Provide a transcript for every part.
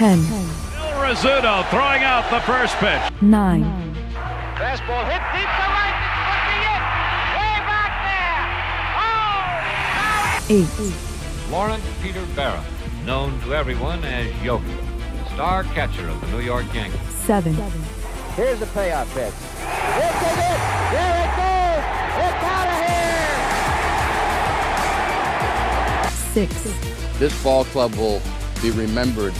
10. Bill Rizzuto throwing out the first pitch. 9. Fastball hit deep to right. This could be it. Way back there. Oh, 8. Lawrence Peter Barra, known to everyone as Yogi, the star catcher of the New York Yankees. 7. here's the payoff pitch. This is it. There it goes. It's out of here. 6. This ball club will be remembered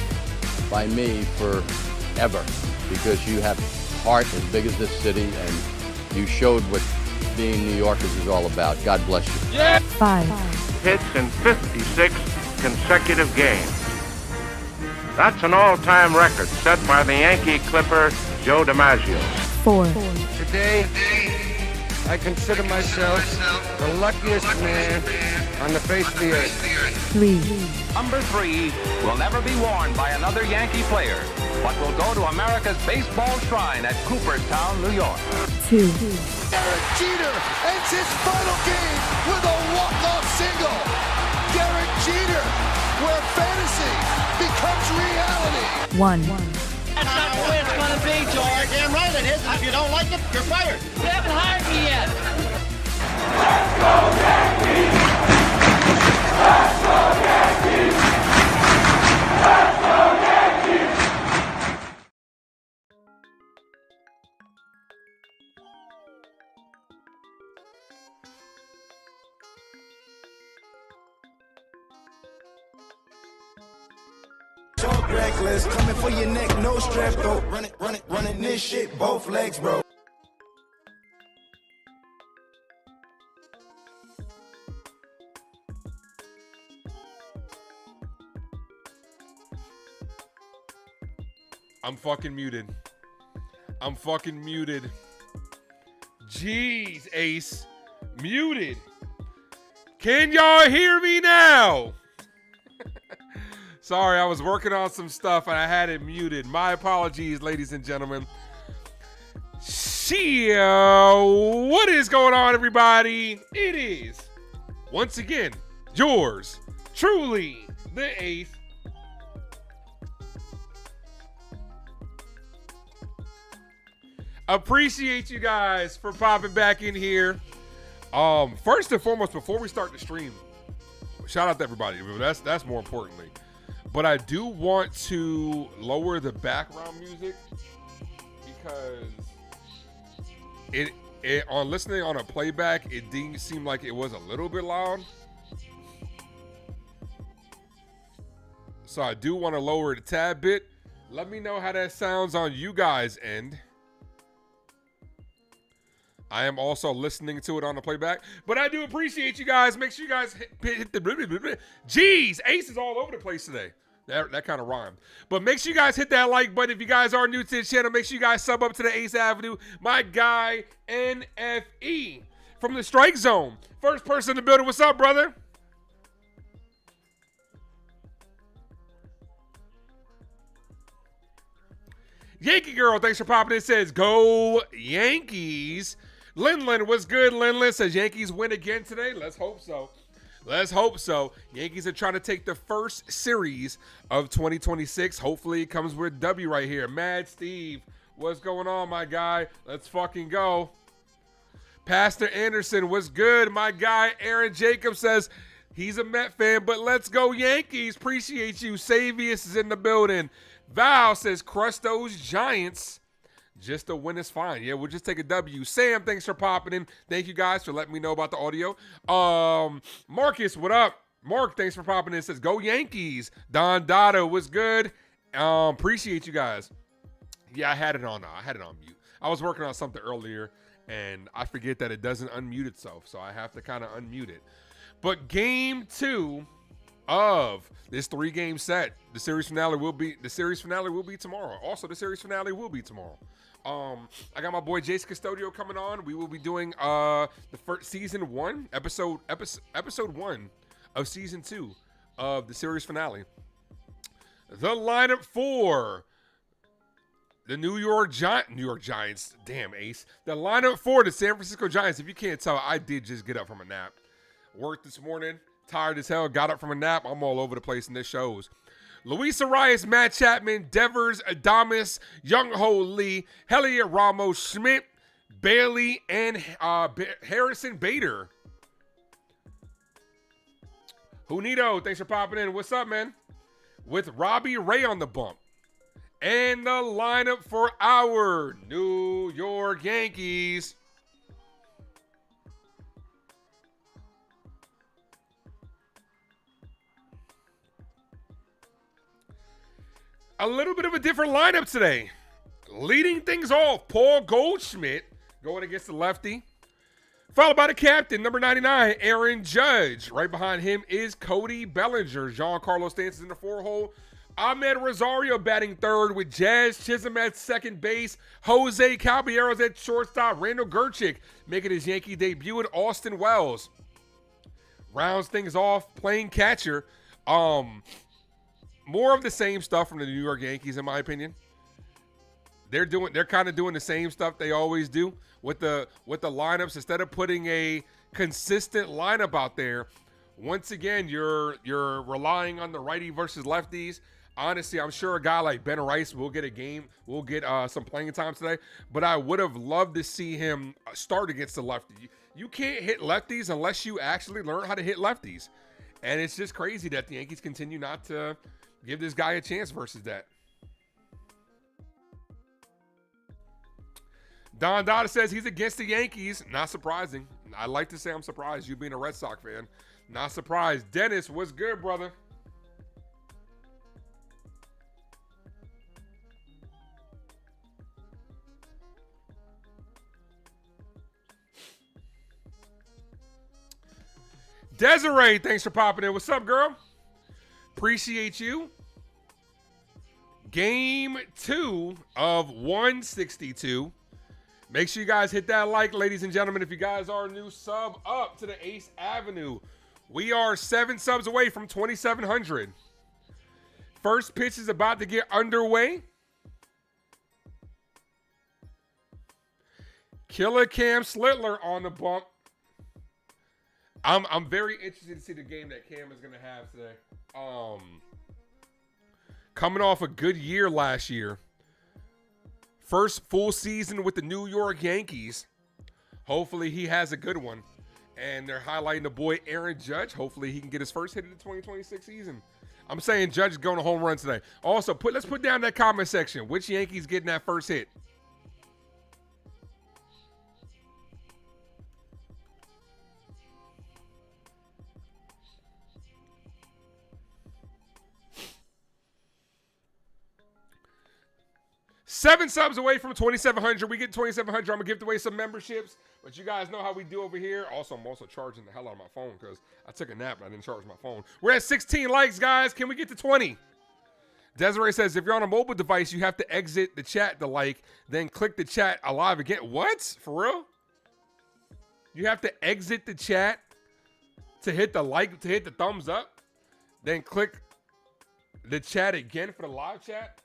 by me forever because you have heart as big as this city and you showed what being New Yorkers is all about. God bless you. 5. Hits in 56 consecutive games. That's an all-time record set by the Yankee Clipper Joe DiMaggio. 4. Today, I consider myself the luckiest man on the face of the earth. 3. Number 3 will never be worn by another Yankee player, but will go to America's baseball shrine at Cooperstown, New York. 2. Derek Jeter ends his final game with a walk-off single. Derek Jeter, where fantasy becomes reality. 1. That's not the way it's going to be, George. Damn right it is. If you don't like it, you're fired. You haven't hired me yet. Let's go Yankees! Let's go Yankees! Let's go Yankees! Talk reckless, coming for your neck, no strap though. Running this shit, both legs, bro. I'm fucking muted. Jeez, Ace. Muted. Can y'all hear me now? Sorry, I was working on some stuff and I had it muted. My apologies, ladies and gentlemen. Chyeaaa, what is going on, everybody? It is, once again, yours truly, the 8th. Appreciate you guys for popping back in here. First and foremost, before we start the stream, shout out to everybody. That's more importantly. But I do want to lower the background music because it on listening on a playback, it didn't seem like it was a little bit loud. So I do want to lower it a tad bit. Let me know how that sounds on you guys' end. I am also listening to it on the playback, but I do appreciate you guys. Make sure you guys hit the Jeez, Ace is all over the place today. That kind of rhymed. But make sure you guys hit that like button. If you guys are new to the channel, make sure you guys sub up to the Ace Avenue. My guy, NFE, from the Strike Zone. First person in the building. What's up, brother? Yankee Girl, thanks for popping in. Says, go Yankees. Linlin, what's good? Linlin says, Yankees win again today. Let's hope so. Let's hope so. Yankees are trying to take the first series of 2026. Hopefully it comes with a W right here. Mad Steve, what's going on, my guy? Let's fucking go. Pastor Anderson, what's good? My guy Aaron Jacobs says he's a Met fan, but let's go Yankees. Appreciate you. Savius is in the building. Val says, crush those Giants. Just a win is fine. Yeah, we'll just take a W. Sam, thanks for popping in. Thank you guys for letting me know about the audio. Marcus, what up? Mark, thanks for popping in. Says, go Yankees. Don Dotto, what's good? Appreciate you guys. Yeah, I had it on mute. I was working on something earlier, and I forget that it doesn't unmute itself, so I have to kind of unmute it. But game 2 of this 3-game set, the series finale will be tomorrow. Also, the series finale will be tomorrow. I got my boy Jace Custodio coming on. We will be doing the first season 1 episode 1 of season 2 of the series finale. The lineup for the New York Giants. Damn, Ace. The lineup for the San Francisco Giants. If you can't tell, I did just get up from a nap. Worked this morning. Tired as hell. Got up from a nap. I'm all over the place in this shows. Luis Arias, Matt Chapman, Devers, Adames, Young Ho Lee, Heliot Ramos, Schmidt, Bailey, and Harrison Bader. Junito, thanks for popping in. What's up, man? With Robbie Ray on the bump. And the lineup for our New York Yankees. A little bit of a different lineup today. Leading things off, Paul Goldschmidt going against the lefty. Followed by the captain, number 99, Aaron Judge. Right behind him is Cody Bellinger. Giancarlo Stanton in the 4-hole. Ahmed Rosario batting third with Jazz Chisholm at second base. Jose Caballeros at shortstop. Randall Gerchick making his Yankee debut at Austin Wells. Rounds things off, playing catcher. More of the same stuff from the New York Yankees, in my opinion. They're kind of doing the same stuff they always do with the lineups. Instead of putting a consistent lineup out there, once again you're relying on the righty versus lefties. Honestly, I'm sure a guy like Ben Rice will get a game, will get some playing time today, but I would have loved to see him start against the lefty. You can't hit lefties unless you actually learn how to hit lefties. And it's just crazy that the Yankees continue not to give this guy a chance versus that. Don Dada says he's against the Yankees. Not surprising. I like to say I'm surprised, you being a Red Sox fan. Not surprised. Dennis, what's good, brother? Desiree, thanks for popping in. What's up, girl? Appreciate you. Game 2 of 162. Make sure you guys hit that like, ladies and gentlemen. If you guys are new, sub up to the Ace Avenue. We are 7 subs away from 2,700. First pitch is about to get underway. Killer Cam Slitler on the bump. I'm very interested to see the game that Cam is going to have today. Coming off a good year last year. First full season with the New York Yankees. Hopefully he has a good one. And they're highlighting the boy Aaron Judge. Hopefully he can get his first hit of the 2026 season. I'm saying Judge is going to home run today. Also, let's put down that comment section. Which Yankees getting that first hit? Seven subs away from 2,700. We get 2,700. I'm going to give away some memberships. But you guys know how we do over here. Also, I'm also charging the hell out of my phone because I took a nap and I didn't charge my phone. We're at 16 likes, guys. Can we get to 20? Desiree says, if you're on a mobile device, you have to exit the chat to like, then click the chat alive again. What? For real? You have to exit the chat to hit the like, to hit the thumbs up, then click the chat again for the live chat?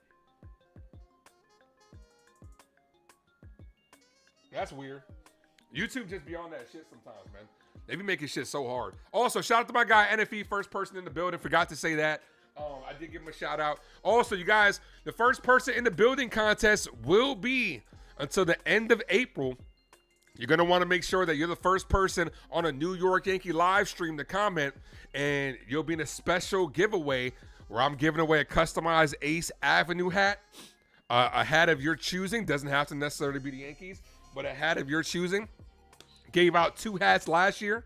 That's weird. YouTube just be on that shit sometimes, man. They be making shit so hard. Also, shout out to my guy, NFE, first person in the building. Forgot to say that. I did give him a shout out. Also, you guys, the first person in the building contest will be until the end of April. You're going to want to make sure that you're the first person on a New York Yankee live stream to comment, and you'll be in a special giveaway where I'm giving away a customized Ace Avenue hat. A hat of your choosing. Doesn't have to necessarily be the Yankees, but a hat of your choosing. Gave out 2 hats last year.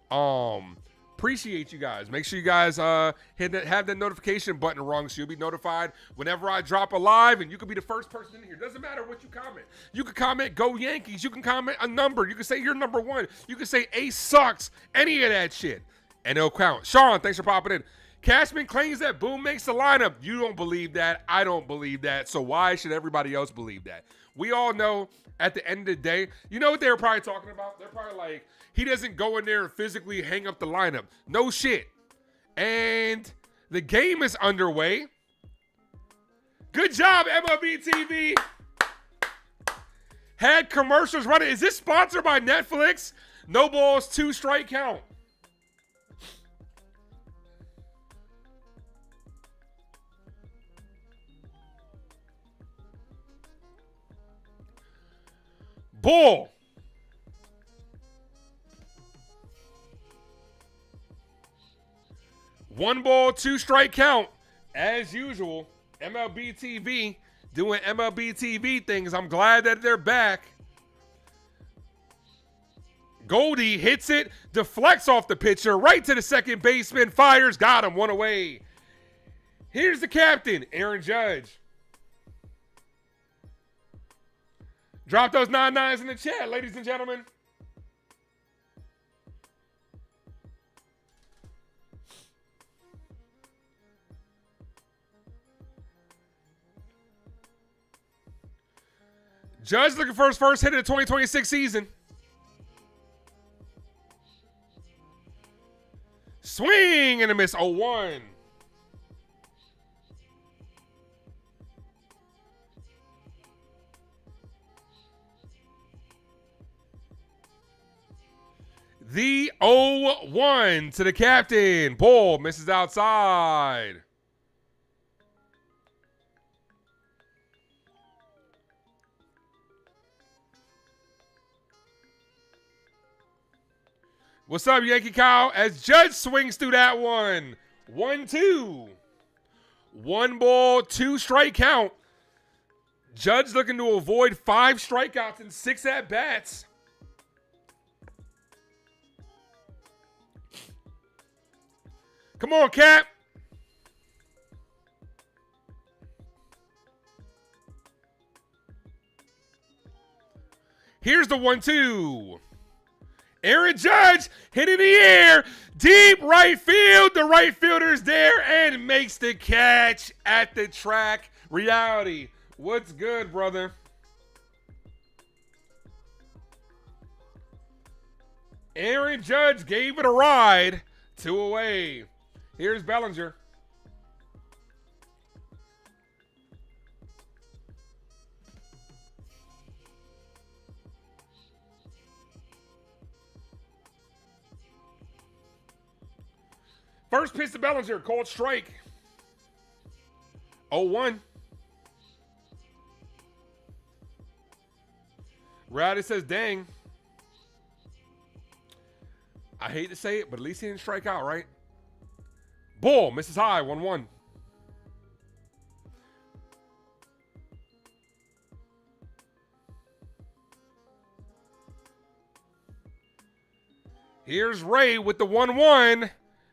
Appreciate you guys. Make sure you guys have that notification button rung so you'll be notified whenever I drop a live, and you can be the first person in here. Doesn't matter what you comment. You can comment Go Yankees. You can comment a number. You can say you're number 1. You can say Ace sucks. Any of that shit. And it'll count. Sean, thanks for popping in. Cashman claims that Boone makes the lineup. You don't believe that. I don't believe that. So why should everybody else believe that? We all know at the end of the day, you know what they were probably talking about? They're probably like, he doesn't go in there and physically hang up the lineup. No shit. And the game is underway. Good job, MLB TV. Had commercials running. Is this sponsored by Netflix? No balls, 2 strike count. Bull. One ball, two strike count. As usual, MLB TV doing MLB TV things. I'm glad that they're back. Goldie hits it, deflects off the pitcher, right to the second baseman, fires, got him, one away. Here's the captain, Aaron Judge. Drop those 9-9s in the chat, ladies and gentlemen. Judge looking for his first hit of the 2026 season. Swing and a miss, 0-1. The 0-1 to the captain. Bull misses outside. What's up, Yankee Kyle? As Judge swings through that one. 1-2. One ball, two strike count. Judge looking to avoid 5 strikeouts and 6 at-bats. Come on, Cap. Here's the 1-2. Aaron Judge hit in the air, deep right field. The right fielder's there and makes the catch at the track. Reality, what's good, brother? Aaron Judge gave it a ride. 2 away. Here's Bellinger. First pitch to Bellinger, called strike. 0-1. Rowdy says, dang. I hate to say it, but at least he didn't strike out, right? Bull misses high, 1-1. Here's Ray with the 1-1.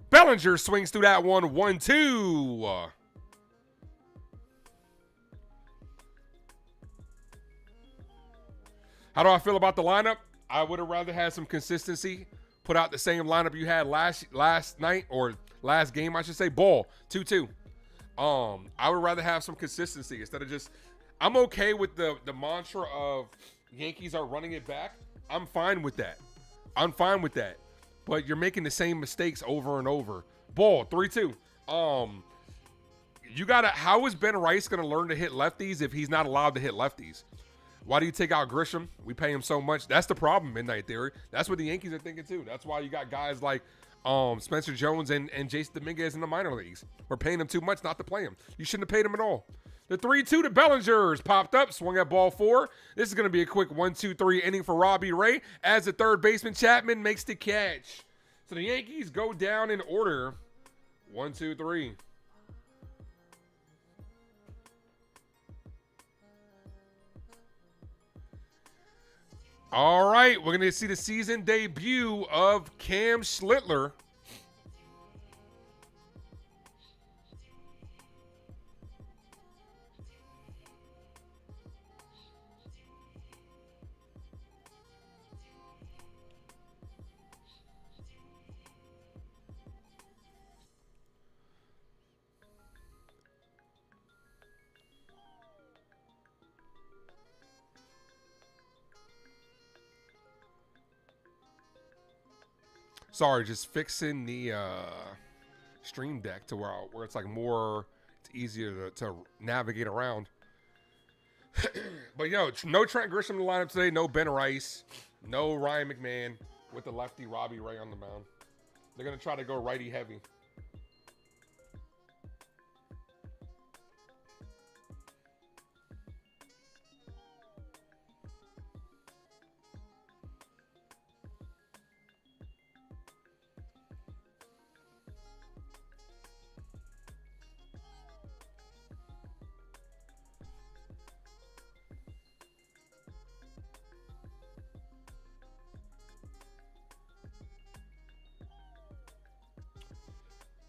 Bellinger swings through that one, 1-2. How do I feel about the lineup? I would have rather had some consistency. Put out the same lineup you had last night, or last game, I should say. Ball, 2-2. I would rather have some consistency instead of just. I'm okay with the mantra of Yankees are running it back. I'm fine with that. But you're making the same mistakes over and over. Ball, 3-2. How is Ben Rice gonna learn to hit lefties if he's not allowed to hit lefties? Why do you take out Grisham? We pay him so much. That's the problem, Midnight Theory. That's what the Yankees are thinking too. That's why you got guys like Spencer Jones and Jason Dominguez in the minor leagues. We're paying them too much not to play him. You shouldn't have paid him at all. The 3-2 to Bellinger's popped up, swung at ball 4. This is going to be a quick 1-2-3 inning for Robbie Ray as the third baseman Chapman makes the catch. So the Yankees go down in order. 1-2-3. All right, we're going to see the season debut of Cam Schlittler. Sorry, just fixing the stream deck to where it's like more, it's easier to navigate around. But no Trent Grisham in the lineup today, no Ben Rice, no Ryan McMahon with the lefty Robbie Ray on the mound. They're gonna try to go righty heavy.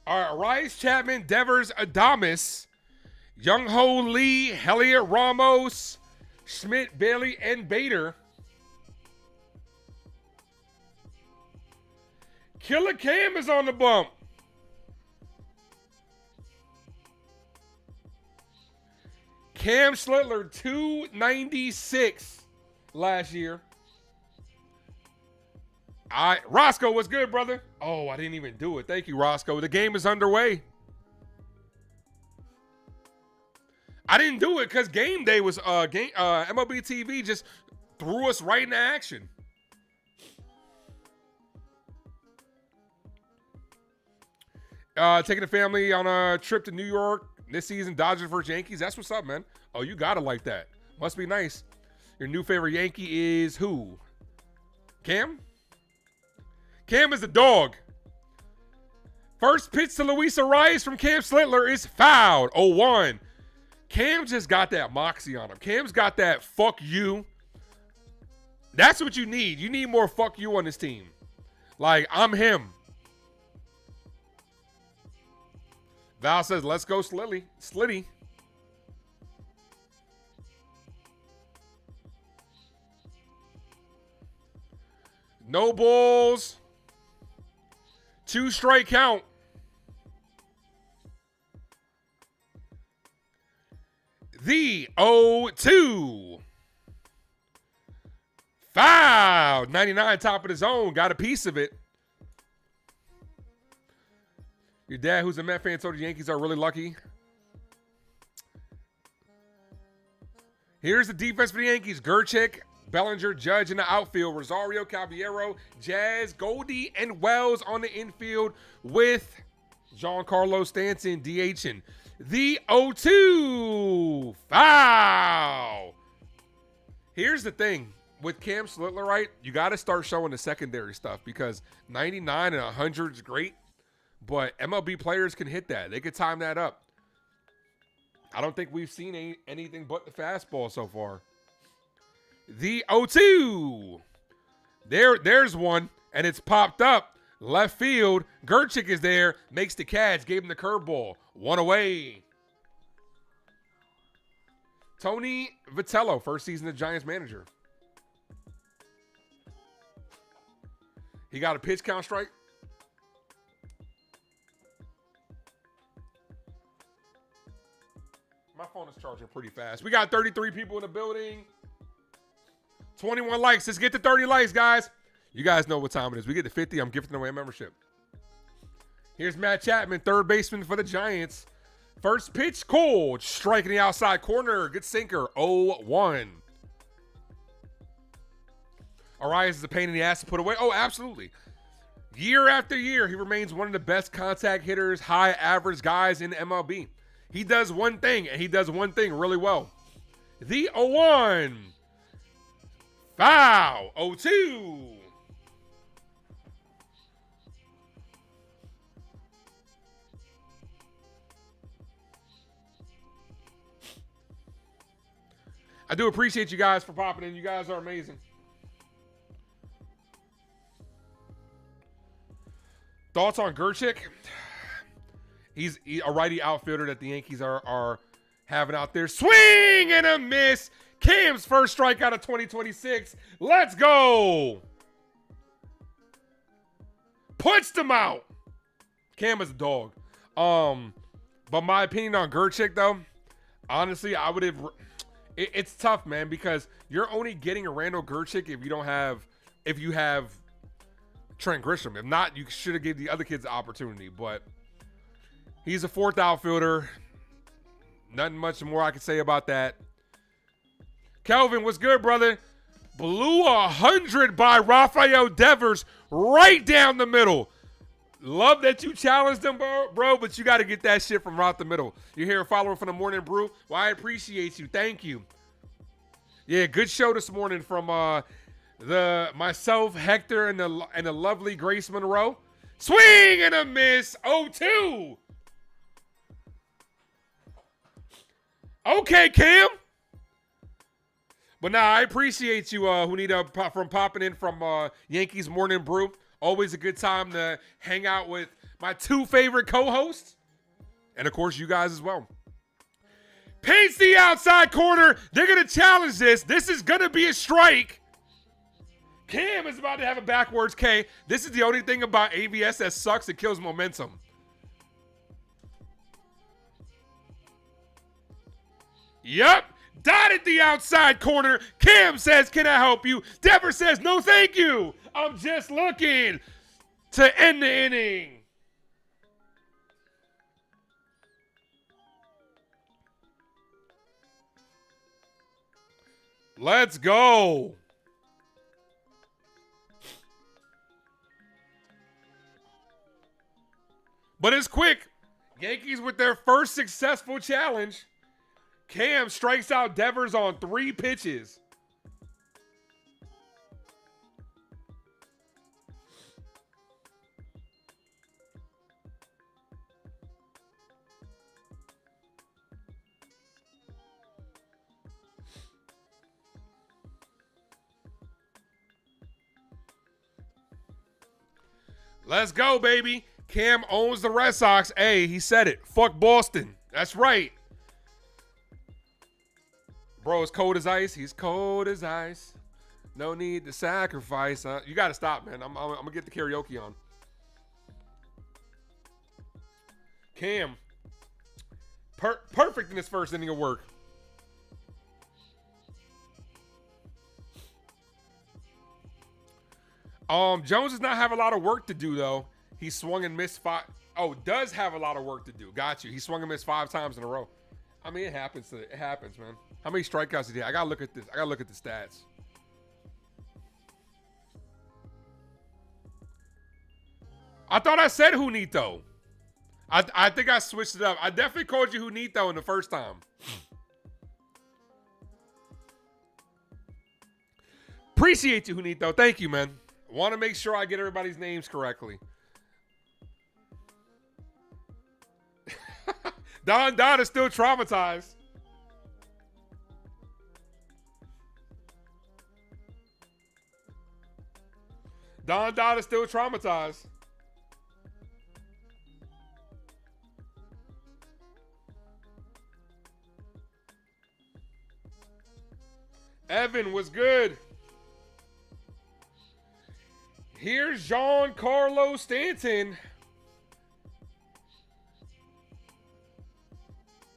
All right, Rice, Chapman, Devers, Adames, Young Ho Lee, Heliot Ramos, Schmidt, Bailey, and Bader. Killer Cam is on the bump. Cam Schlittler, 296 last year. All right, Roscoe, what's good, brother? Oh, I didn't even do it. Thank you, Roscoe. The game is underway. I didn't do it because game day was MLB TV just threw us right into action. Taking the family on a trip to New York this season, Dodgers versus Yankees. That's what's up, man. Oh, you gotta like that. Must be nice. Your new favorite Yankee is who? Cam? Cam is a dog. First pitch to Luis Arias from Cam Schlittler is fouled. 0-1. Cam just got that moxie on him. Cam's got that fuck you. That's what you need. You need more fuck you on this team. Like, I'm him. Val says, let's go Slitty. No balls. 2 strike count. The 0-2. Foul. 99 top of the zone. Got a piece of it. Your dad, who's a Met fan, told the Yankees are really lucky. Here's the defense for the Yankees. Gerchik, Bellinger, Judge in the outfield. Rosario, Caballero, Jazz, Goldie, and Wells on the infield with Giancarlo Stanton DHing. The 0-2. Foul. Here's the thing. With Cam Schlittler, right, you got to start showing the secondary stuff because 99 and 100 is great. But MLB players can hit that. They could time that up. I don't think we've seen anything but the fastball so far. The 0-2. There's one, and it's popped up. Left field. Gerchik is there. Makes the catch. Gave him the curveball. 1 away. Tony Vitello, first season of Giants manager. He got a pitch count strike. My phone is charging pretty fast. We got 33 people in the building. 21 likes. Let's get to 30 likes, guys. You guys know what time it is. We get to 50. I'm gifting away a membership. Here's Matt Chapman, third baseman for the Giants. First pitch, cold. Striking the outside corner. Good sinker. 0-1. Arias is a pain in the ass to put away. Oh, absolutely. Year after year, he remains one of the best contact hitters, high average guys in MLB. He does one thing, and he does one thing really well. The 0-1. Foul. 0-2. I do appreciate you guys for popping in. You guys are amazing. Thoughts on Gerchik? He's a righty outfielder that the Yankees are having out there. Swing and a miss. Cam's first strikeout of 2026. Let's go. Punched him out. Cam is a dog. But my opinion on Gerchik, though, honestly, I would have. It's tough, man, because you're only getting a Randall Gerchik if you have Trent Grisham. If not, you should have gave the other kids the opportunity. But he's a fourth outfielder. Nothing much more I can say about that. Kelvin, what's good, brother? Blew 100 by Rafael Devers right down the middle. Love that you challenged him, bro, but you got to get that shit from right the middle. You're here, a follower from the Morning Brew. Well, I appreciate you. Thank you. Yeah, good show this morning from myself, Hector, and the lovely Grace Monroe. Swing and a miss. 0-2. Okay, Cam. But nah, I appreciate you, Junita, from popping in from Yankees Morning Brew. Always a good time to hang out with my two favorite co-hosts, and of course you guys as well. Paints the outside corner. They're going to challenge this. This is going to be a strike. Cam is about to have a backwards K. This is the only thing about AVS that sucks. It kills momentum. Yep. Dotted the outside corner. Cam says, can I help you? Dever says, no, thank you. I'm just looking to end the inning. Let's go. But it's quick. Yankees with their first successful challenge. Cam strikes out Devers on 3 pitches. Let's go, baby. Cam owns the Red Sox. Hey, he said it. Fuck Boston. That's right. Bro is cold as ice. He's cold as ice. No need to sacrifice. You got to stop, man. I'm going to get the karaoke on. Cam. Perfect in his first inning of work. Jones does not have a lot of work to do, though. He swung and missed 5. Oh, does have a lot of work to do. Got you. He swung and missed 5 times in a row. I mean, it happens. It happens, man. How many strikeouts did he have? I gotta look at this. I gotta look at the stats. I thought I said Junito. I think I switched it up. I definitely called you Junito in the first time. Appreciate you, Junito. Thank you, man. Want to make sure I get everybody's names correctly. Don is still traumatized. Don is still traumatized. Evan was good. Here's Giancarlo Stanton.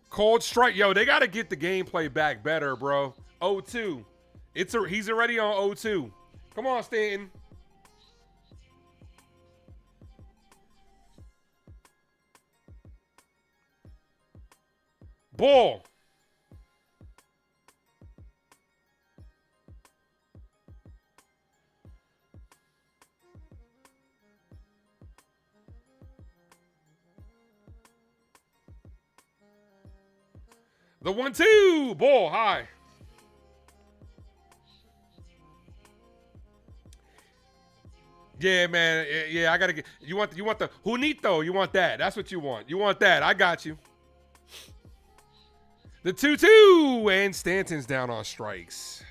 Cold strike. Yo, they got to get the gameplay back better, bro. 0-2. He's already on 0-2. Come on, Stanton. Ball. The 1-2. Ball high. Yeah, man. Yeah, I gotta get. You want the Junito? You want that? That's what you want. You want that? I got you. The 2-2 and Stanton's down on strikes.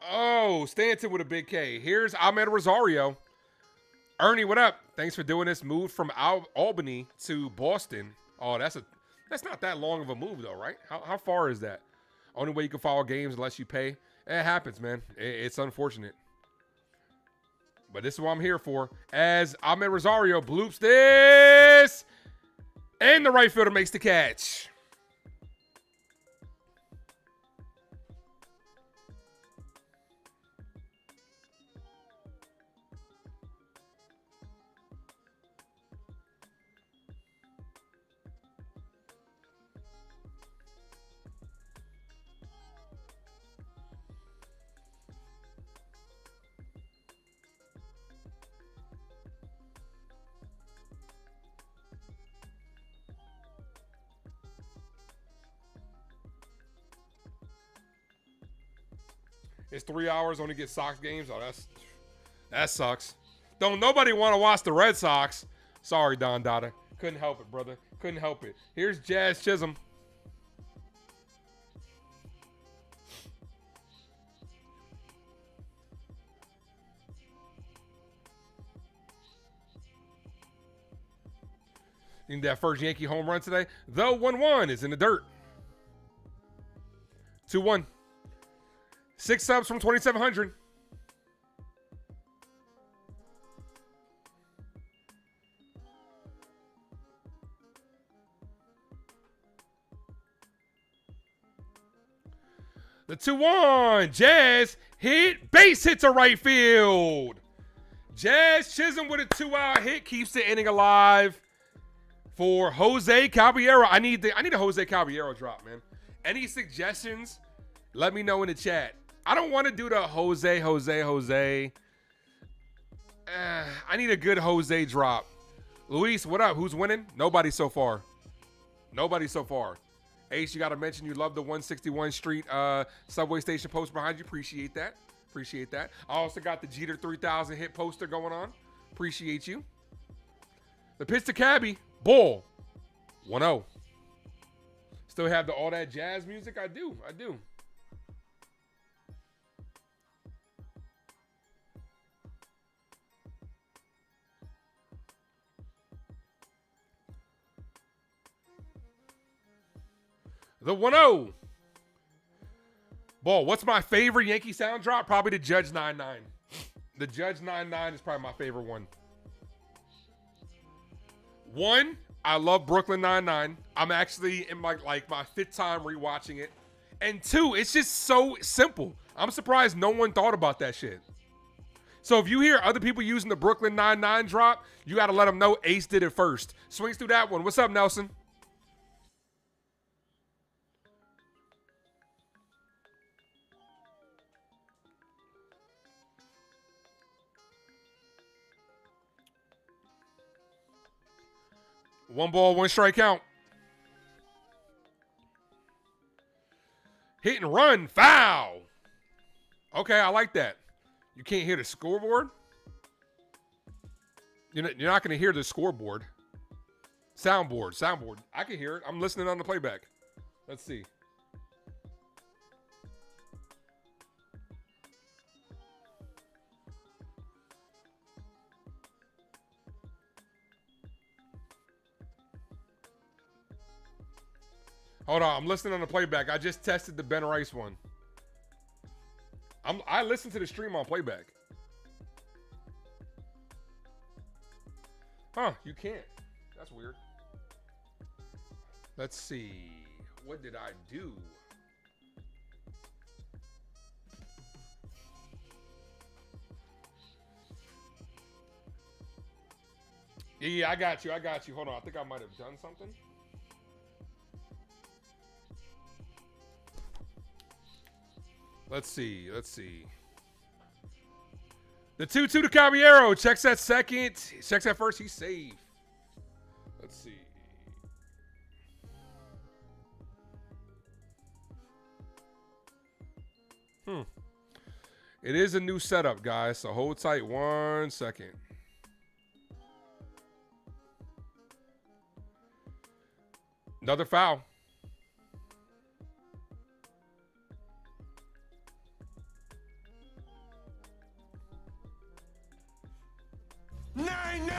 Oh, Stanton with a big K. Here's Ahmed Rosario. Ernie, what up? Thanks for doing this. Moved from Albany to Boston. Oh, that's not that long of a move, though, right? How far is that? Only way you can follow games unless you pay. It happens, man. It's unfortunate. But this is what I'm here for. As Ahmed Rosario bloops this. And the right fielder makes the catch. It's 3 hours, only get Sox games. Oh, that sucks. Don't nobody want to watch the Red Sox. Sorry, Don Dada. Couldn't help it, brother. Couldn't help it. Here's Jazz Chisholm. In that first Yankee home run today. The 1-1 is in the dirt. 2-1. 6 subs from 2,700. The 2-1. Jazz hit. Base hit to right field. Jazz Chisholm with a 2-out hit keeps the inning alive for Jose Caballero. I need a Jose Caballero drop, man. Any suggestions? Let me know in the chat. I don't want to do the Jose. I need a good Jose drop. Luis, what up? Who's winning? Nobody so far. Ace, you got to mention you love the 161 Street subway station post behind you. Appreciate that. I also got the Jeter 3000 hit poster going on. Appreciate you. The pitch to Cabby. Ball. 1-0. Still have all that jazz music? I do. The 1-0. Ball. What's my favorite Yankee sound drop? Probably the Judge 9-9. The Judge 9-9 is probably my favorite one. One, I love Brooklyn 99. I'm actually in my fifth time rewatching it. And two, it's just so simple. I'm surprised no one thought about that shit. So if you hear other people using the Brooklyn 99 drop, you got to let them know Ace did it first. Swings through that one. What's up, Nelson? One ball, one strike count. Hit and run, foul. Okay, I like that. You can't hear the scoreboard? You're not going to hear the scoreboard. Soundboard. I can hear it. I'm listening on the playback. Let's see. Hold on, I'm listening on the playback. I just tested the Ben Rice one. I listened to the stream on playback. Huh, you can't. That's weird. Let's see. What did I do? Yeah, I got you. Hold on, I think I might have done something. Let's see. The 2-2 to Caballero. Checks that second. Checks that first. He's safe. Let's see. It is a new setup, guys, so hold tight 1 second. Another foul. Nine.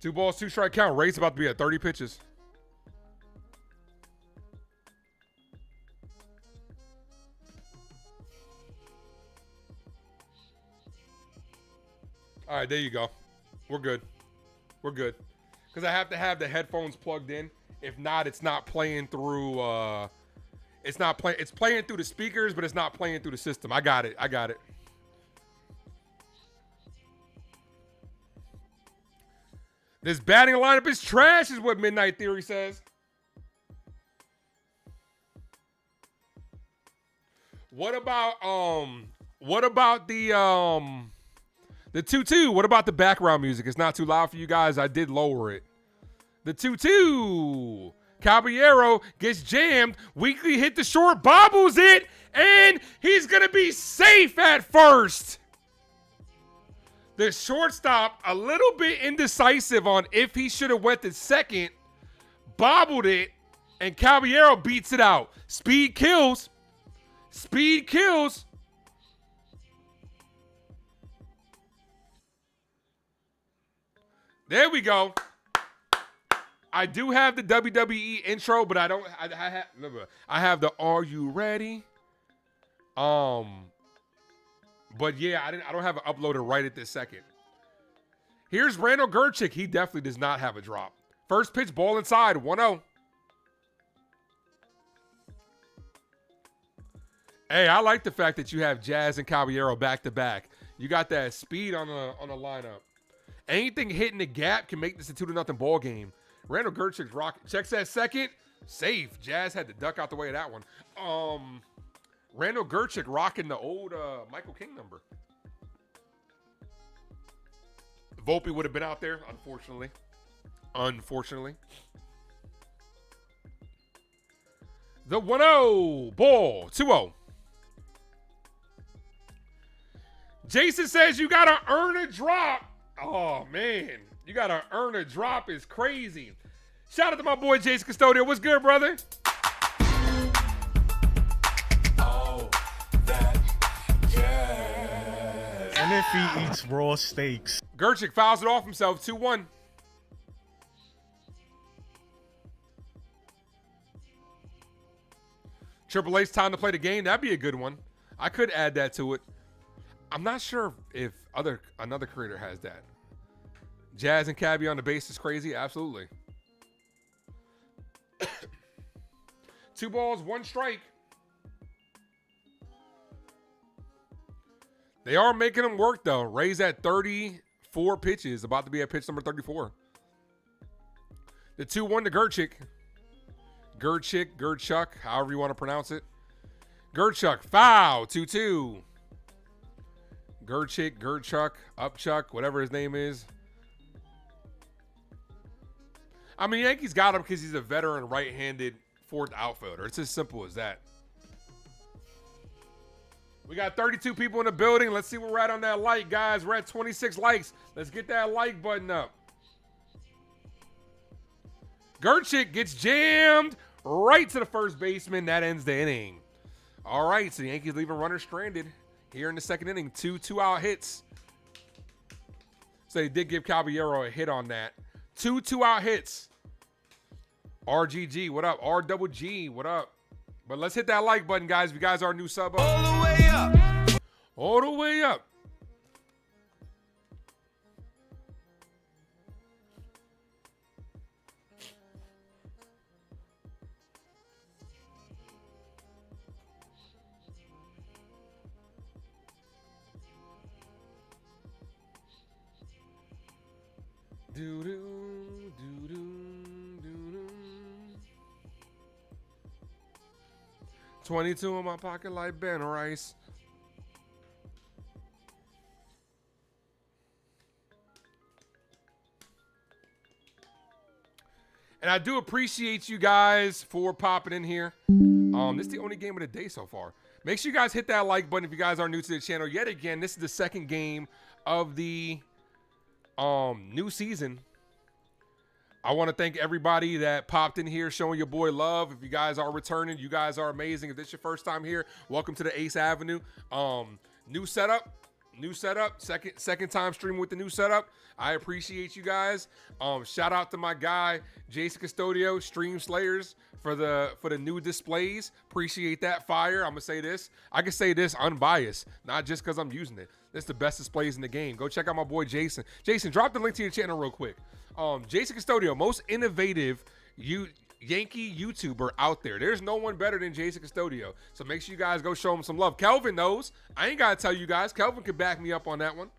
2 balls, 2 strike count. Ray's about to be at 30 pitches. All right, there you go. We're good. Because I have to have the headphones plugged in. If not, it's not playing through. It's playing through the speakers, but it's not playing through the system. I got it. This batting lineup is trash, is what Midnight Theory says. What about the 2-2? What about the background music? It's not too loud for you guys. I did lower it. The 2-2. Caballero gets jammed. Weekly hit the short, bobbles it, and he's going to be safe at first. The shortstop, a little bit indecisive on if he should have went to second, bobbled it, and Caballero beats it out. Speed kills. There we go. I do have the WWE intro, but I don't. I have the Are You Ready? But yeah, I don't have it uploaded right at this second. Here's Randall Gerchick. He definitely does not have a drop. First pitch, ball inside, 1-0. Hey, I like the fact that you have Jazz and Caballero back to back. You got that speed on the lineup. Anything hitting the gap can make this a 2-0 ball game. Randall Gerchick's rock checks that second. Safe. Jazz had to duck out the way of that one. Randall Gerchick rocking the old Michael King number. Volpe would have been out there, unfortunately. The 1-0 ball, 2-0. Jason says you gotta earn a drop. Oh man, you gotta earn a drop is crazy. Shout out to my boy Jason Custodio. What's good, brother? Oh, that jazz. And if he eats raw steaks. Gerchick fouls it off himself, 2-1. Triple H's time to play the game. That'd be a good one. I could add that to it. I'm not sure if another creator has that. Jazz and Cabby on the base is crazy. Absolutely. 2 balls, 1 strike. They are making them work, though. Rays at 34 pitches. About to be at pitch number 34. The 2-1 to Gerchick. Gerchuck, however you want to pronounce it. Gerchuck, foul, 2-2. Gerchuck, Upchuck, whatever his name is. I mean, Yankees got him because he's a veteran right-handed fourth outfielder. It's as simple as that. We got 32 people in the building. Let's see where we're at on that like, guys. We're at 26 likes. Let's get that like button up. Gerchick gets jammed right to the first baseman. That ends the inning. All right, so the Yankees leaving runners stranded here in the second inning. 2 2-out hits. So they did give Caballero a hit on that. 2 2-out hits. RGG, what up? RGG, what up? But let's hit that like button, guys. If you guys are a new sub. All the way up. All the way up. Do do do do do do. 22 in my pocket like Ben Rice. And I do appreciate you guys for popping in here. This is the only game of the day so far. Make sure you guys hit that like button if you guys are new to the channel. Yet again, this is the second game of the new season. I want to thank everybody that popped in here showing your boy love. If you guys are returning, you guys are amazing. If this is your first time here, welcome to the Ace Avenue. New setup, second time streaming with the new setup. I appreciate you guys. Shout out to my guy Jason Custodio, Stream Slayers, for the new displays. Appreciate that fire. I'm gonna say this. I can say this unbiased, not just because I'm using it. This is the best displays in the game. Go check out my boy Jason. Jason, drop the link to your channel real quick. Jason Custodio, most innovative Yankee YouTuber out there. There's no one better than Jason Custodio. So make sure you guys go show him some love. Kelvin knows. I ain't gotta tell you guys. Kelvin can back me up on that one.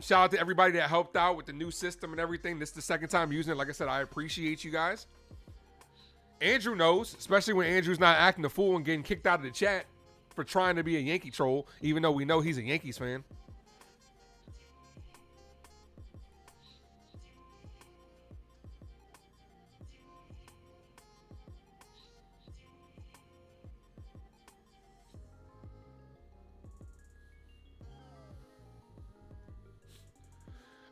Shout out to everybody that helped out with the new system and everything. This is the second time using it. Like I said, I appreciate you guys. Andrew knows, especially when Andrew's not acting a fool and getting kicked out of the chat for trying to be a Yankee troll, even though we know he's a Yankees fan.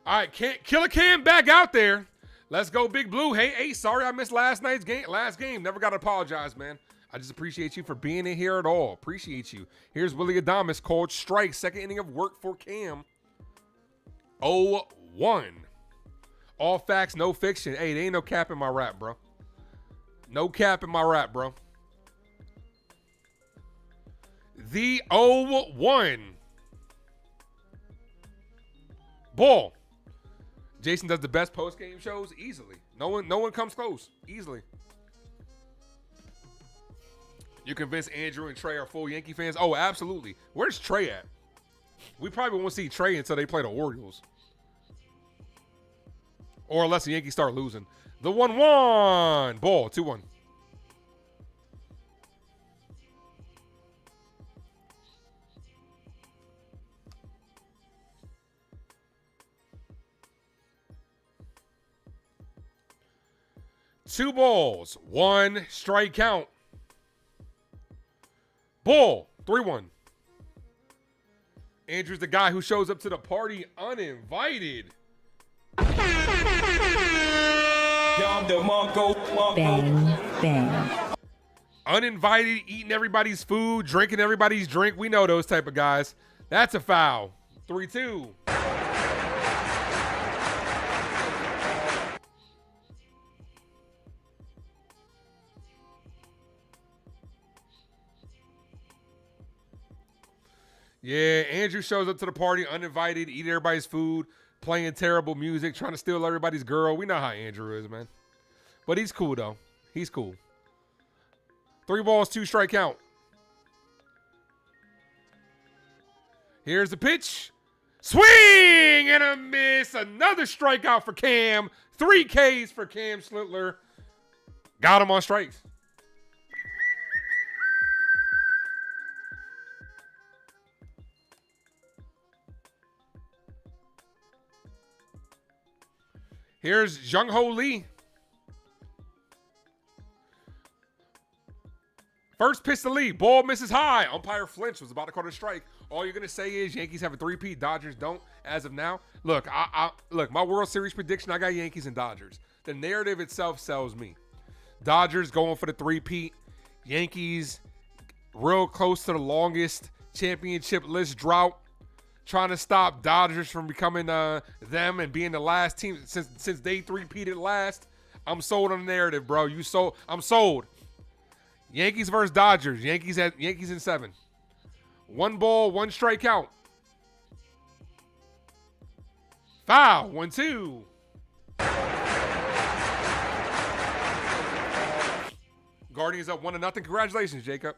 All right, Killer Cam back out there. Let's go, Big Blue. Hey, sorry I missed last game. Never got to apologize, man. I just appreciate you for being in here at all. Appreciate you. Here's Willie Adames, called strike. Second inning of work for Cam. 0-1. All facts, no fiction. Hey, there ain't no cap in my rap, bro. No cap in my rap, bro. The 0-1. Ball. Jason does the best post-game shows easily. No one comes close. Easily. You convinced Andrew and Trey are full Yankee fans? Oh, absolutely. Where's Trey at? We probably won't see Trey until they play the Orioles. Or unless the Yankees start losing. The 1-1. Ball, 2-1. Two balls, 1 strike count. Ball, 3-1. Andrew's the guy who shows up to the party uninvited. Bang, bang. Uninvited, eating everybody's food, drinking everybody's drink. We know those type of guys. That's a foul. 3-2. Yeah, Andrew shows up to the party uninvited, eating everybody's food, playing terrible music, trying to steal everybody's girl. We know how Andrew is, man. But he's cool, though. He's cool. 3 balls, 2 strike count. Here's the pitch. Swing and a miss. Another strikeout for Cam. 3 Ks for Cam Schlittler. Got him on strikes. Here's Jung-Ho Lee. First pitch to Lee. Ball misses high. Umpire Flinch was about to call it a strike. All you're going to say is Yankees have a 3-peat. Dodgers don't as of now. Look, look, my World Series prediction, I got Yankees and Dodgers. The narrative itself sells me. Dodgers going for the 3-peat. Yankees real close to the longest championship list drought. Trying to stop Dodgers from becoming them and being the last team since they 3-peated last. I'm sold on the narrative, bro. You sold. I'm sold. Yankees versus Dodgers. Yankees in 7. 1 ball, 1 strike count. Foul. 1-2. Guardians up 1-0. Congratulations, Jacob.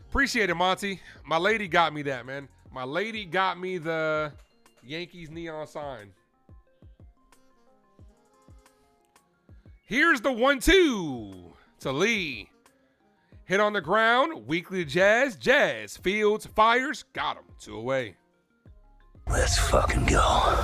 Appreciate it, Monty. My lady got me that, man. My lady got me the Yankees neon sign. Here's the 1-2 to Lee. Hit on the ground. Weekly to Jazz. Jazz. Fields. Fires. Got him. 2 away. Let's fucking go.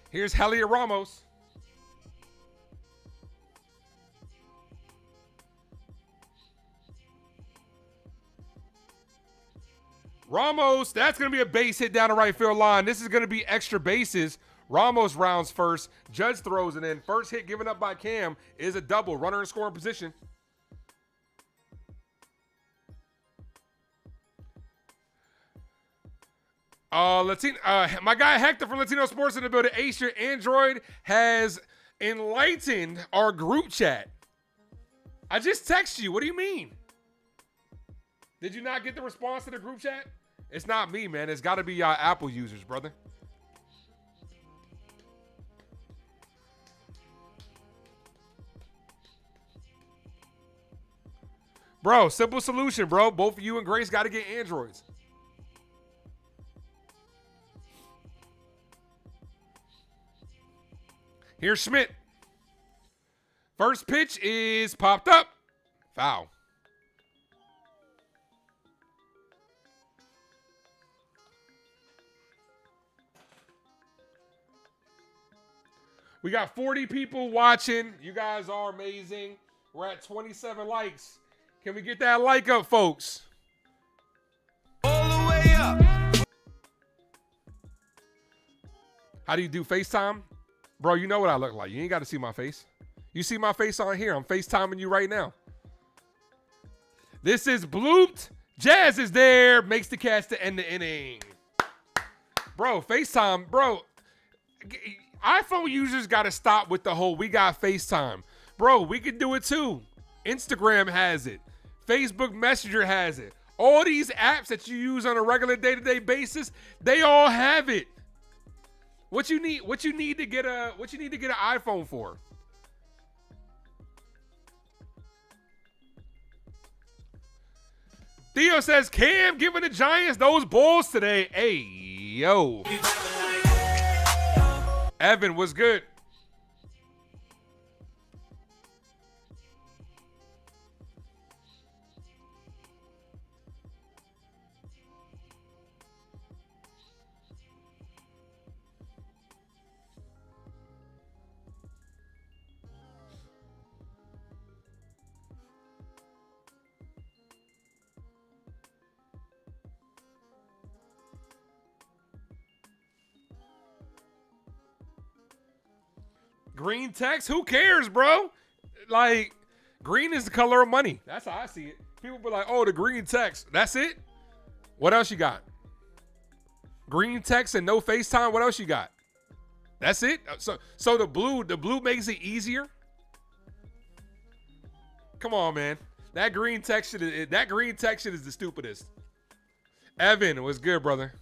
Here's Heliot Ramos. Ramos, that's going to be a base hit down the right field line. This is going to be extra bases. Ramos rounds first. Judge throws it in. First hit given up by Cam is a double. Runner in scoring position. My guy Hector from Latino Sports in the building. Ace, your Android has enlightened our group chat. I just texted you. What do you mean? Did you not get the response to the group chat? It's not me, man. It's got to be Apple users, brother. Bro, simple solution, bro. Both of you and Grace got to get Androids. Here's Schmidt. First pitch is popped up. Foul. We got 40 people watching. You guys are amazing. We're at 27 likes. Can we get that like up, folks? How do you do FaceTime? Bro, you know what I look like. You ain't got to see my face. You see my face on here. I'm FaceTiming you right now. This is blooped. Jazz is there. Makes the catch to end the inning. Bro, FaceTime. Bro, iPhone users got to stop with the whole we got FaceTime. Bro, we can do it too. Instagram has it. Facebook Messenger has it. All these apps that you use on a regular day-to-day basis, they all have it. What you need to get an iPhone for? Theo says, Cam giving the Giants those balls today. Hey, yo. Evan, what's good? Green text? Who cares, bro? Like, green is the color of money. That's how I see it. People be like, oh, the green text. That's it? What else you got? Green text and no FaceTime. What else you got? That's it? So the blue makes it easier? Come on, man. That green text shit is the stupidest. Evan, what's good, brother?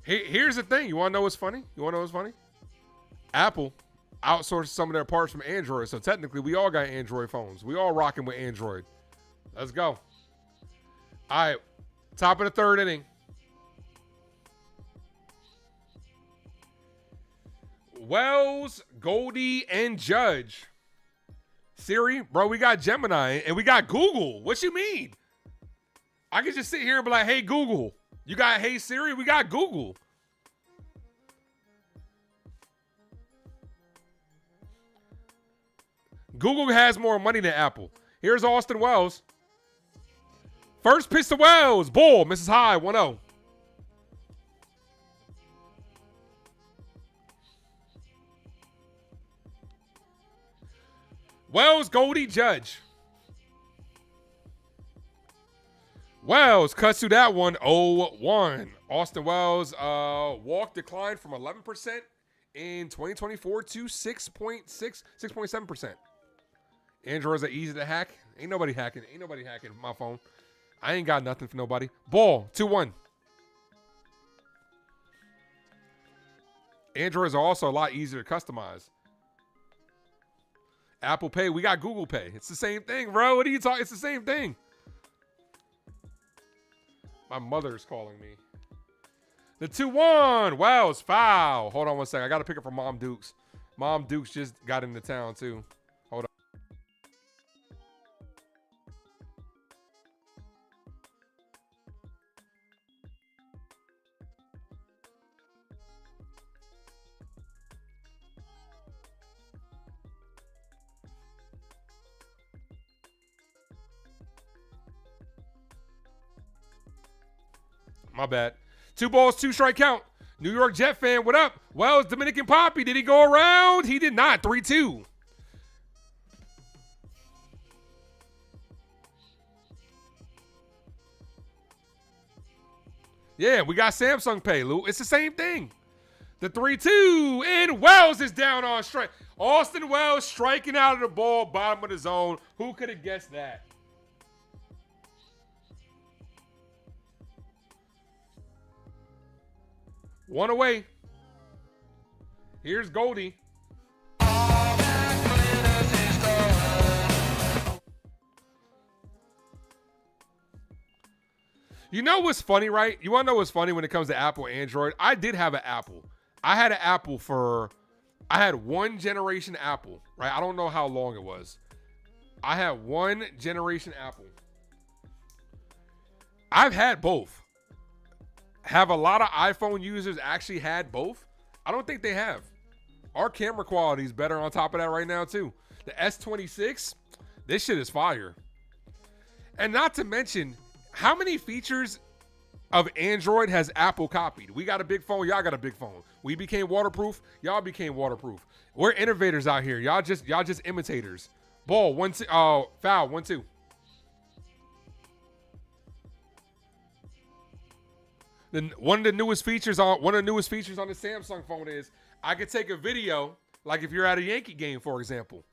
Here's the thing. You want to know what's funny? Apple outsourced some of their parts from Android. So technically, we all got Android phones. We all rocking with Android. Let's go. All right. Top of the third inning. Wells, Goldie, and Judge. Siri, bro, we got Gemini and we got Google. What you mean? I could just sit here and be like, hey, Google. You got Hey Siri, we got Google. Google has more money than Apple. Here's Austin Wells. First pitch to Wells. Ball, misses high, 1-0. Wells, Goldie, Judge. Wells cuts to that one, 0-1. Austin Wells walk declined from 11% in 2024 to 6.7%. Androids are easy to hack. Ain't nobody hacking my phone. I ain't got nothing for nobody. Ball, 2-1. Androids are also a lot easier to customize. Apple Pay, we got Google Pay. It's the same thing, bro. What are you talking? It's the same thing. My mother's calling me. The 2-1. Wow, it's foul. Hold on one second. I got to pick up from Mom Dukes. Mom Dukes just got into town, too. Hold on. My bad. 2 balls, 2 strike count. New York Jet fan, what up? Wells, Dominican Poppy, did he go around? He did not. 3-2. Yeah, we got Samsung Pay, Lou. It's the same thing. The 3-2, and Wells is down on strike. Austin Wells striking out of the ball, bottom of the zone. Who could have guessed that? One away. Here's Goldie. You know what's funny, right? You want to know what's funny when it comes to Apple Android? I did have an Apple. I had one generation Apple, right? I don't know how long it was. I had one generation Apple. I've had both. Have a lot of iPhone users actually had both? I don't think they have. Our camera quality is better on top of that right now, too. The S26, this shit is fire. And not to mention, how many features of Android has Apple copied? We got a big phone. Y'all got a big phone. We became waterproof. Y'all became waterproof. We're innovators out here. Y'all just imitators. Ball 1-2. Oh, foul 1-2. Then one of the newest features on the Samsung phone is I could take a video, like if you're at a Yankee game, for example.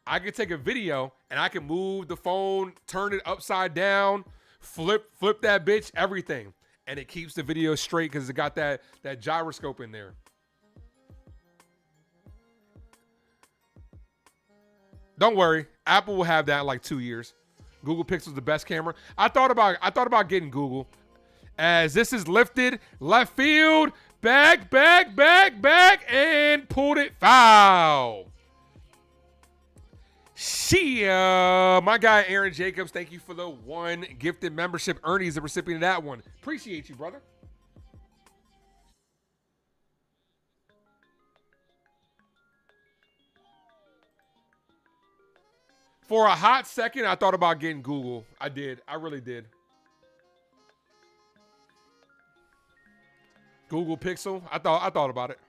I could take a video and I can move the phone, turn it upside down, flip that bitch, everything. And it keeps the video straight because it got that gyroscope in there. Don't worry, Apple will have that in like 2 years. Google Pixel's the best camera. I thought about getting Google. As this is lifted, left field, back, and pulled it foul. Chyeaaa, my guy Aaron Jacobs, thank you for the 1 gifted membership. Ernie's the recipient of that one. Appreciate you, brother. For a hot second, I thought about getting Google. I did. I really did. Google Pixel. I thought about it.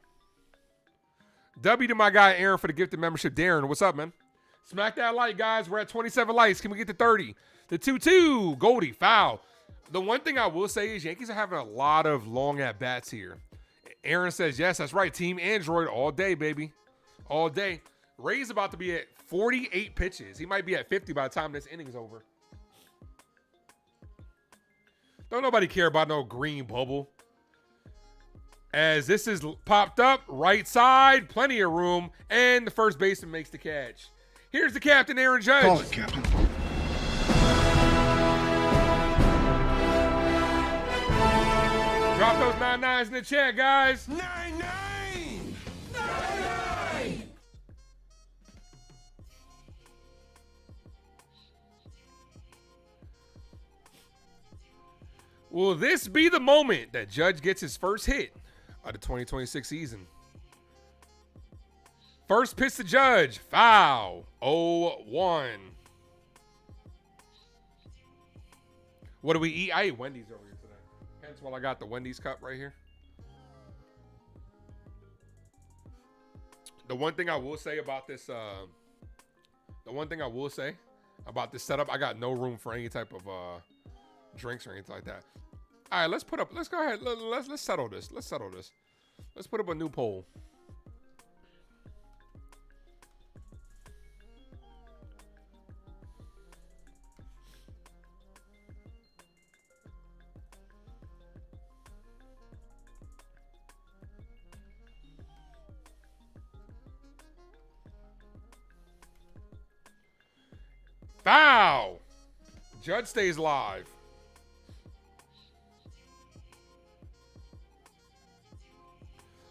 W to my guy Aaron for the gifted membership. Darren, what's up, man? Smack that like, guys. We're at 27 likes. Can we get to 30? The 2-2. Goldie, foul. The one thing I will say is Yankees are having a lot of long at-bats here. Aaron says, yes, that's right. Team Android all day, baby. All day. Ray's about to be at 48 pitches. He might be at 50 by the time this inning's over. Don't nobody care about no green bubble. As this is popped up, right side, plenty of room, and the first baseman makes the catch. Here's the captain, Aaron Judge. Call it, Captain. Drop those 99s in the chat, guys. 99! Will this be the moment that Judge gets his first hit of the 2026 season? First pitch to Judge. Foul. 0-1. What do we eat? I ate Wendy's over here today. Hence why I got the Wendy's cup right here. The one thing I will say about this, setup, I got no room for any type of drinks or anything like that. All right, let's go ahead. Let's settle this. Let's put up a new poll. Foul. Judge stays live.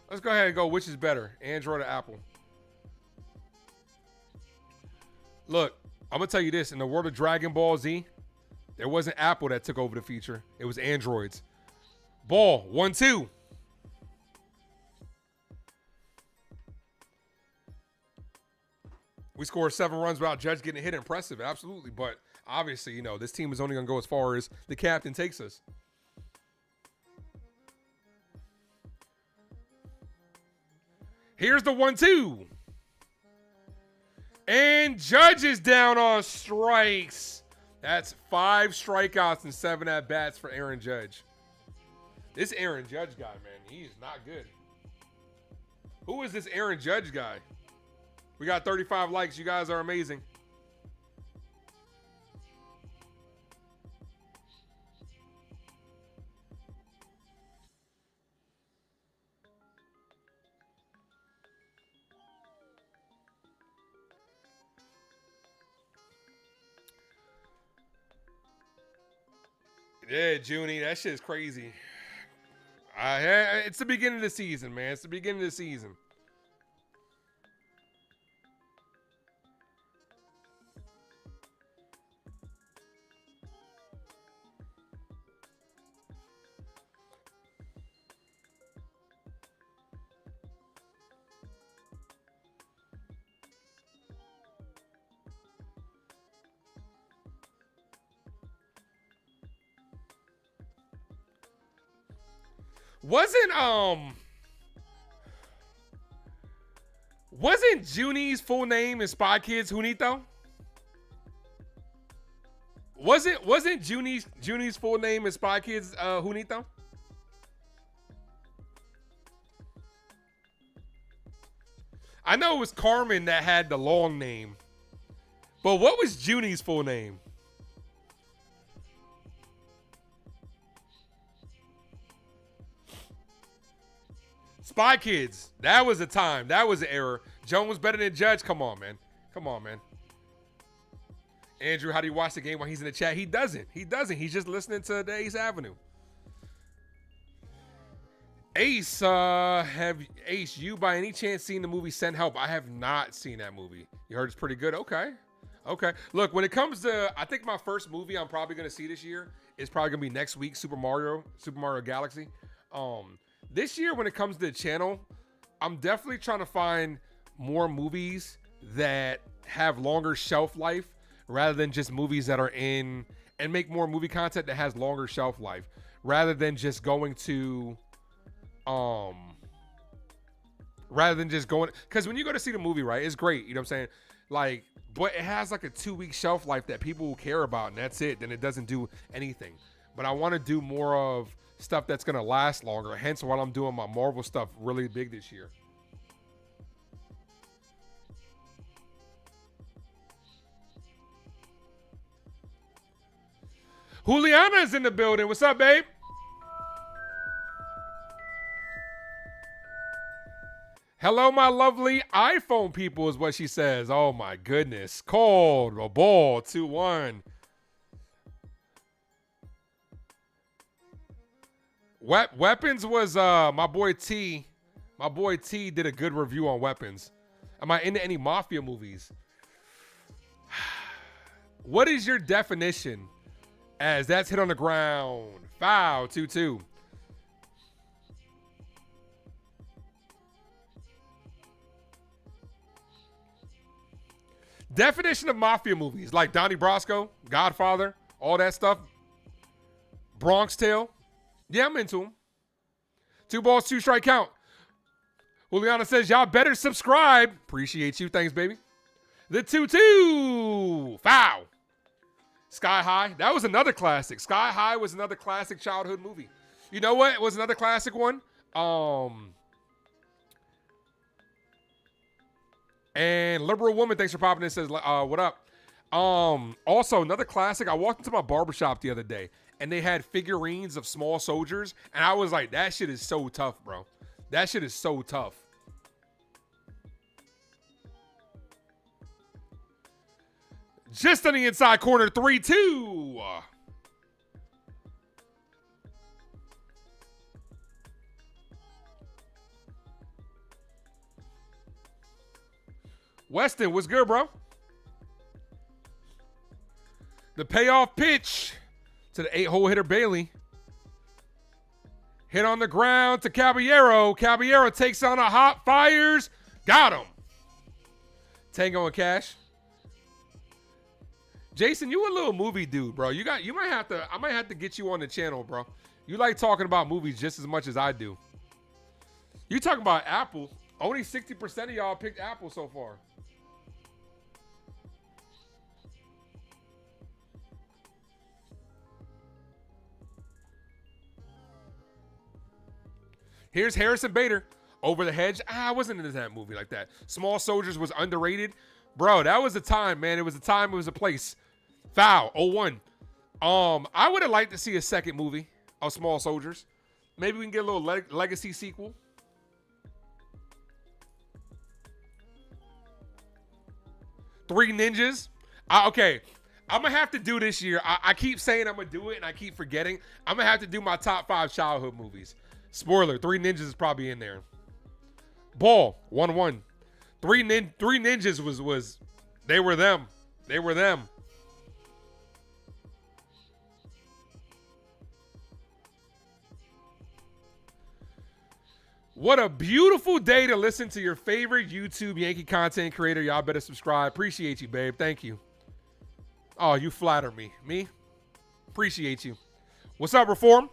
Let's go ahead and go. Which is better, Android or Apple? Look, I'm going to tell you this. In the world of Dragon Ball Z, there wasn't Apple that took over the feature. It was Androids. Ball, 1-2. We scored 7 runs without Judge getting a hit. Impressive, absolutely. But obviously, you know, this team is only going to go as far as the captain takes us. Here's the 1-2. And Judge is down on strikes. That's 5 strikeouts and 7 at-bats for Aaron Judge. This Aaron Judge guy, man, he's not good. Who is this Aaron Judge guy? We got 35 likes. You guys are amazing. Yeah, Junie, that shit's crazy. It's the beginning of the season, man. It's the beginning of the season. Wasn't Junie's full name in Spy Kids Junito? Wasn't Junie's full name in Spy Kids Junito? I know it was Carmen that had the long name. But what was Junie's full name? Spy Kids. That was a time. That was an era. Joan was better than Judge. Come on, man. Come on, man. Andrew, how do you watch the game while he's in the chat? He doesn't. He doesn't. He's just listening to the Ace Avenue. Ace, Ace, you by any chance seen the movie Send Help? I have not seen that movie. You heard it's pretty good? Okay. Okay. Look, when it comes to, I think my first movie I'm probably going to see this year is probably going to be next week, Super Mario Galaxy. This year, when it comes to the channel, I'm definitely trying to find more movies that have longer shelf life rather than just movies that are in, and make more movie content that has longer shelf life rather than just going to, because when you go to see the movie, right, it's great, you know what I'm saying? Like, but it has like a 2-week shelf life that people will care about, and that's it. Then it doesn't do anything. But I want to do more of stuff that's going to last longer. Hence why I'm doing my Marvel stuff really big this year. Juliana is in the building. What's up, babe? Hello, my lovely iPhone people is what she says. Oh, my goodness. Cold. A ball. 2-1. Weapons was my boy T. My boy T did a good review on Weapons. Am I into any mafia movies? What is your definition? As that's hit on the ground. Foul. 2-2. Definition of mafia movies like Donnie Brasco, Godfather, all that stuff. Bronx Tale. Yeah, I'm into them. 2 balls, 2 strike count. Juliana says, y'all better subscribe. Appreciate you. Thanks, baby. The 2-2. Foul. Sky High. That was another classic. Sky High was another classic childhood movie. You know what? It was another classic one. And Liberal Woman, thanks for popping in, says, what up? Also, another classic. I walked into my barbershop the other day, and they had figurines of small soldiers, and I was like, that shit is so tough, bro. That shit is so tough. Just on the inside corner, 3-2. Weston, what's good, bro? The payoff pitch to the 8-hole hitter Bailey. Hit on the ground to Caballero. Caballero takes on a hot fires. Got him. Tango and Cash. Jason, you a little movie dude, bro. I might have to get you on the channel, bro. You like talking about movies just as much as I do. You talking about Apple. Only 60% of y'all picked Apple so far. Here's Harrison Bader. Over the Hedge. I wasn't into that movie like that. Small Soldiers was underrated. Bro, that was a time, man. It was a time. It was a place. Foul. 0-1. I would have liked to see a second movie of Small Soldiers. Maybe we can get a little legacy sequel. Three Ninjas. Okay. I'm going to have to do this year. I keep saying I'm going to do it, and I keep forgetting. I'm going to have to do my top 5 childhood movies. Spoiler, Three Ninjas is probably in there. Ball, 1-1. Three Ninjas was they were them. They were them. What a beautiful day to listen to your favorite YouTube Yankee content creator. Y'all better subscribe. Appreciate you, babe. Thank you. Oh, you flatter me. Me? Appreciate you. What's up, Reform?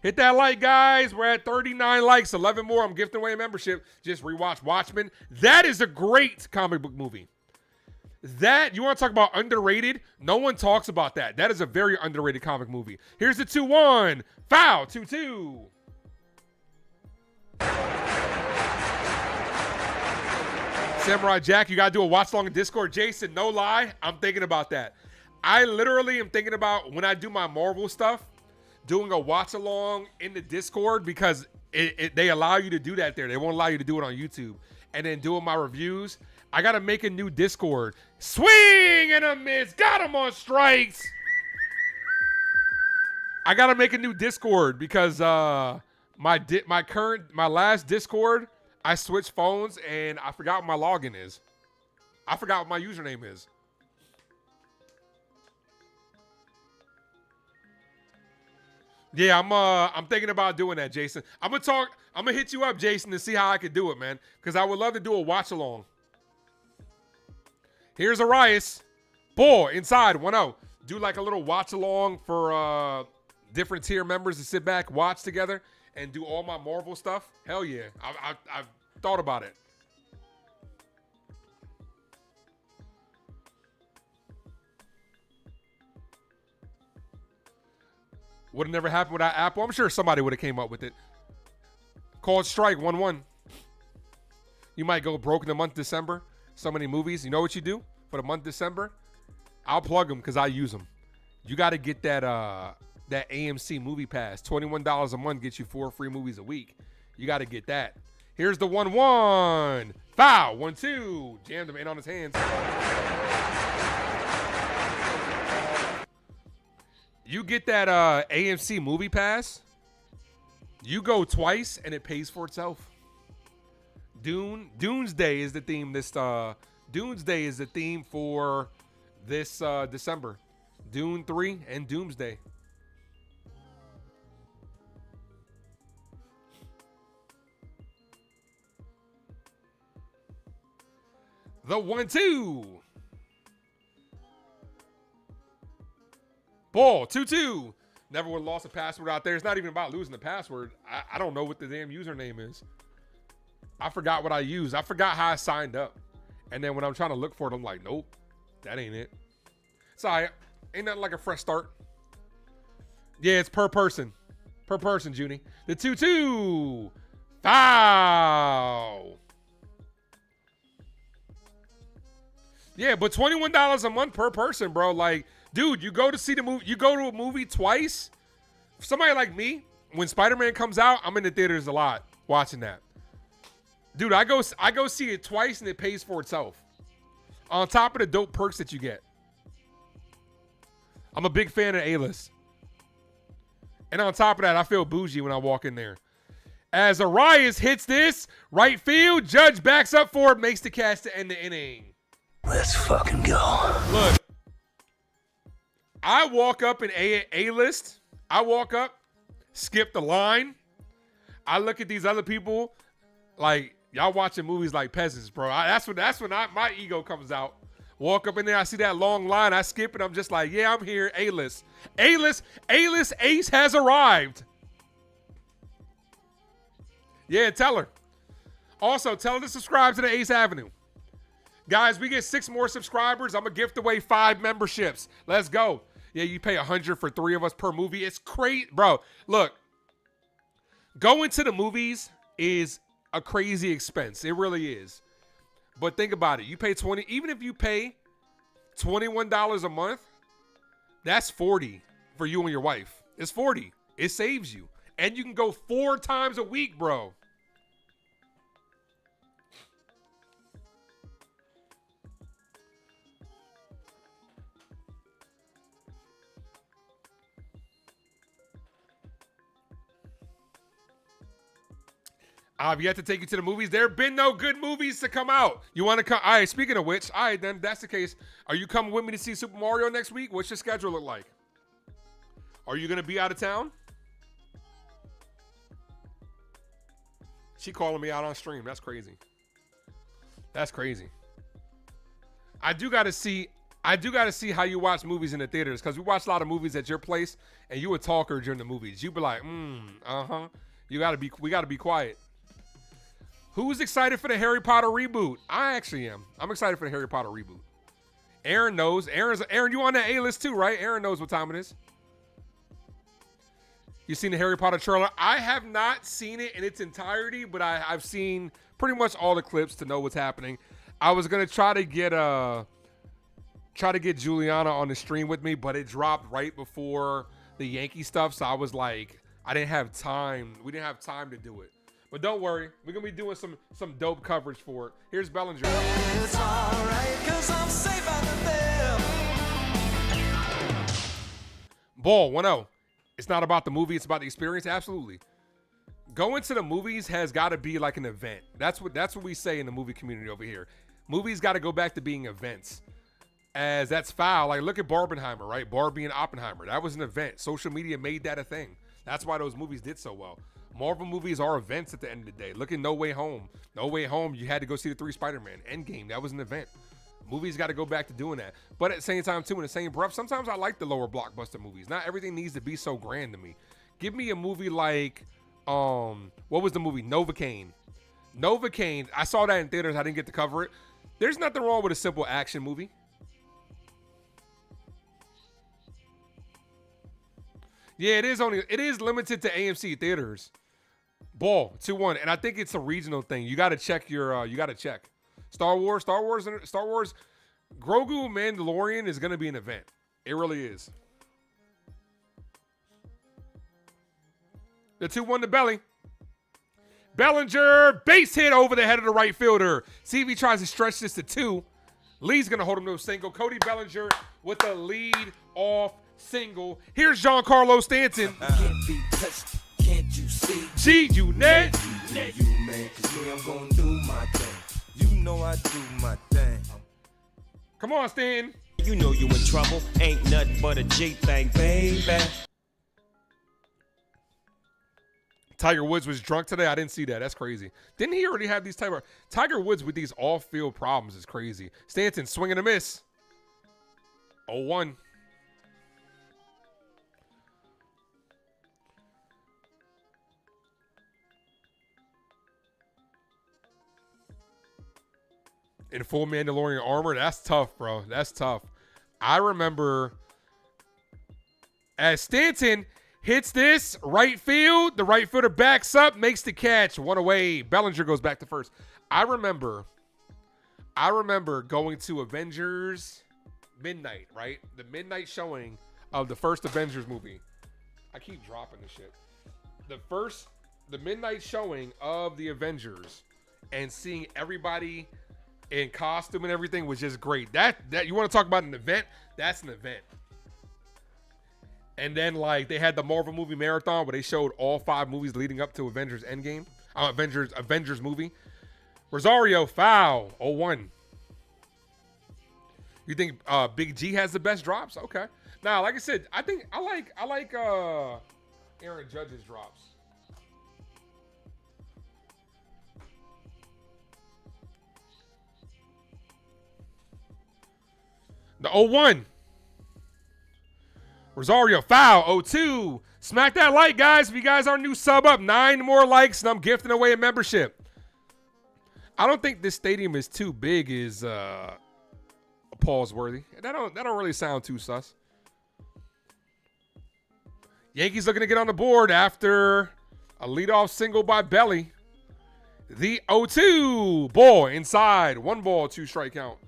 Hit that like, guys. We're at 39 likes, 11 more. I'm gifting away a membership. Just rewatch Watchmen. That is a great comic book movie. That, you want to talk about underrated? No one talks about that. That is a very underrated comic movie. Here's the 2-1. Foul, 2-2. Samurai Jack, you got to do a watch along in Discord. Jason, no lie, I'm thinking about that. I literally am thinking about when I do my Marvel stuff, doing a watch along in the Discord, because they allow you to do that there. They won't allow you to do it on YouTube. And then doing my reviews, I got to make a new Discord. Swing and a miss. Got him on strikes. I got to make a new Discord because my last Discord, I switched phones and I forgot what my login is. I forgot what my username is. Yeah, I'm thinking about doing that, Jason. I'm gonna hit you up, Jason, to see how I could do it, man. Because I would love to do a watch along. Here's Arias. Ball inside, 1-0. Do like a little watch along for different tier members to sit back, watch together, and do all my Marvel stuff. Hell yeah. I've thought about it. Would have never happened without Apple. I'm sure somebody would have came up with it. Called strike, 1-1. You might go broke in the month December. So many movies. You know what you do for the month December? I'll plug them because I use them. You got to get that AMC movie pass. $21 a month gets you 4 free movies a week. You got to get that. Here's the 1-1. Foul, 1-2. Jammed him in on his hands. You get that AMC movie pass, you go twice and it pays for itself. Doomsday is the theme Doomsday is the theme for this December. Dune 3 and Doomsday. The 1-2. Ball, 2-2. Never would have lost a password out there. It's not even about losing the password. I don't know what the damn username is. I forgot what I used. I forgot how I signed up. And then when I'm trying to look for it, I'm like, nope, that ain't it. It's all right. Ain't nothing like a fresh start. Yeah, it's per person. Per person, Junie. The 2-2. Foul. Yeah, but $21 a month per person, bro. Like, dude, you go to see the movie. You go to a movie twice. For somebody like me, when Spider-Man comes out, I'm in the theaters a lot watching that. Dude, I go see it twice and it pays for itself. On top of the dope perks that you get. I'm a big fan of A-List. And on top of that, I feel bougie when I walk in there. As Arias hits this, right field, Judge backs up for it, makes the catch to end the inning. Let's fucking go. Look, I walk up in A-List. I walk up, skip the line. I look at these other people like, y'all watching movies like peasants, bro. That's when my ego comes out. Walk up in there, I see that long line. I skip it. I'm just like, yeah, I'm here. A-List. A-List Ace has arrived. Yeah, tell her. Also, tell her to subscribe to the Ace Avenue. Guys, we get 6 more subscribers. I'm going to gift away 5 memberships. Let's go. Yeah, you pay $100 for 3 of us per movie. It's crazy. Bro, look. Going to the movies is a crazy expense. It really is. But think about it. You pay $20. Even if you pay $21 a month, that's $40 for you and your wife. It's $40. It saves you. And you can go 4 times a week, bro. I've yet to take you to the movies. There have been no good movies to come out. You want to come? All right, speaking of which, all right, then that's the case. Are you coming with me to see Super Mario next week? What's your schedule look like? Are you going to be out of town? She calling me out on stream. That's crazy. That's crazy. I do got to see. I do got to see how you watch movies in the theaters, because we watch a lot of movies at your place, and you a talker during the movies. You be like, uh-huh. We got to be quiet. Who's excited for the Harry Potter reboot? I actually am. I'm excited for the Harry Potter reboot. Aaron knows. Aaron, you on that A-list too, right? Aaron knows what time it is. You seen the Harry Potter trailer? I have not seen it in its entirety, but I've seen pretty much all the clips to know what's happening. I was gonna try to get Juliana on the stream with me, but it dropped right before the Yankee stuff, so I was like, I didn't have time. We didn't have time to do it. But don't worry, we're gonna be doing some dope coverage for it. Here's Bellinger. It's alright, 'cause I'm safe out there. Ball 1-0. It's not about the movie, it's about the experience. Absolutely. Going to the movies has got to be like an event. That's what we say in the movie community over here. Movies got to go back to being events. As that's foul. Like, look at Barbenheimer, right? Barbie and Oppenheimer. That was an event. Social media made that a thing. That's why those movies did so well. Marvel movies are events at the end of the day. Look at No Way Home. No Way Home, you had to go see the 3 Spider-Man. Endgame, that was an event. Movies got to go back to doing that. But at the same time, too, in the same breath, sometimes I like the lower blockbuster movies. Not everything needs to be so grand to me. Give me a movie like, what was the movie? Novocaine. Novocaine, I saw that in theaters. I didn't get to cover it. There's nothing wrong with a simple action movie. Yeah, it is limited to AMC theaters. Ball 2-1, and I think it's a regional thing. You got to check your. You got to check. Star Wars. Grogu Mandalorian is going to be an event. It really is. The 2-1 to Belly. Bellinger, base hit over the head of the right fielder. See if he tries to stretch this to 2. Lee's going to hold him to a single. Cody Bellinger with the lead off single. Here's Giancarlo Stanton. Can't be touched, can't you see? G-Unit. You man, 'cause me, I'm gonna do my thing. You know I do my thing. Come on, Stan. You know you in trouble. Ain't nothing but a G thing, baby. Tiger Woods was drunk today. I didn't see that. That's crazy. Didn't he already have these type of Tiger Woods with these off-field problems is crazy. Stanton swinging a miss. 0-1. In full Mandalorian armor, that's tough, bro. That's tough. I remember as Stanton hits this right field, the right fielder backs up, makes the catch, 1 away. Bellinger goes back to first. I remember going to Avengers Midnight, right? The midnight showing of the first Avengers movie. I keep dropping this shit. The midnight showing of the Avengers and seeing everybody in costume and everything was just great. That you want to talk about an event? That's an event. And then like they had the Marvel movie marathon where they showed all 5 movies leading up to Avengers Endgame. Avengers movie. Rosario foul 0-1. You think Big G has the best drops? Okay. Now, like I said, I think I like Aaron Judge's drops. The 0-1. Rosario foul 0-2. Smack that like, guys. If you guys are new, sub up. 9 more likes, and I'm gifting away a membership. I don't think this stadium is too big. Is pause worthy. That don't really sound too sus. Yankees looking to get on the board after a leadoff single by Belly. The 0-2. Ball inside. 1 ball, 2 strike count.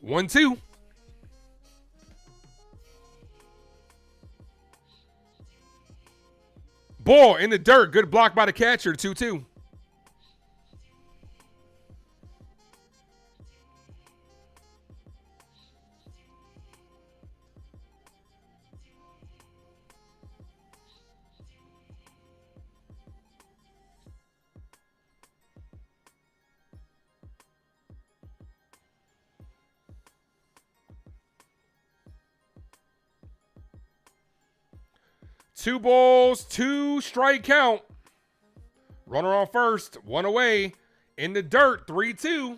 One, 2. Ball in the dirt. Good block by the catcher. 2-2. 2 balls, 2 strike count. Runner on first, 1 away. In the dirt, 3-2.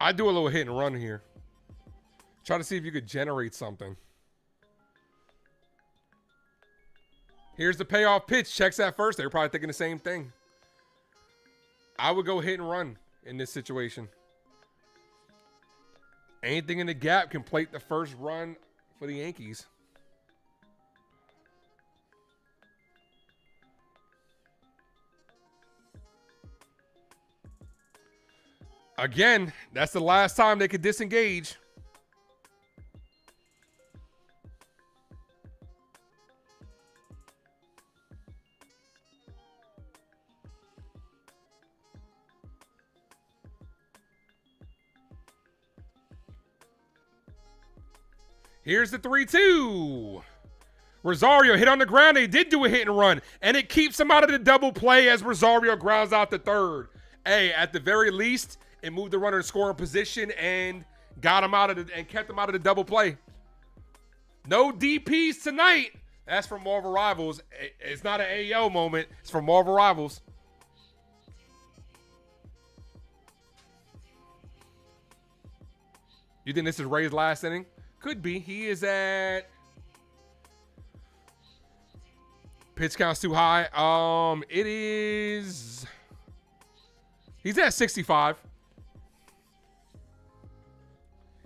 I do a little hit and run here. Try to see if you could generate something. Here's the payoff pitch. Checks that first. They're probably thinking the same thing. I would go hit and run in this situation. Anything in the gap can plate the first run for the Yankees. Again, that's the last time they could disengage. Here's the 3-2. Rosario hit on the ground. They did do a hit and run, and it keeps him out of the double play as Rosario grounds out the third. Hey, at the very least, it moved the runner to scoring position and got him out of and kept him out of the double play. No DPs tonight. That's from Marvel Rivals. It's not an AO moment. It's from Marvel Rivals. You think this is Ray's last inning? Could be. He is at... Pitch count's too high. It is... He's at 65.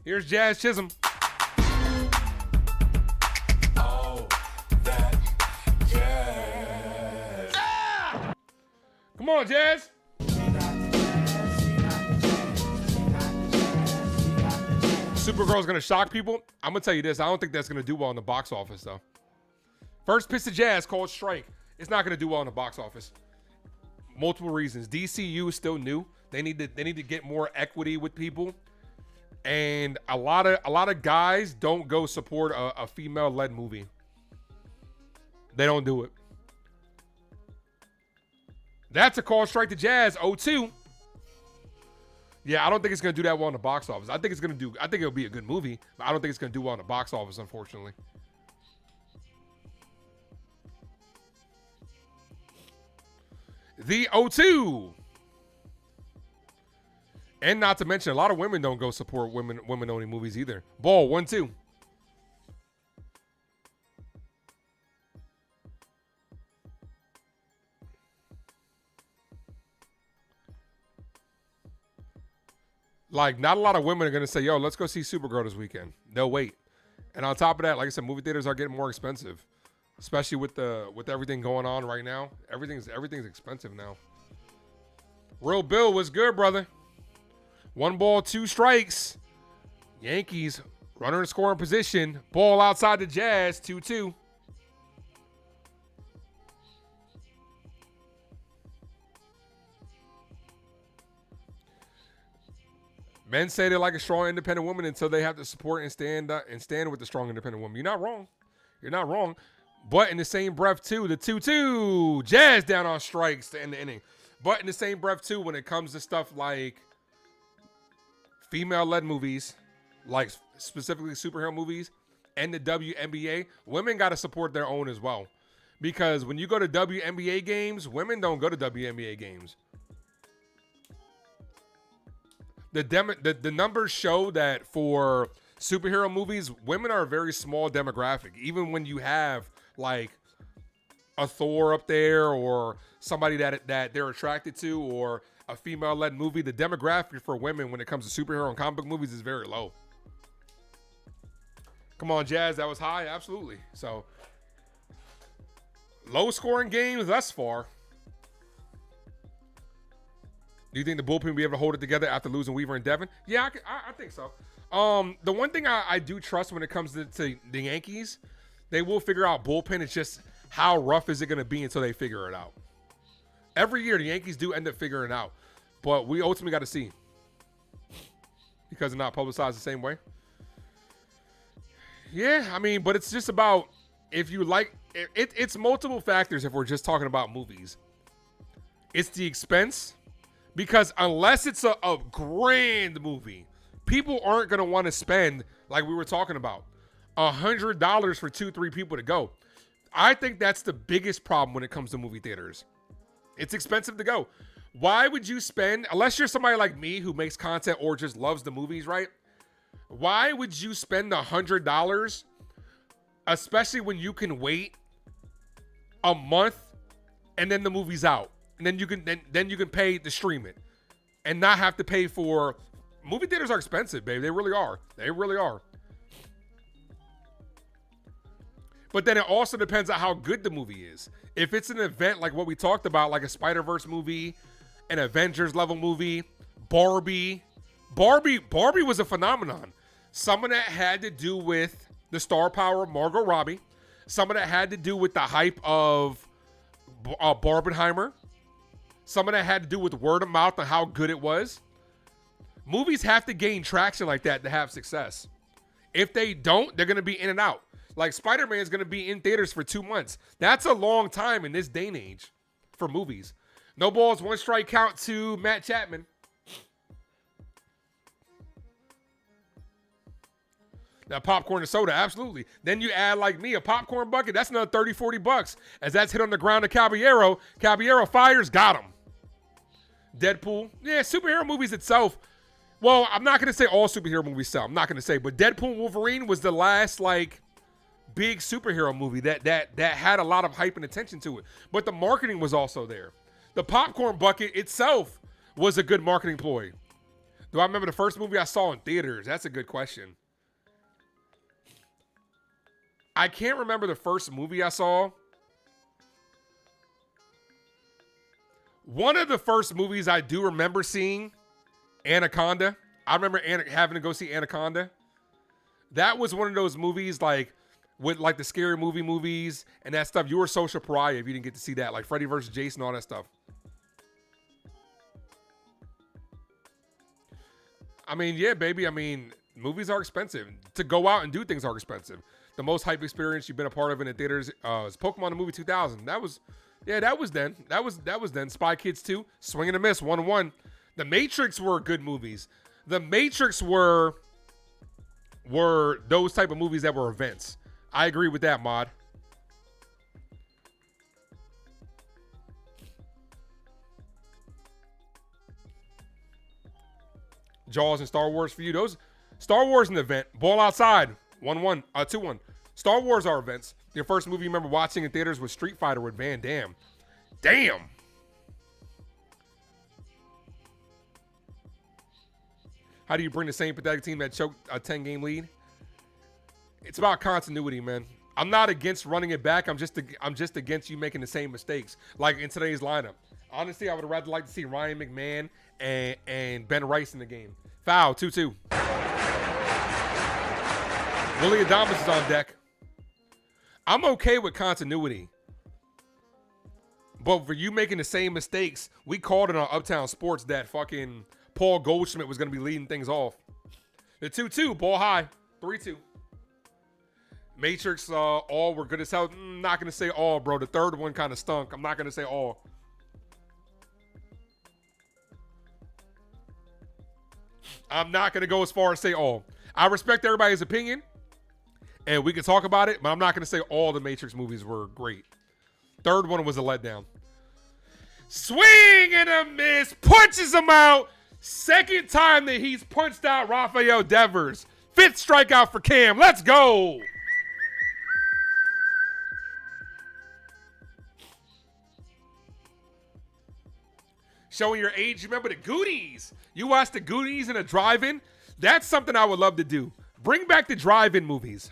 Here's Jazz Chisholm. Oh, that jazz. Ah! Come on, Jazz. Supergirl's going to shock people. I'm going to tell you this. I don't think that's going to do well in the box office, though. First pitch to Jazz called strike. It's not going to do well in the box office. Multiple reasons. DCU is still new. They need to get more equity with people. And a lot of guys don't go support a female-led movie. They don't do it. That's a call strike to Jazz. 0-2. Yeah, I don't think it's going to do that well in the box office. I think it'll be a good movie, but I don't think it's going to do well in the box office, unfortunately. The 0-2. And not to mention, a lot of women don't go support women-only movies either. Ball, 1-2. Like, not a lot of women are going to say, yo, let's go see Supergirl this weekend. They'll wait. And on top of that, like I said, movie theaters are getting more expensive. Especially with everything going on right now. Everything's expensive now. Real Bill, what's good, brother? 1 ball, 2 strikes. Yankees, runner in scoring position. Ball outside the Jazz, 2-2. Men say they like a strong, independent woman until they have to support and stand with the strong, independent woman. You're not wrong. You're not wrong. But in the same breath, too, the 2-2. Jazz down on strikes to end the inning. But in the same breath, too, when it comes to stuff like female-led movies, like specifically superhero movies, and the WNBA, women got to support their own as well. Because when you go to WNBA games, women don't go to WNBA games. The numbers show that for superhero movies, women are a very small demographic. Even when you have like a Thor up there or somebody that they're attracted to or a female-led movie, the demographic for women when it comes to superhero and comic book movies is very low. Come on, Jazz, that was high, absolutely. So low-scoring games thus far. Do you think the bullpen will be able to hold it together after losing Weaver and Devin? Yeah, I think so. The one thing I do trust when it comes to the Yankees, they will figure out bullpen. It's just how rough is it going to be until they figure it out. Every year, the Yankees do end up figuring it out. But we ultimately got to see. Because they're not publicized the same way. Yeah, I mean, but it's just about if you like it's multiple factors if we're just talking about movies. It's the expense, because unless it's a grand movie, people aren't going to want to spend, like we were talking about, $100 for 2-3 people to go. I think that's the biggest problem when it comes to movie theaters. It's expensive to go. Why would you spend, unless you're somebody like me who makes content or just loves the movies, right? Why would you spend $100, especially when you can wait a month and then the movie's out, and then you can pay to stream it and not have to pay for movie theaters are expensive, baby. They really are. They really are. But then it also depends on how good the movie is. If it's an event like what we talked about, like a Spider-Verse movie, an Avengers level movie, Barbie was a phenomenon. Some of that had to do with the star power of Margot Robbie. Some of that had to do with the hype of Barbenheimer. Some of that had to do with word of mouth and how good it was. Movies have to gain traction like that to have success. If they don't, they're going to be in and out. Like Spider-Man is going to be in theaters for 2 months. That's a long time in this day and age for movies. No balls, one strike count to Matt Chapman. Now, popcorn and soda, absolutely. Then you add, like me, a popcorn bucket. That's another $30-$40. As that's hit on the ground to Caballero. Caballero fires, got him. Deadpool. Yeah, superhero movies itself. Well, I'm not going to say all superhero movies sell. I'm not going to say. But Deadpool and Wolverine was the last, like, big superhero movie that had a lot of hype and attention to it. But the marketing was also there. The popcorn bucket itself was a good marketing ploy. Do I remember the first movie I saw in theaters? That's a good question. I can't remember the first movie I saw. One of the first movies I do remember seeing, Anaconda. I remember having to go see Anaconda. That was one of those movies, like, with like the scary movies and that stuff. You were social pariah if you didn't get to see that, like Freddy vs. Jason, all that stuff. I mean, yeah, baby. I mean, movies are expensive. To go out and do things are expensive. The most hype experience you've been a part of in the theaters is Pokemon the movie 2000. That was then. That was then. Spy Kids 2, Swing and a Miss, 1-1. The Matrix were good movies. The Matrix were those type of movies that were events. I agree with that, Mod. Jaws and Star Wars for you. Those Star Wars an event. Ball Outside, 1-1, 2-1. Star Wars are events. Your first movie you remember watching in theaters was Street Fighter with Van Damme. Damn. How do you bring the same pathetic team that choked a 10-game lead? It's about continuity, man. I'm not against running it back. I'm just against you making the same mistakes. Like in today's lineup. Honestly, I would rather like to see Ryan McMahon and Ben Rice in the game. Foul, 2-2. Willie Adamas is on deck. I'm okay with continuity. But for you making the same mistakes, we called it on Uptown Sports that fucking Paul Goldschmidt was going to be leading things off. The 2-2, ball high, 3-2. Matrix, all were good as hell. Not going to say all, bro. The third one kind of stunk. I'm not going to say all. I'm not going to go as far as say all. I respect everybody's opinion, and we can talk about it, but I'm not going to say all the Matrix movies were great. Third one was a letdown. Swing and a miss. Punches him out. Second time that he's punched out Rafael Devers. Fifth strikeout for Cam. Let's go. Showing your age, remember the Goonies. You watched the Goonies in a drive-in? That's something I would love to do. Bring back the drive-in movies.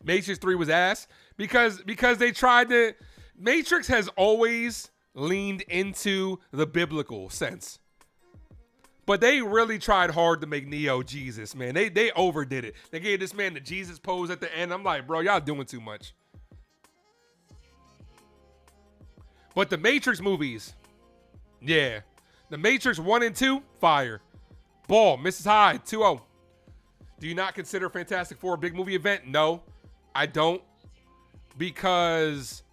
Matrix 3 was ass because they tried to. Matrix has always leaned into the biblical sense. But they really tried hard to make Neo Jesus, man. They overdid it. They gave this man the Jesus pose at the end. I'm like, bro, y'all doing too much. But the Matrix movies, yeah. The Matrix 1 and 2, fire. Ball, misses high, 2-0. Do you not consider Fantastic Four a big movie event? No, I don't. Because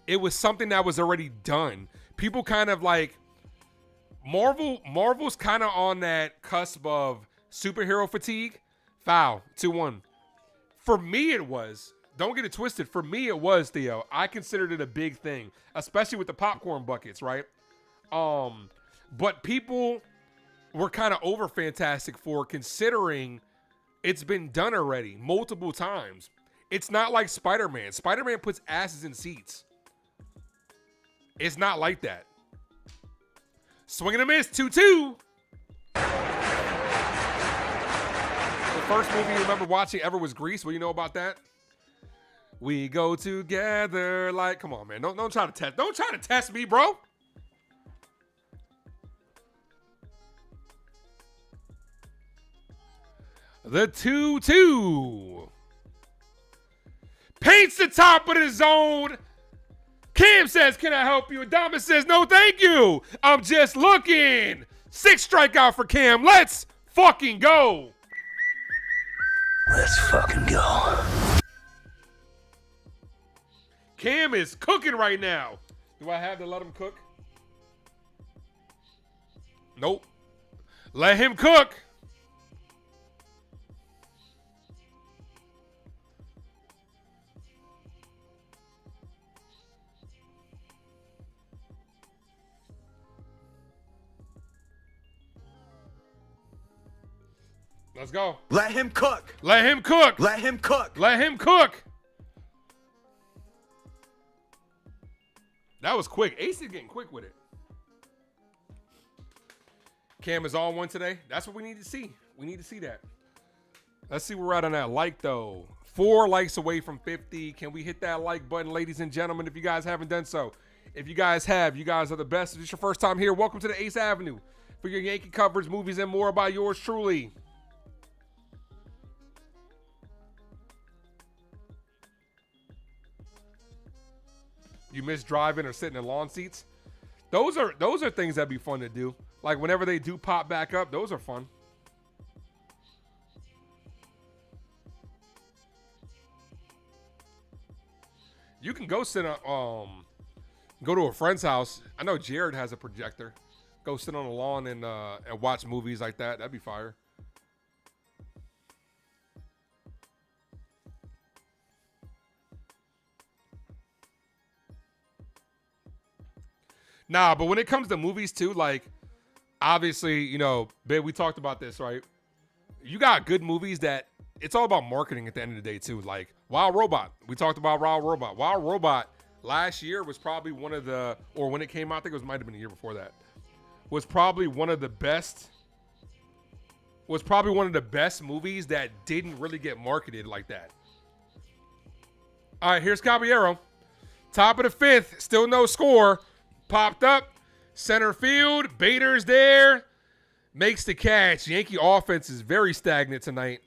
it was something that was already done. People kind of like, Marvel's kind of on that cusp of superhero fatigue. Foul, 2-1. For me, it was. Don't get it twisted. For me, it was, Theo. I considered it a big thing, especially with the popcorn buckets, right? But people were kind of over Fantastic Four considering it's been done already multiple times. It's not like Spider-Man. Spider-Man puts asses in seats. It's not like that. Swing and a miss, 2-2. The first movie you remember watching ever was Grease. What do you know about that? We go together like, come on, man. Don't try to test me, bro. The 2-2. Paints the top of the zone. Cam says, can I help you? Adama says, no, thank you. I'm just looking. 6 strikeout for Cam. Let's fucking go. Let's fucking go. Cam is cooking right now. Do I have to let him cook? Nope. Let him cook. Let's go. Let him cook. Let him cook. Let him cook. Let him cook. That was quick. Ace is getting quick with it. Cam is on one today. That's what we need to see. We need to see that. Let's see where we're at on that like, though. 4 likes away from 50. Can we hit that like button, ladies and gentlemen, if you guys haven't done so? If you guys have, you guys are the best. If it's your first time here, welcome to the Ace Avenue for your Yankee coverage, movies, and more by yours truly. You miss driving or sitting in lawn seats? Those are things that'd be fun to do. Like whenever they do pop back up, those are fun. You can go sit on go to a friend's house. I know Jared has a projector. Go sit on the lawn and watch movies like that. That'd be fire. Nah, but when it comes to movies too, like obviously, you know, babe, we talked about this, right? You got good movies that it's all about marketing at the end of the day too. Like Wild Robot. We talked about Wild Robot. Wild Robot last year was probably one of the, or when it came out, I think it might have been a year before that, was probably one of the best movies that didn't really get marketed like that. All right, here's Caballero. Top of the 5th, still no score. Popped up, center field, Bader's there, makes the catch. Yankee offense is very stagnant tonight.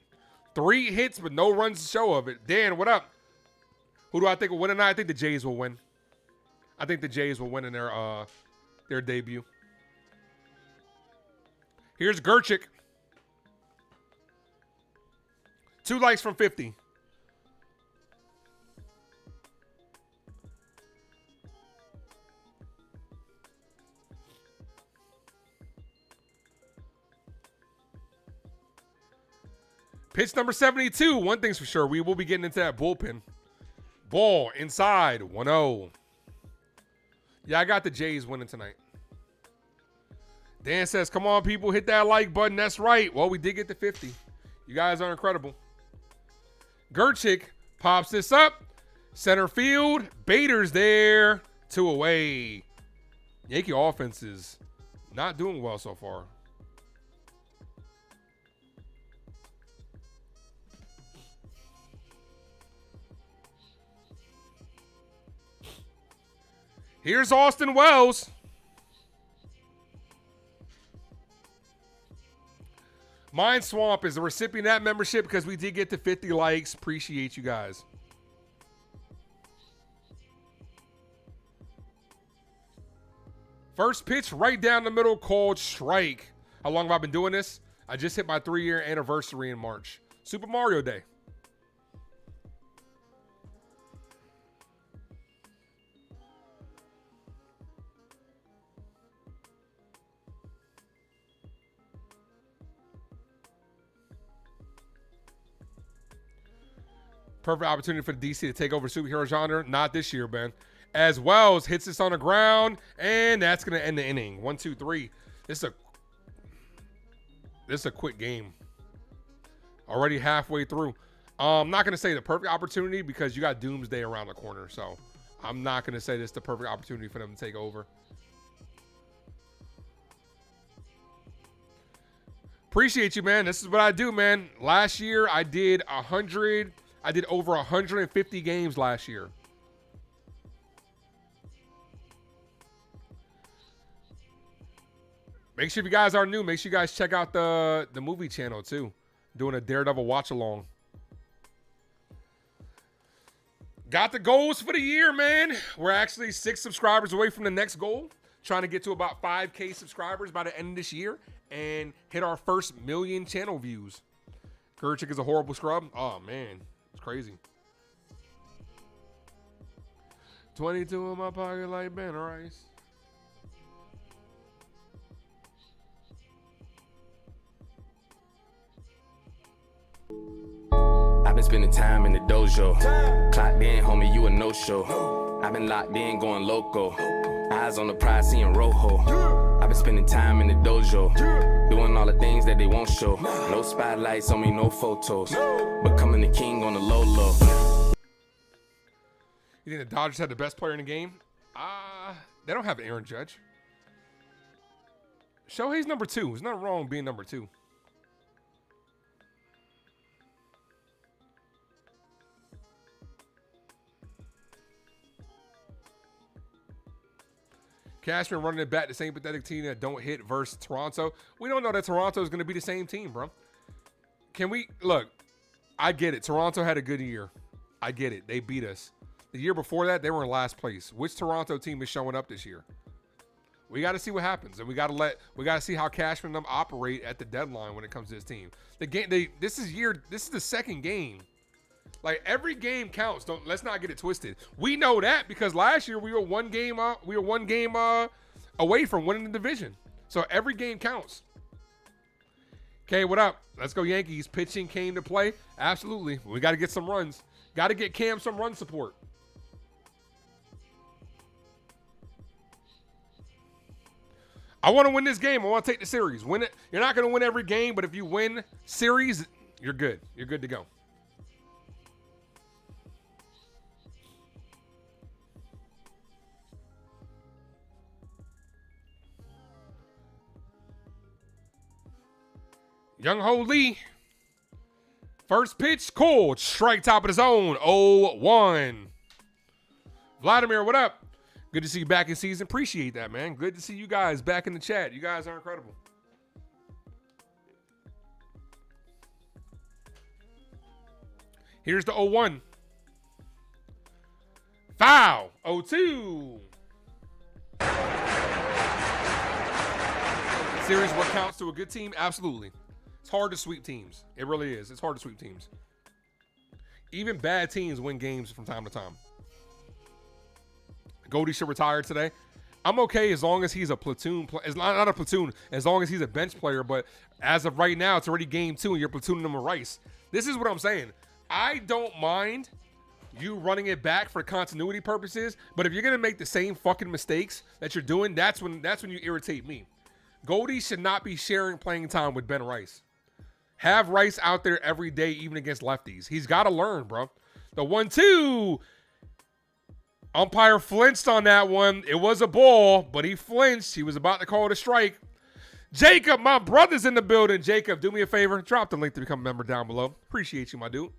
3 hits, but no runs to show of it. Dan, what up? Who do I think will win tonight? I think the Jays will win. I think the Jays will win in their debut. Here's Gerchik. 2 likes from 50. Pitch number 72. One thing's for sure. We will be getting into that bullpen. Ball inside. 1-0. Yeah, I got the Jays winning tonight. Dan says, come on, people. Hit that like button. That's right. Well, we did get to 50. You guys are incredible. Gerchik pops this up. Center field. Bader's there. 2 away. Yankee offense is not doing well so far. Here's Austin Wells. Mind Swamp is the recipient of that membership because we did get to 50 likes. Appreciate you guys. First pitch right down the middle called strike. How long have I been doing this? I just hit my 3-year anniversary in March. Super Mario Day. Perfect opportunity for DC to take over superhero genre. Not this year, man. As Wells hits this on the ground, and that's going to end the inning. 1, 2, 3. This is a quick game. Already halfway through. I'm not going to say the perfect opportunity because you got Doomsday around the corner. So I'm not going to say this is the perfect opportunity for them to take over. Appreciate you, man. This is what I do, man. Last year I did over 150 games last year. Make sure if you guys are new, make sure you guys check out the movie channel too. Doing a Daredevil watch along. Got the goals for the year, man. We're actually 6 subscribers away from the next goal. Trying to get to about 5K subscribers by the end of this year and hit our first 1 million channel views. Kurchik is a horrible scrub. Oh man, it's crazy. 22 in my pocket like Ben Rice. I've been spending time in the dojo. Clocked in, homie, you a no-show. I've been locked in, going loco. Eyes on the prize, seeing rojo. I've been spending time in the dojo. Doing all the things that they won't show. No spotlights on me, no photos. Becoming the king on the low-low. You think the Dodgers had the best player in the game? They don't have Aaron Judge. Shohei's number 2. There's nothing wrong being number 2. Cashman running it back, the same pathetic team that don't hit versus Toronto. We don't know that Toronto is going to be the same team, bro. Can we look? I get it. Toronto had a good year. I get it. They beat us. The year before that, they were in last place. Which Toronto team is showing up this year? We got to see what happens, and we got to see how Cashman and them operate at the deadline when it comes to this team. The game, this is the second game. Like every game counts. Let's not get it twisted. We know that because last year we were one game away from winning the division. So every game counts. Okay, what up? Let's go Yankees. Pitching came to play. Absolutely. We got to get some runs. Got to get Cam some run support. I want to win this game. I want to take the series. Win it. You're not going to win every game, but if you win series, you're good. You're good to go. Young Ho Lee. First pitch, cold. Strike top of the zone. 0-1. Vladimir, what up? Good to see you back in season. Appreciate that, man. Good to see you guys back in the chat. You guys are incredible. Here's the 0-1. Foul. 0-2. Series what counts to a good team? Absolutely. It's hard to sweep teams. It really is. It's hard to sweep teams. Even bad teams win games from time to time. Goldie should retire today. I'm okay as long as he's a platoon player. It's not a platoon, as long as he's a bench player. But as of right now, it's already game 2 and you're platooning him with Rice. This is what I'm saying. I don't mind you running it back for continuity purposes. But if you're going to make the same fucking mistakes that you're doing, that's when you irritate me. Goldie should not be sharing playing time with Ben Rice. Have Rice out there every day, even against lefties. He's got to learn, bro. The 1-2. Umpire flinched on that one. It was a ball, but he flinched. He was about to call it a strike. Jacob, my brother's in the building. Jacob, do me a favor. Drop the link to become a member down below. Appreciate you, my dude.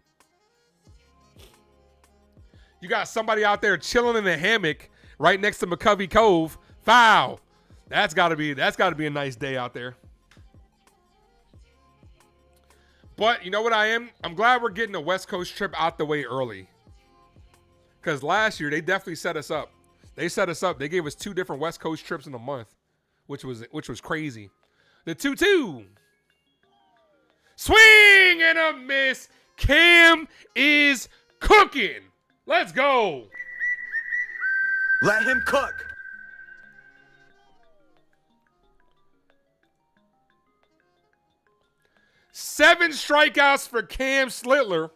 You got somebody out there chilling in a hammock right next to McCovey Cove. Foul. That's got to be a nice day out there. But you know what I am? I'm glad we're getting a West Coast trip out the way early. Because last year, they definitely set us up. They set us up. They gave us 2 different West Coast trips in a month, which was crazy. The 2-2. Swing and a miss. Cam is cooking. Let's go. Let him cook. Seven strikeouts for Cam Slitler.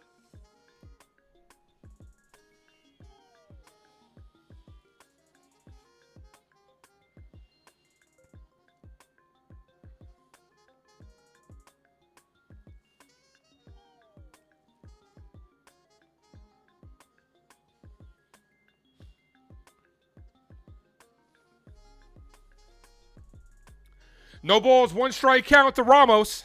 No balls, one strike count to Ramos.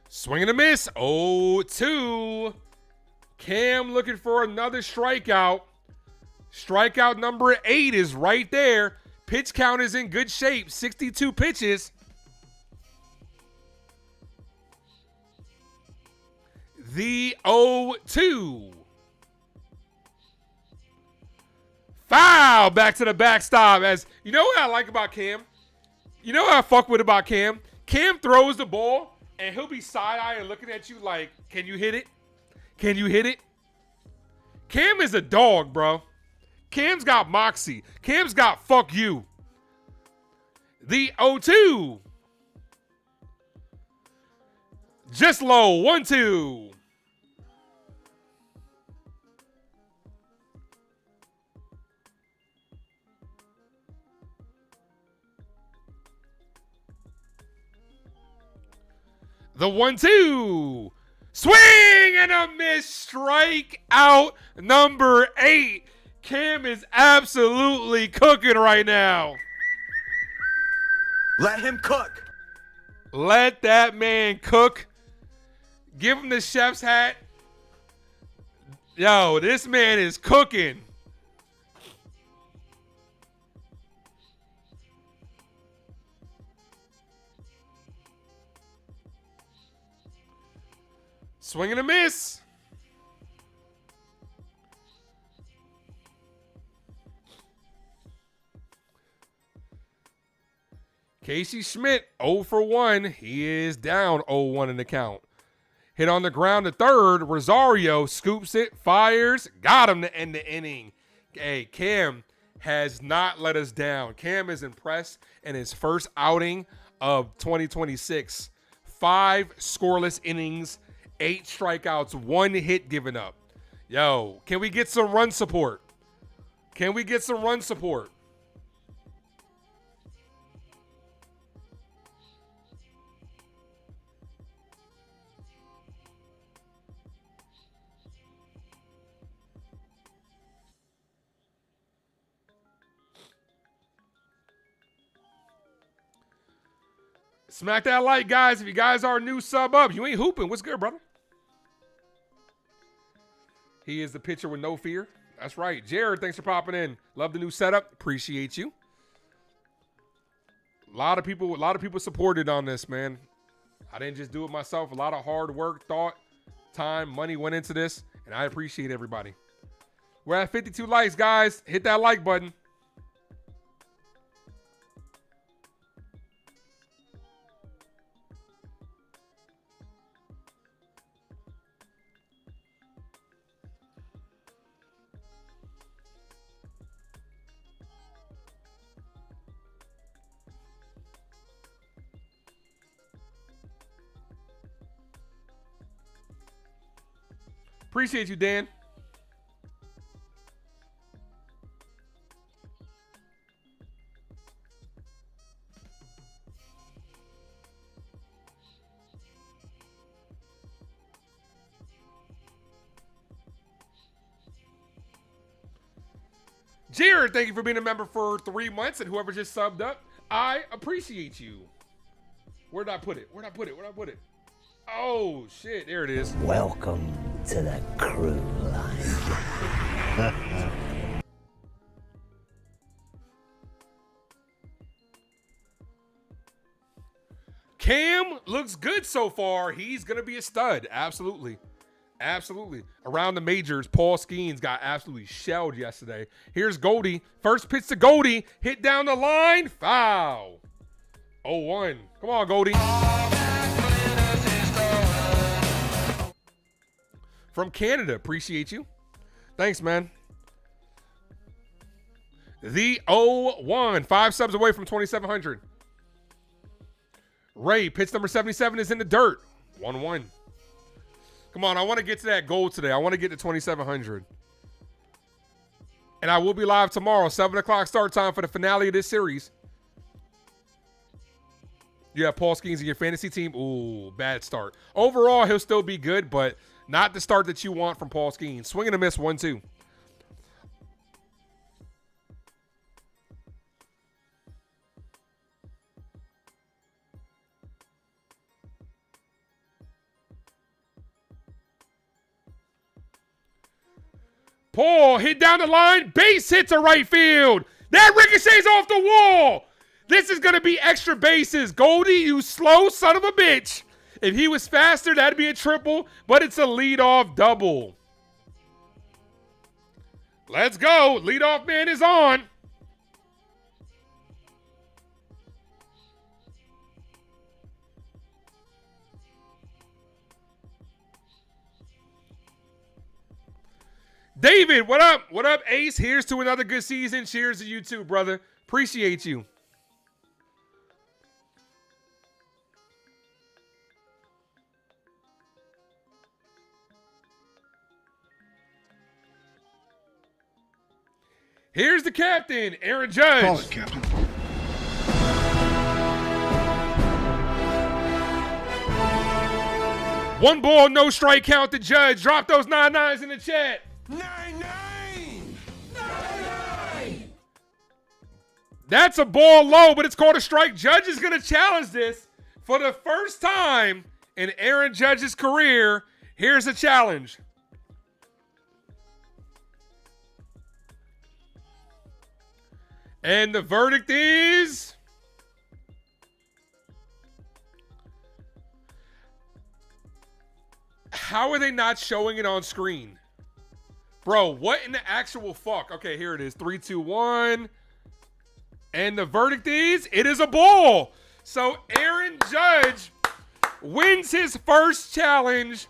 Swing and a miss. 0-2. Cam looking for another strikeout. Strikeout number 8 is right there. Pitch count is in good shape. 62 pitches. The 0-2. Foul back to the backstop. As you know what I like about Cam? You know what I fuck with about Cam? Cam throws the ball and he'll be side-eyeing looking at you like, can you hit it? Can you hit it? Cam is a dog, bro. Cam's got moxie. Cam's got fuck you. The 0-2. Just low. 1-2. The 1-2. Swing and a miss. Strike out number 8. Cam is absolutely cooking right now. Let him cook. Let that man cook. Give him the chef's hat. Yo, this man is cooking. Swing and a miss. Casey Schmidt, 0 for 1. He is down 0-1 in the count. Hit on the ground to third. Rosario scoops it, fires, got him to end the inning. Hey, Cam has not let us down. Cam is impressed in his first outing of 2026. 5 scoreless innings, 8 strikeouts, 1 hit given up. Yo, can we get some run support? Can we get some run support? Smack that like, guys. If you guys are new, sub up. You ain't hooping. What's good, brother? He is the pitcher with no fear. That's right. Jared, thanks for popping in. Love the new setup. Appreciate you. A lot of people supported on this, man. I didn't just do it myself. A lot of hard work, thought, time, money went into this, and I appreciate everybody. We're at 52 likes, guys. Hit that like button. Appreciate you, Dan. Jared, thank you for being a member for 3 months, and whoever just subbed up, I appreciate you. Where did I put it? Where did I put it? Where did I put it? Oh, shit. There it is. Welcome to the crew line. Cam looks good so far. He's going to be a stud. Absolutely. Absolutely. Around the majors, Paul Skeens got absolutely shelled yesterday. Here's Goldie. First pitch to Goldie. Hit down the line. Foul. 0-1. Come on, Goldie. From Canada. Appreciate you. Thanks, man. The 0-1. 5 subs away from 2,700. Ray, pitch number 77 is in the dirt. 1-1. Come on, I want to get to that goal today. I want to get to 2,700. And I will be live tomorrow, 7 o'clock start time for the finale of this series. You have Paul Skeens in your fantasy team. Ooh, bad start. Overall, he'll still be good, but not the start that you want from Paul Skeens. Swing and a miss, 1-2. Paul hit down the line. Base hit to right field. That ricochets off the wall. This is going to be extra bases. Goldie, you slow son of a bitch. If he was faster, that'd be a triple, but it's a leadoff double. Let's go. Leadoff man is on. David, what up? What up, Ace? Here's to another good season. Cheers to you too, brother. Appreciate you. Here's the captain, Aaron Judge. Call it, Captain. One ball, no strike count to Judge. Drop those 9-9s in the chat. 9-9! That's a ball low, but it's called a strike. Judge is going to challenge this for the first time in Aaron Judge's career. Here's a challenge. And the verdict is... How are they not showing it on screen? Bro, what in the actual fuck? Okay, here it is. 3, 2, 1. And the verdict is, it is a ball. So Aaron Judge wins his first challenge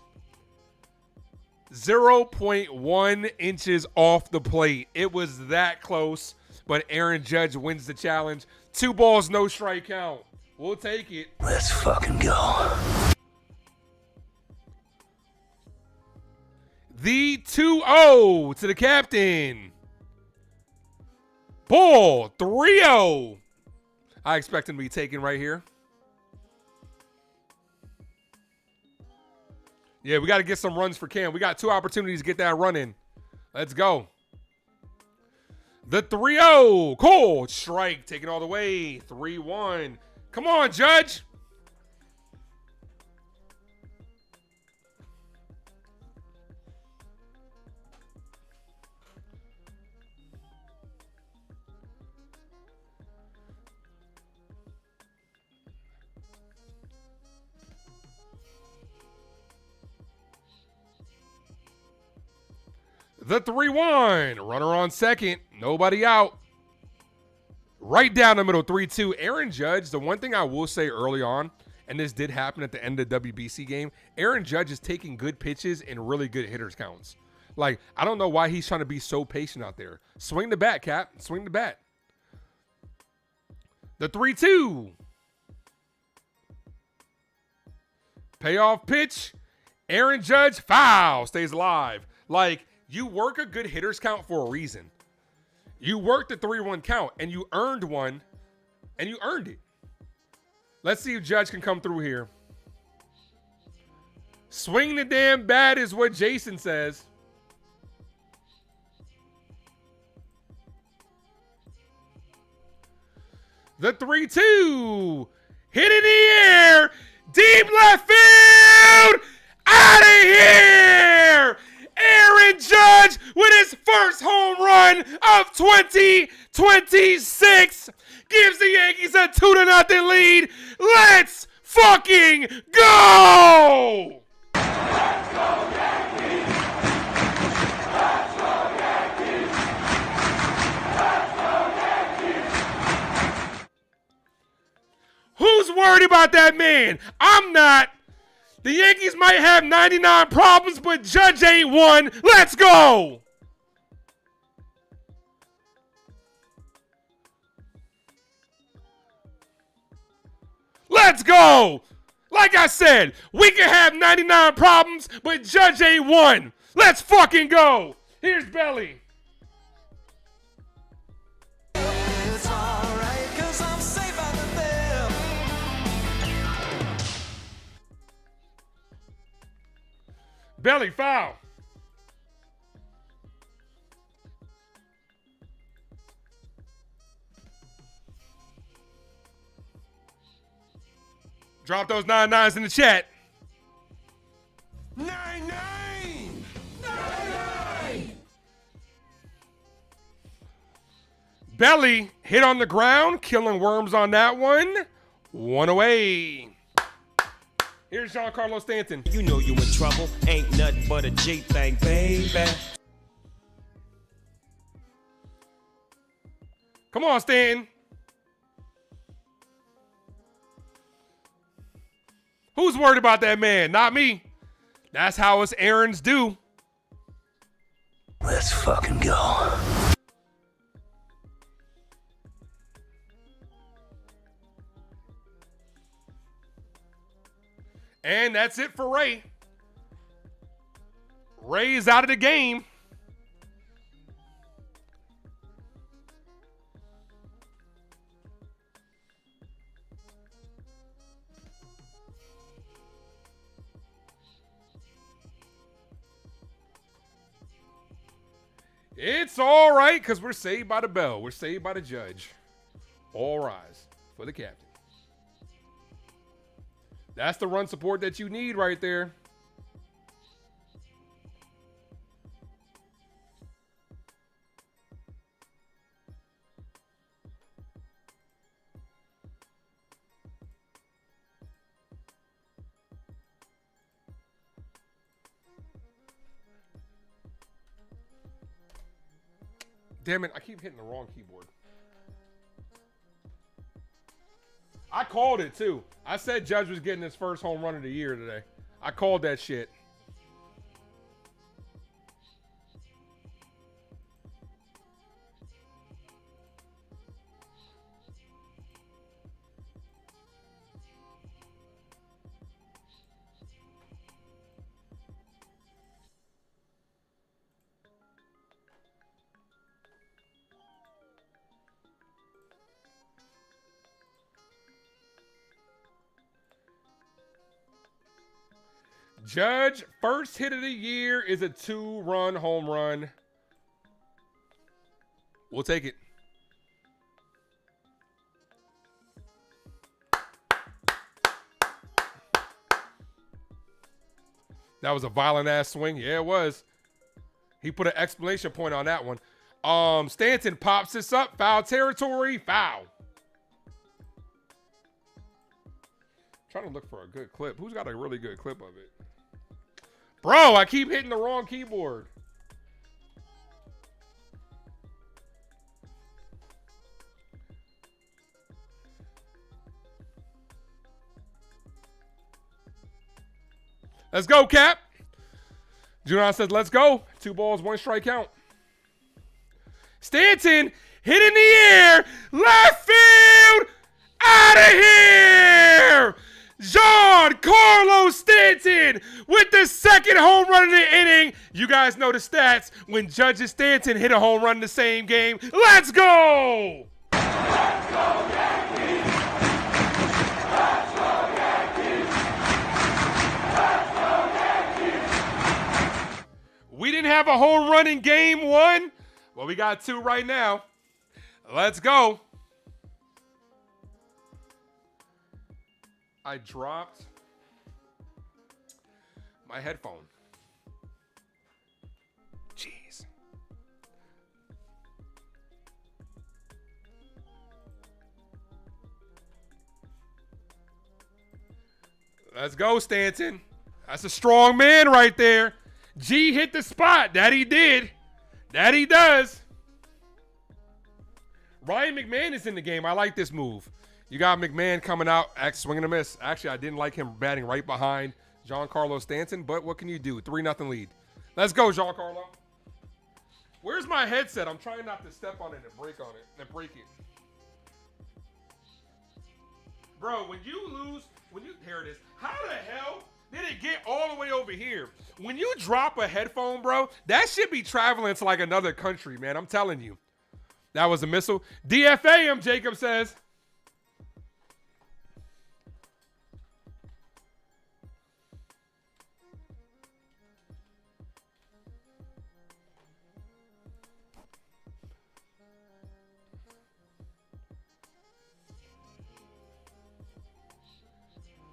0.1 inches off the plate. It was that close, but Aaron Judge wins the challenge. 2 balls, no strike count. We'll take it. Let's fucking go. The 2-0 to the captain. Ball, 3-0. I expect him to be taken right here. Yeah, we got to get some runs for Cam. We got 2 opportunities to get that run in. Let's go. The 3-0. Cool. Strike. Taking all the way. 3-1. Come on, Judge. The 3-1. Runner on second. Nobody out. Right down the middle, 3-2. Aaron Judge, the one thing I will say early on, and this did happen at the end of the WBC game, Aaron Judge is taking good pitches and really good hitters counts. Like, I don't know why he's trying to be so patient out there. Swing the bat, Cap. Swing the bat. The 3-2. Payoff pitch. Aaron Judge, foul. Stays alive. Like, you work a good hitters count for a reason. You worked the 3-1 count, and you earned one, and you earned it. Let's see if Judge can come through here. Swing the damn bat is what Jason says. The 3-2. Hit in the air. Deep left field. Out of here. Aaron Judge with his first home run of 2026 gives the Yankees a 2-0 lead. Let's fucking go! Let's go Yankees! Let's go Yankees! Let's go Yankees! Who about that man? I'm not. The Yankees might have 99 problems, but Judge ain't one. Let's go. Let's go. Like I said, we can have 99 problems, but Judge ain't one. Let's fucking go. Here's Belly. It's alright, 'cause I'm safe out of there. Belly foul. Drop those 9-9s in the chat. 9-9! Belly hit on the ground, killing worms on that one. One away. Here's Giancarlo Stanton. You know you in trouble. Ain't nothing but a G thing, baby. Come on, Stanton. Who's worried about that man? Not me. That's how us errands do. Let's fucking go. And that's it for Ray. Ray is out of the game. It's all right because we're saved by the bell. We're saved by the judge. All rise for the captain. That's the run support that you need right there. Damn it, I keep hitting the wrong keyboard. I called it too. I said Judge was getting his first home run of the year today. I called that shit. Judge, first hit of the year is a 2-run home run. We'll take it. That was a violent ass swing. Yeah, it was. He put an exclamation point on that one. Stanton pops this up. Foul territory. Foul. Trying to look for a good clip. Who's got a really good clip of it? Bro, I keep hitting the wrong keyboard. Let's go, Cap. Junon says, let's go. 2 balls, 1 strike count. Stanton hit in the air. Left field. Out of here. Giancarlo Stanton with the second home run of the inning. You guys know the stats. When Judge and Stanton hit a home run in the same game. Let's go. Let's go, Yankees! Let's go, Yankees! Let's go, Yankees! We didn't have a home run in game 1. Well, we got 2 right now. Let's go. I dropped my headphone. Jeez. Let's go, Stanton. That's a strong man right there. G hit the spot. That he did. That he does. Ryan McMahon is in the game. I like this move. You got McMahon coming out, swinging a miss. Actually, I didn't like him batting right behind Giancarlo Stanton, but what can you do? 3-0 lead. Let's go, Giancarlo. Where's my headset? I'm trying not to step on it and break it. Bro, when you lose, here it is. How the hell did it get all the way over here? When you drop a headphone, bro, that should be traveling to like another country, man. I'm telling you. That was a missile. DFA, Jacob says.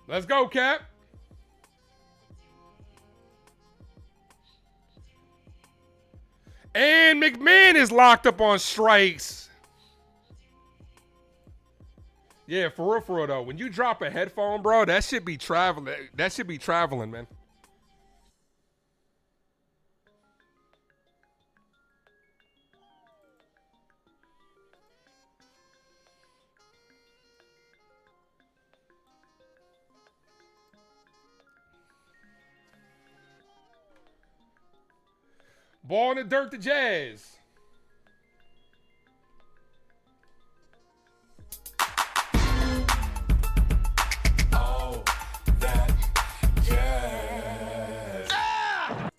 Let's go, Cap. And McMahon is locked up on strikes. Yeah, for real, though. When you drop a headphone, bro, that should be traveling. That should be traveling, man. Ball in the dirt to Jazz. Oh, that jazz. Ah!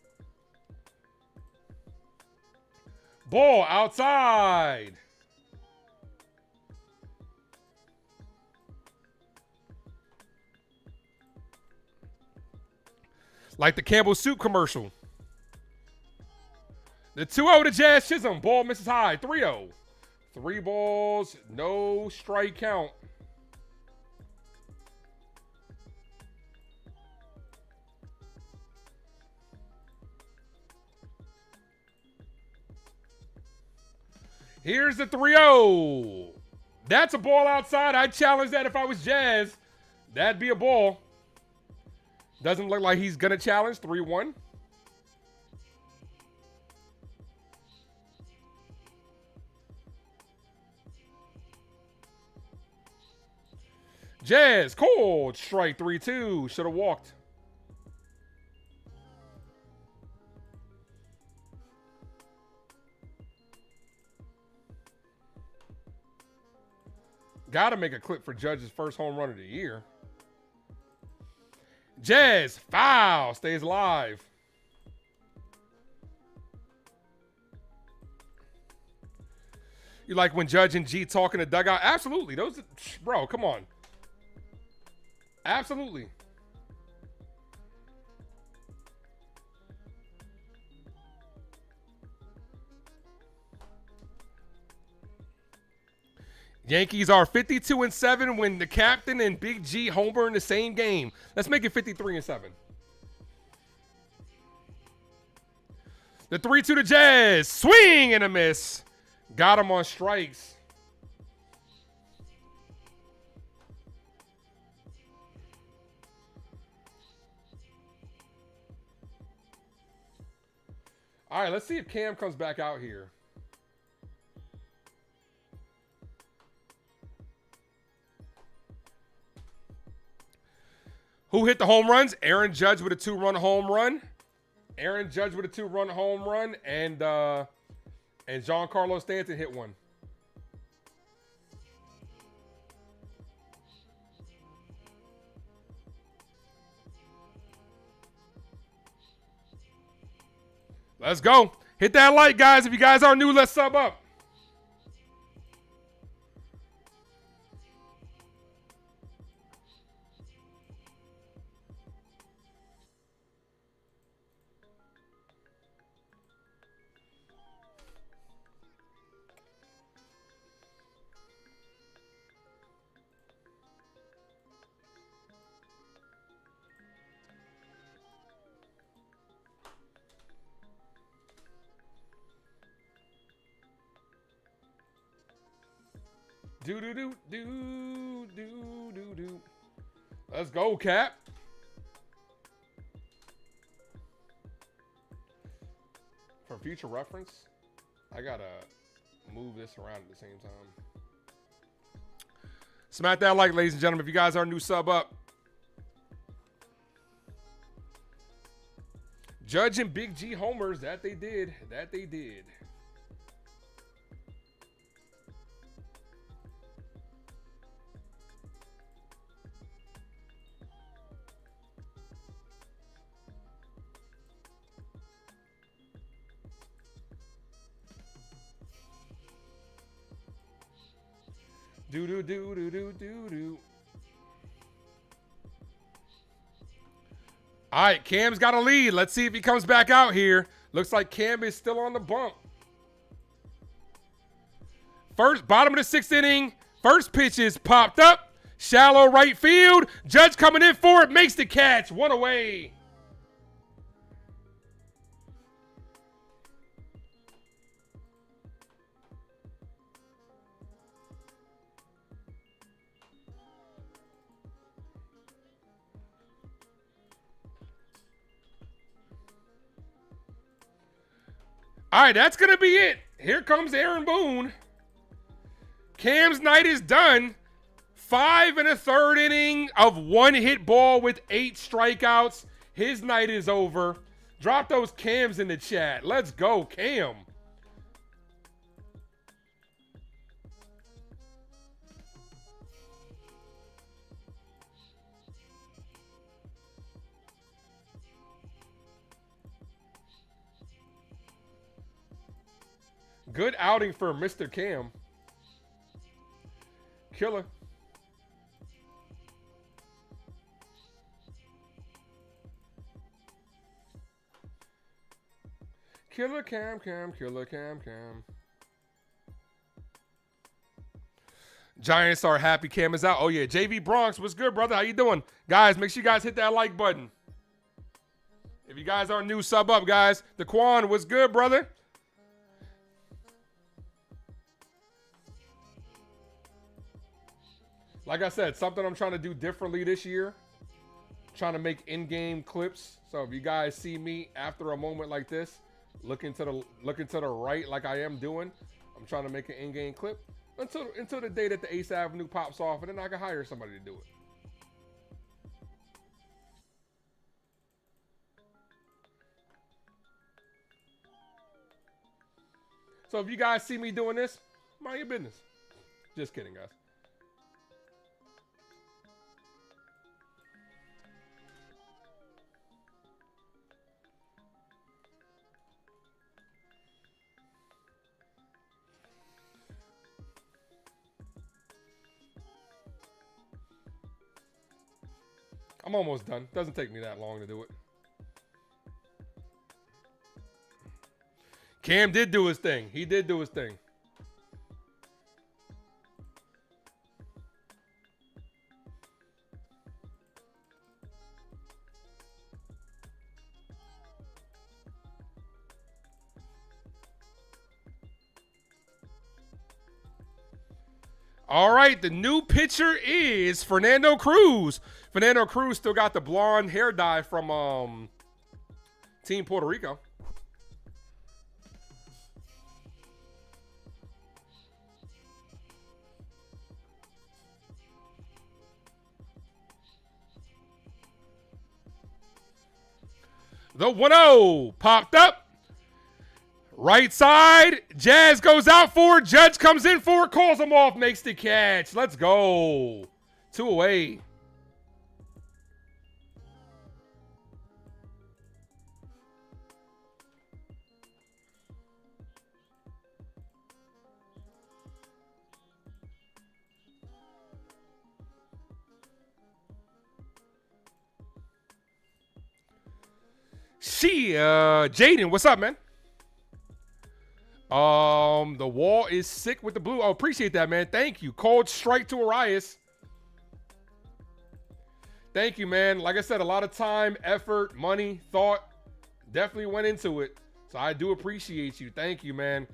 Ball outside. Like the Campbell Soup commercial. The 2-0 to Jazz Chisholm. Ball misses high. 3-0. 3 balls, no strike count. Here's the 3-0. That's a ball outside. I'd challenge that if I was Jazz. That'd be a ball. Doesn't look like he's going to challenge. 3-1. Jazz, cold strike 3-2. Should have walked. Got to make a clip for Judge's first home run of the year. Jazz, foul, stays alive. You like when Judge and G talking to dugout? Absolutely. Those, bro, come on. Absolutely. Yankees are 52-7 when the captain and Big G homer in the same game. Let's make it 53-7. The 3-2 to Jazz. Swing and a miss. Got him on strikes. All right, let's see if Cam comes back out here. Who hit the home runs? Aaron Judge with a 2-run home run. Aaron Judge with a 2-run home run, and Giancarlo Stanton hit one. Let's go. Hit that like, guys. If you guys are new, let's sub up. Do. Let's go, Cap. For future reference, I gotta move this around at the same time. Smack that like, ladies and gentlemen, if you guys are new, sub up. Judge and Big G homers. That they did. That they did. Do do do do do do do. All right, Cam's got a lead. Let's see if he comes back out here. Looks like Cam is still on the bump. First, bottom of the 6th inning. First pitch is popped up. Shallow right field. Judge coming in for it. Makes the catch. 1 away. All right, that's going to be it. Here comes Aaron Boone. Cam's night is done. 5 1/3 inning of 1-hit ball with 8 strikeouts. His night is over. Drop those Cams in the chat. Let's go, Cam. Good outing for Mr. Cam. Killer. Killer Cam, killer Cam. Giants are happy Cam is out. Oh yeah, JV Bronx, what's good, brother? How you doing? Guys, make sure you guys hit that like button. If you guys are new, sub up, guys. Daquan, what's good, brother? Like I said, something I'm trying to do differently this year. Trying to make in-game clips. So if you guys see me after a moment like this, looking to the right like I am doing, I'm trying to make an in-game clip until the day that the Ace Avenue pops off, and then I can hire somebody to do it. So if you guys see me doing this, mind your business. Just kidding, guys. I'm almost done. Doesn't take me that long to do it. Cam did do his thing. He did do his thing. All right, the new pitcher is Fernando Cruz. Fernando Cruz still got the blonde hair dye from Team Puerto Rico. The 1-0 popped up. Right side, Jazz goes out for it. Judge comes in for it, calls him off, makes the catch. Let's go. 2 away. Jaden, what's up, man? The wall is sick with the blue. Oh, appreciate that, man. Thank you. Cold strike to Arias. Thank you, man. Like I said, a lot of time, effort, money, thought definitely went into it. So I do appreciate you. Thank you, man.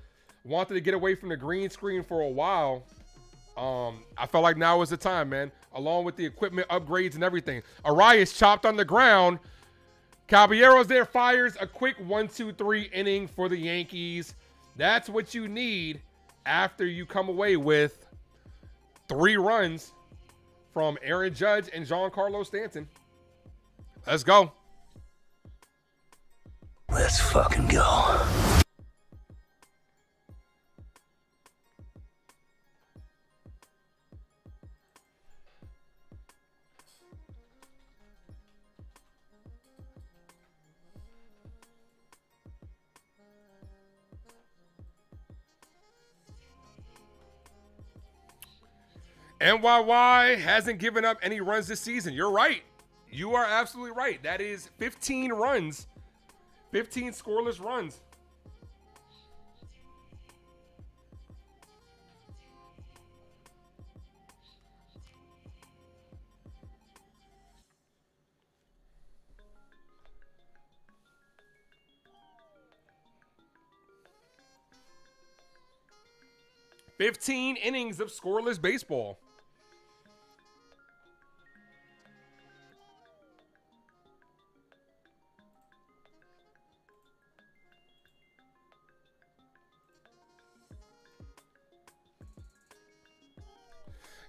Wanted to get away from the green screen for a while. I felt like now was the time, man. Along with the equipment upgrades and everything. Arias chopped on the ground. Caballeros there fires a quick 1-2-3 inning for the Yankees. That's what you need after you come away with 3 runs from Aaron Judge and Giancarlo Stanton. Let's go. Let's fucking go. NYY hasn't given up any runs this season. You're right. You are absolutely right. That is 15 runs. 15 scoreless runs. "15 innings of scoreless baseball."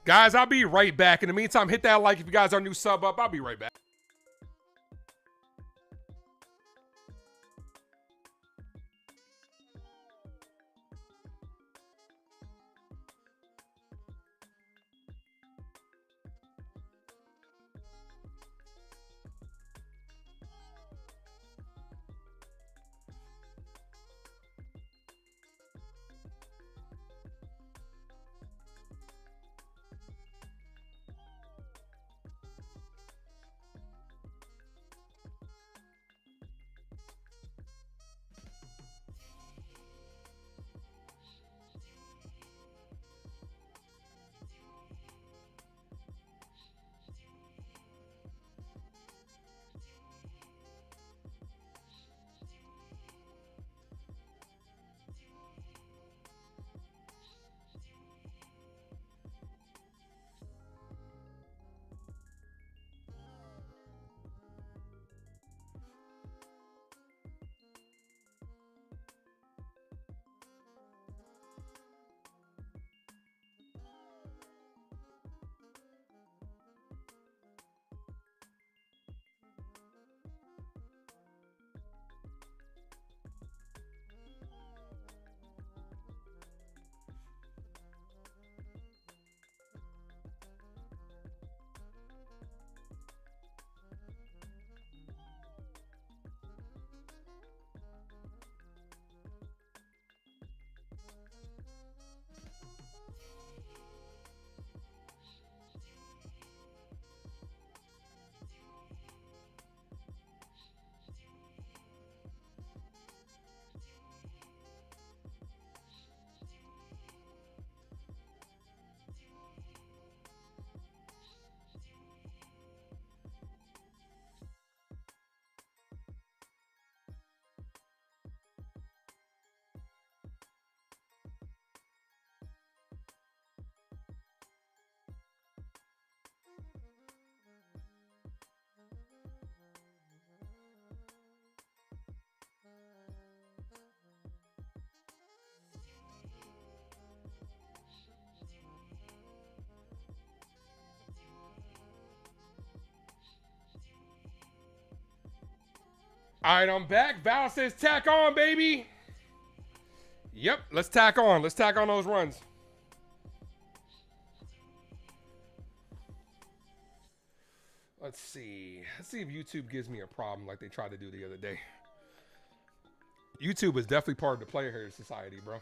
Guys, I'll be right back. In the meantime, hit that like if you guys are new, sub up. I'll be right back. All right, I'm back. Val says tack on, baby. Yep, let's tack on. Let's tack on those runs. Let's see. Let's see if YouTube gives me a problem like they tried to do the other day. YouTube is definitely part of the Player Heritage Society, bro.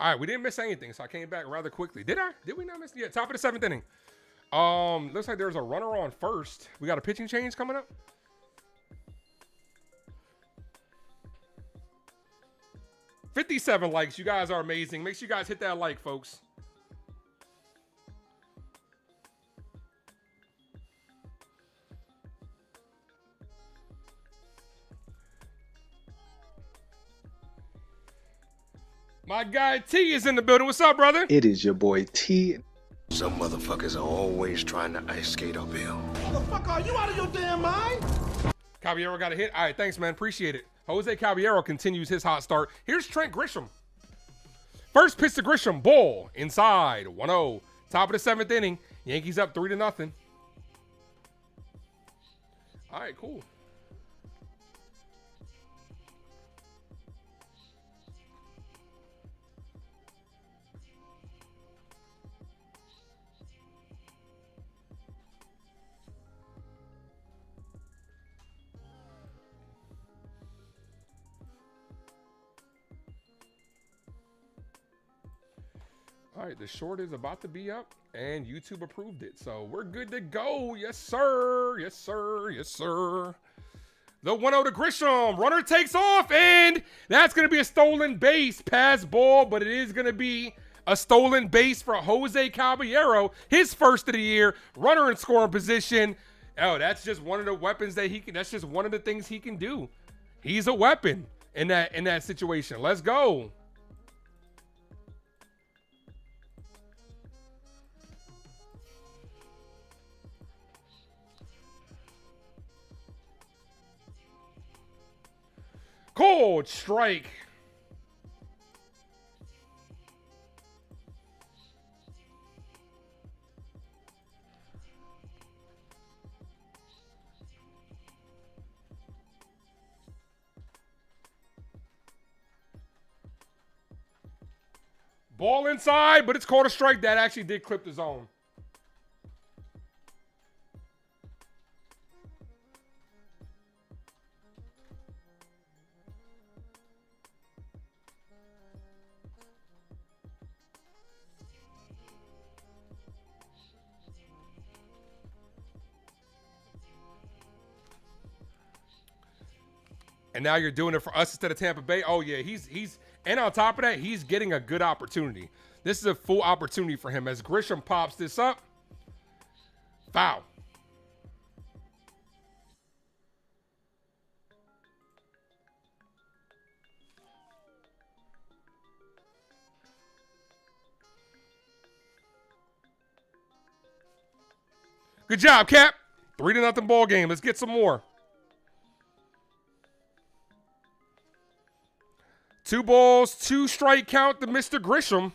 All right, we didn't miss anything, so I came back rather quickly. Did I? Did we not miss? Yeah, top of the 7th inning. Looks like there's a runner on first. We got a pitching change coming up. $57 likes. You guys are amazing. Make sure you guys hit that like, folks. My guy T is in the building. What's up, brother? It is your boy T. Some motherfuckers are always trying to ice skate uphill. Motherfucker, are you out of your damn mind? Caballero got a hit. All right, thanks, man. Appreciate it. Jose Caballero continues his hot start. Here's Trent Grisham. First pitch to Grisham. Ball inside. 1-0. Top of the 7th inning. Yankees up 3-0. All right, cool. All right, the short is about to be up, and YouTube approved it. So we're good to go. Yes, sir. Yes, sir. Yes, sir. The 1-0 to Grisham. Runner takes off, and that's going to be a stolen base. Pass ball, but it is going to be a stolen base for Jose Caballero. His first of the year. Runner in scoring position. Oh, that's just one of the weapons that he can. That's just one of the things he can do. He's a weapon in that situation. Let's go. Cold strike. Ball inside, but it's called a strike. That actually did clip the zone. And now you're doing it for us instead of Tampa Bay. Oh yeah, he's and on top of that, he's getting a good opportunity. This is a full opportunity for him as Grisham pops this up. Foul. Good job, Cap. 3-0 ball game. Let's get some more. 2 balls, 2 strike count to Mr. Grisham.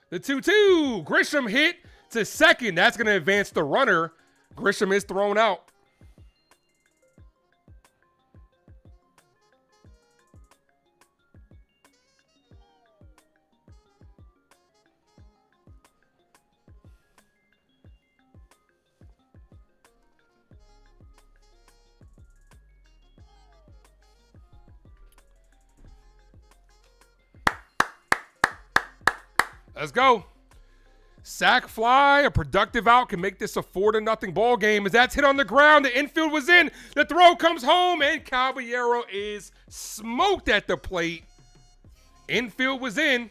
The 2-2. Grisham hit to second. That's going to advance the runner. Grisham is thrown out. Let's go. Sack fly, a productive out can make this a 4-0 ball game as that's hit on the ground. The infield was in. The throw comes home, and Caballero is smoked at the plate. Infield was in.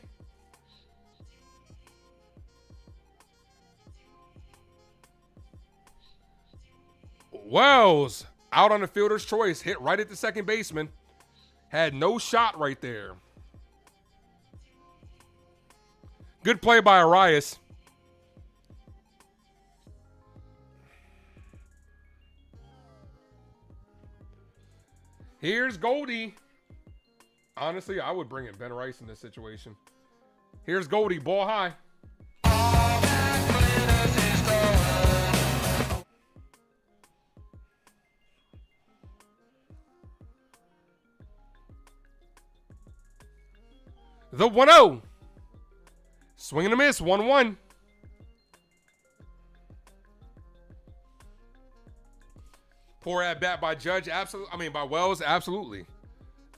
Wells out on the fielder's choice, hit right at the second baseman. Had no shot right there. Good play by Arias. Here's Goldie. Honestly, I would bring in Ben Rice in this situation. Here's Goldie, ball high. The 1-0. Swing and a miss, 1-1. Poor at bat by Judge, absolutely. I mean by Wells, absolutely.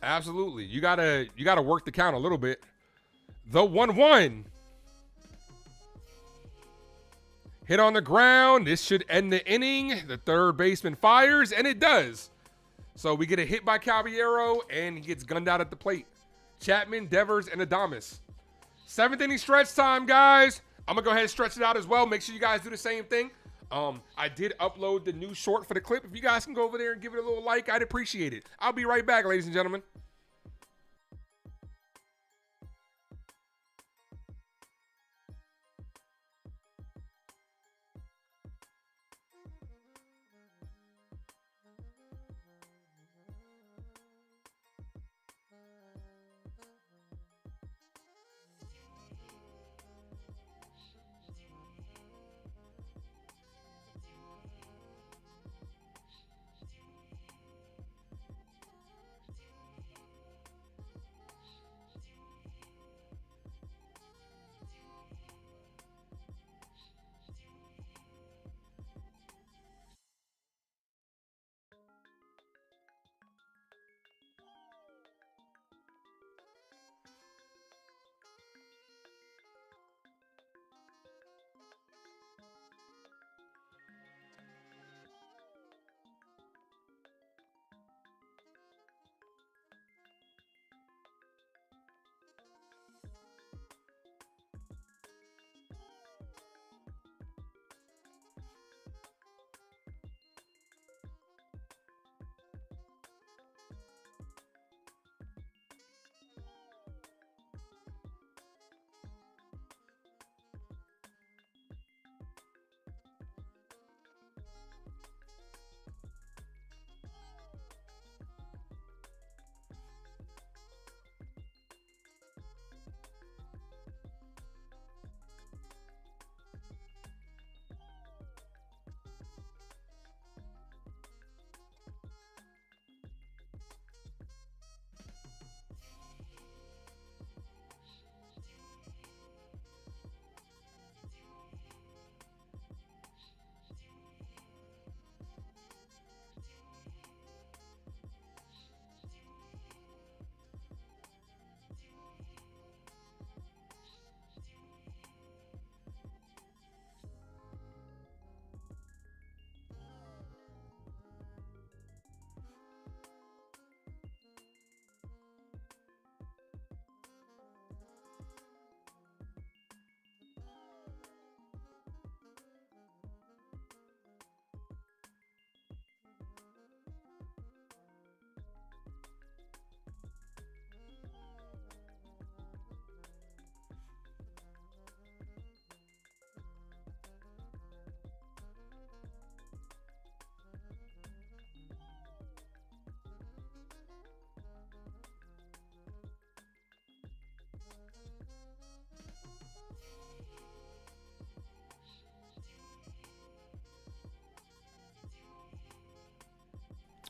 Absolutely. You gotta work the count a little bit. The 1-1. Hit on the ground. This should end the inning. The third baseman fires, and it does. So we get a hit by Caballero, and he gets gunned out at the plate. Chapman, Devers, and Adames. 7th inning stretch time, guys. I'm going to go ahead and stretch it out as well. Make sure you guys do the same thing. I did upload the new short for the clip. If you guys can go over there and give it a little like, I'd appreciate it. I'll be right back, ladies and gentlemen.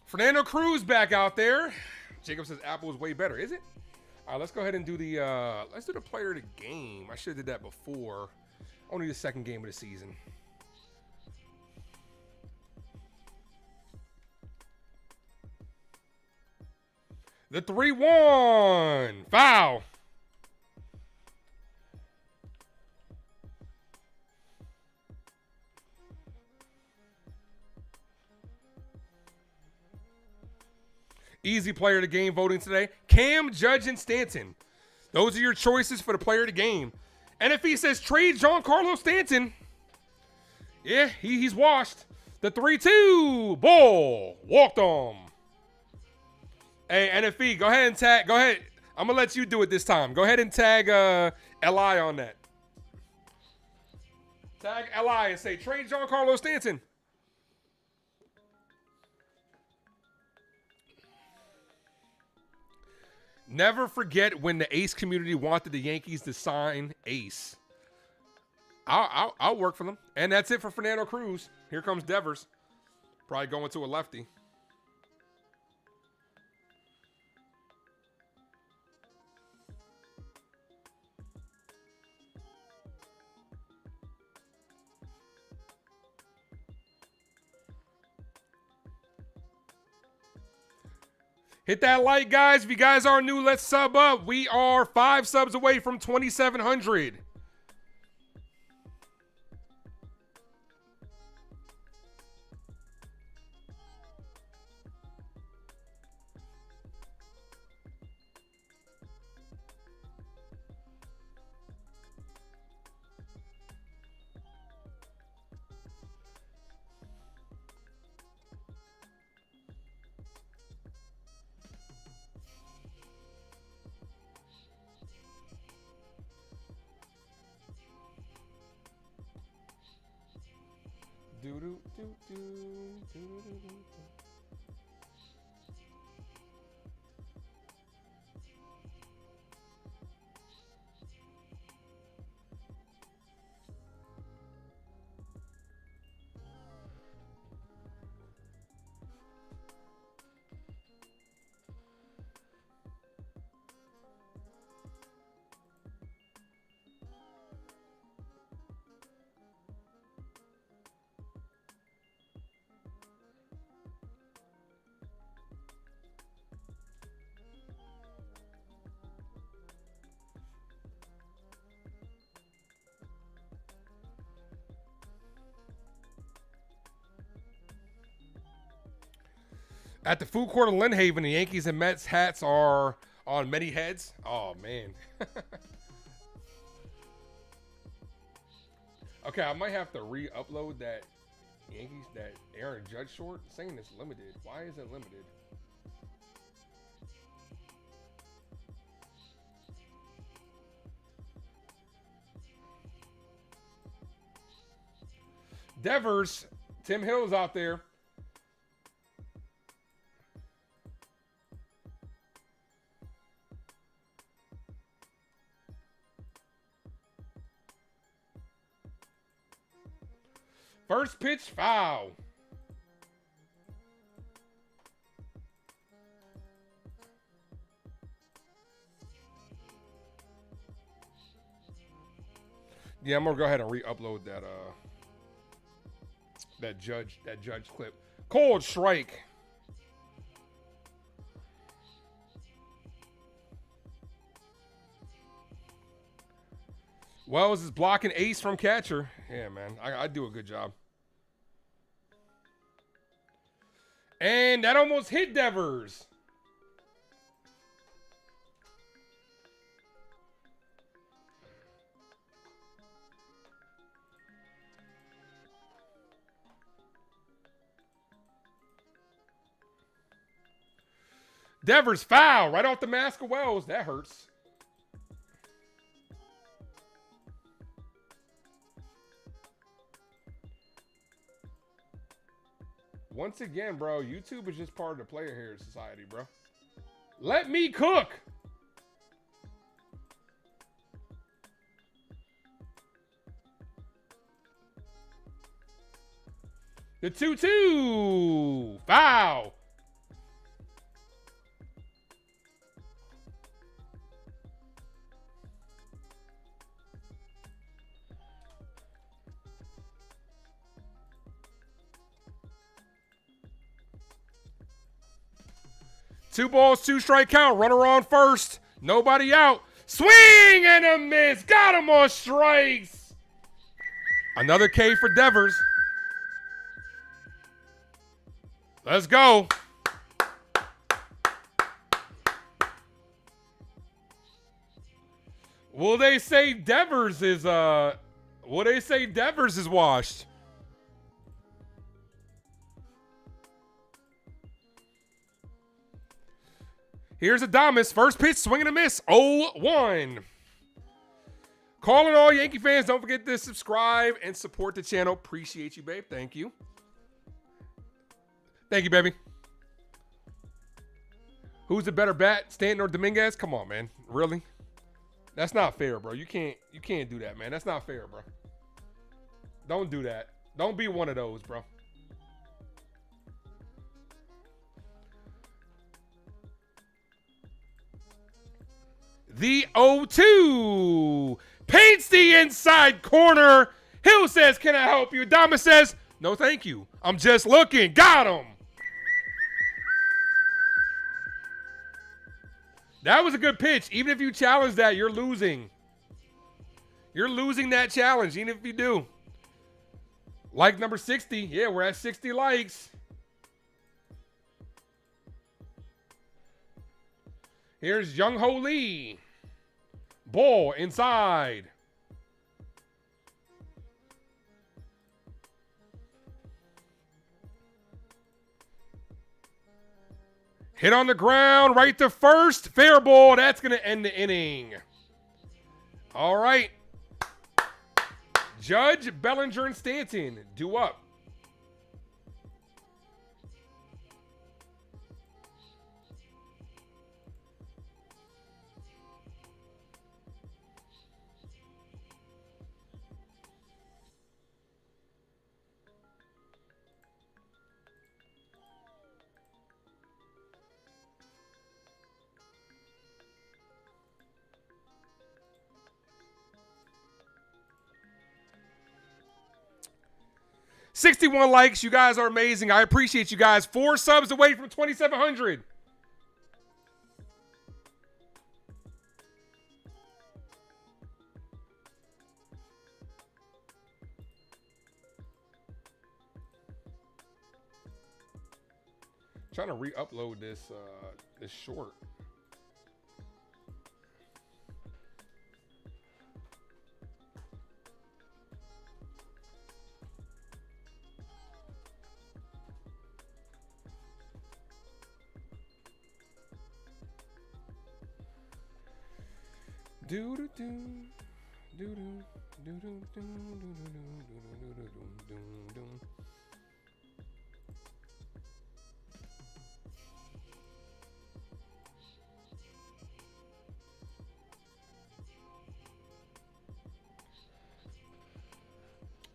Fernando Cruz back out there. Jacob says Apple is way better. Is it? All right, let's go ahead and do the player of the game. I should have did that before. Only the second game of the season. The 3-1. Foul. Easy player of the game voting today. Cam, Judge, and Stanton. Those are your choices for the player of the game. And if he says trade Giancarlo Stanton, yeah, he's washed. The 3-2. Ball. Walked on. Hey, NFE, go ahead and tag. Go ahead. I'm going to let you do it this time. Go ahead and tag LI on that. Tag LI and say trade Giancarlo Stanton. Never forget when the Ace community wanted the Yankees to sign Ace. I'll work for them. And that's it for Fernando Cruz. Here comes Devers. Probably going to a lefty. Hit that like, guys. If you guys are new, let's sub up. We are 5 subs away from 2,700. At the food court of Lynn Haven, the Yankees and Mets hats are on many heads. Oh, man. Okay, I might have to re-upload that Yankees, that Aaron Judge short. It's saying it's limited. Why is it limited? Devers, Tim Hill's out there. First pitch, foul. Yeah, I'm gonna go ahead and re-upload that that judge clip. Cold strike. Wells is blocking ace from catcher. Yeah, man. I do a good job. And that almost hit Devers. Devers foul right off the mask of Wells. That hurts. Once again, bro, YouTube is just part of the player here in society, bro. Let me cook. The 2-2. Foul. 2 balls, 2 strike count. Runner on first. Nobody out. Swing and a miss. Got him on strikes. Another K for Devers. Let's go. Will they say Devers is washed? Here's Adames. First pitch, swing and a miss. 0-1. Calling all Yankee fans. Don't forget to subscribe and support the channel. Appreciate you, babe. Thank you. Thank you, baby. Who's the better bat, Stanton or Dominguez? Come on, man. Really? That's not fair, bro. You can't do that, man. That's not fair, bro. Don't do that. Don't be one of those, bro. The 0-2 paints the inside corner. Hill says, can I help you? Dama says, no, thank you. I'm just looking. Got him. That was a good pitch. Even if you challenge that, you're losing. You're losing that challenge, even if you do. Like number 60. Yeah, we're at 60 likes. Here's Young Ho Lee. Ball inside. Hit on the ground, right to first. Fair ball. That's going to end the inning. All right. Judge, Bellinger, and Stanton due up. $61 likes. You guys are amazing. I appreciate you guys. 4 subs away from 2,700. Trying to re-upload this short. Do do do do do do do do do do.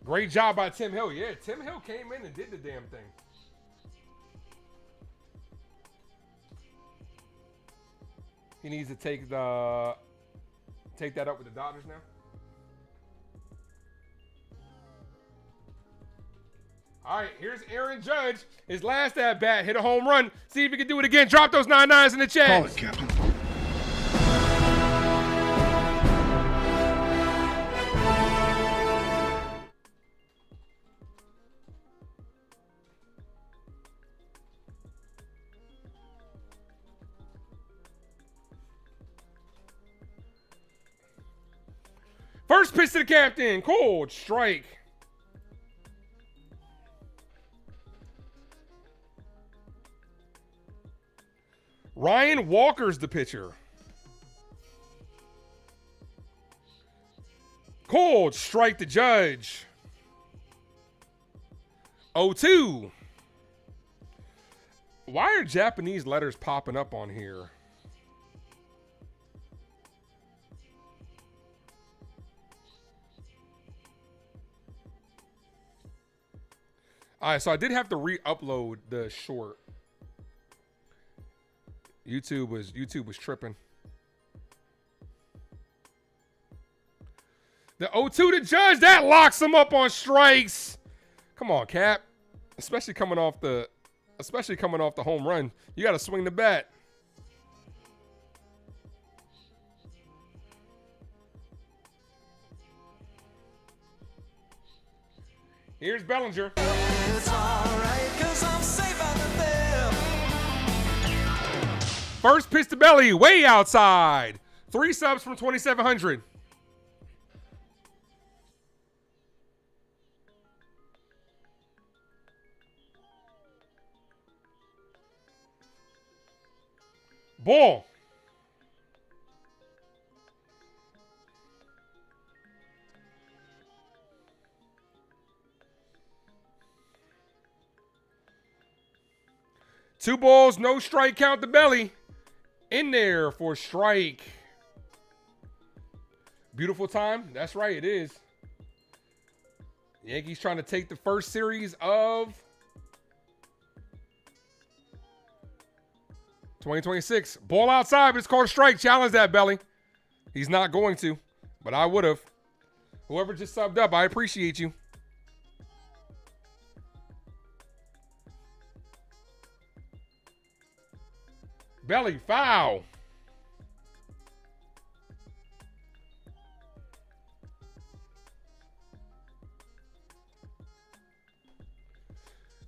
Great job by Tim Hill. Yeah, Tim Hill came in and did the damn thing. He needs to take that up with the Dodgers now. All right, here's Aaron Judge. His last at bat, hit a home run. See if he can do it again. Drop those 9-9s in the chat. Call it, Captain. First pitch to the captain. Cold strike. Ryan Walker's the pitcher. Cold strike to Judge. 0-2. Why are Japanese letters popping up on here? All right, so I did have to re-upload the short. YouTube was tripping. The 0-2 to Judge, that locks him up on strikes. Come on, Cap. Especially coming off the home run. You got to swing the bat. Here's Bellinger. It's alright, 'cause I'm safe out of there. First pitch to Belly, way outside. 3 subs from 2,700. Ball. Two balls, no strike, count the Belly. In there for strike. Beautiful time. That's right, it is. Yankees trying to take the first series of 2026. Ball outside, but it's called a strike. Challenge that, Belly. He's not going to, but I would have. Whoever just subbed up, I appreciate you. Belly, foul.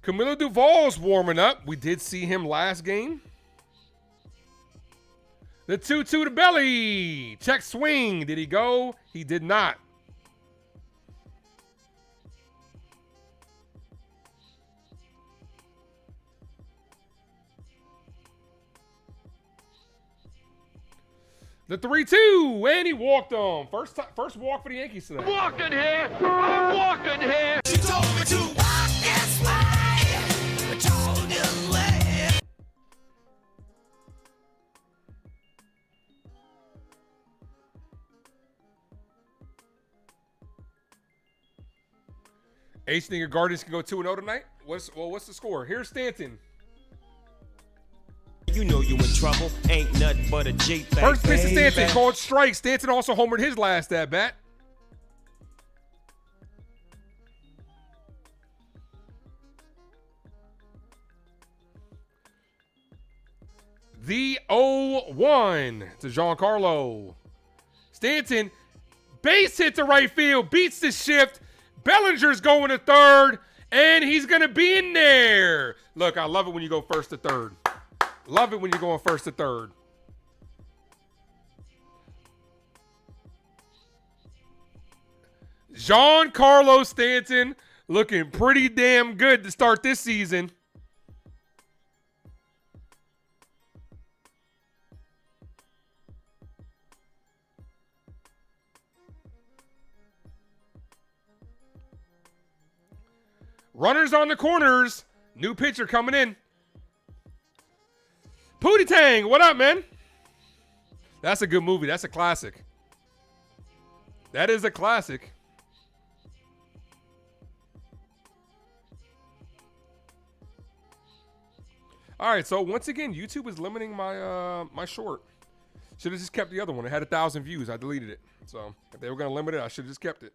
Camilo Duvall's warming up. We did see him last game. The 2-2 to Belly. Check swing. Did he go? He did not. The 3-2, and he walked on. First walk for the Yankees today. Walking here, I'm walking here. She told me to walk this way. I told you way. Ace think your Guardians can go 2-0 tonight? What's the score? Here's Stanton. You know you in trouble. Ain't nothing but a J-thing. First pitch to Stanton, called strike. Stanton also homered his last at bat. The 0-1 to Giancarlo. Stanton, base hit to right field, beats the shift. Bellinger's going to third, and he's going to be in there. Look, I love it when you go first to third. Love it when you're going first to third. Giancarlo Stanton looking pretty damn good to start this season. Runners on the corners. New pitcher coming in. Pootie Tang, what up, man? That's a good movie. That's a classic. That is a classic. All right, so once again, YouTube is limiting my my short. Should have just kept the other one. It had 1,000 views. I deleted it. So if they were going to limit it, I should have just kept it.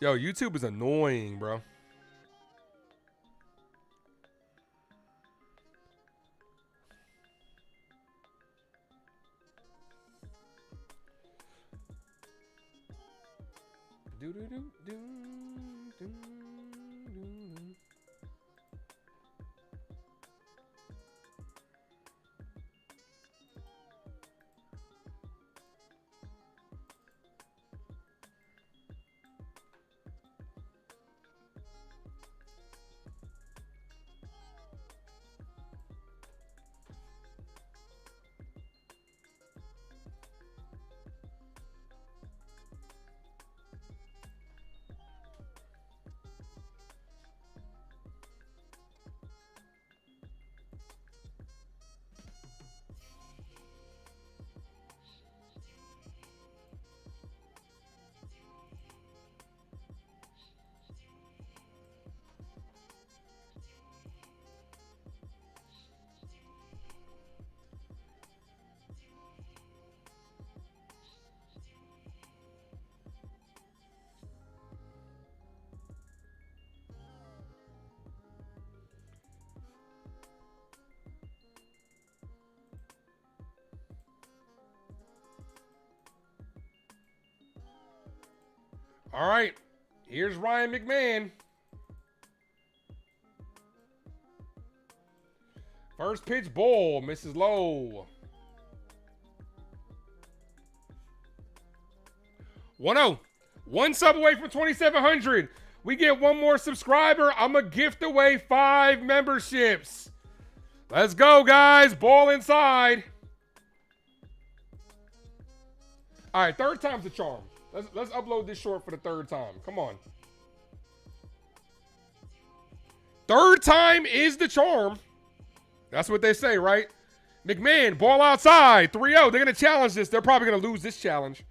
Yo, YouTube is annoying, bro. All right. Here's Ryan McMahon. First pitch ball, misses low. 1-0. One sub away from 2,700. We get one more subscriber. I'm a gift away 5 memberships. Let's go, guys. Ball inside. All right, third time's the charm. Let's upload this short for the third time. Come on. Third time is the charm. That's what they say, right? McMahon, ball outside. 3-0. They're going to challenge this. They're probably going to lose this challenge.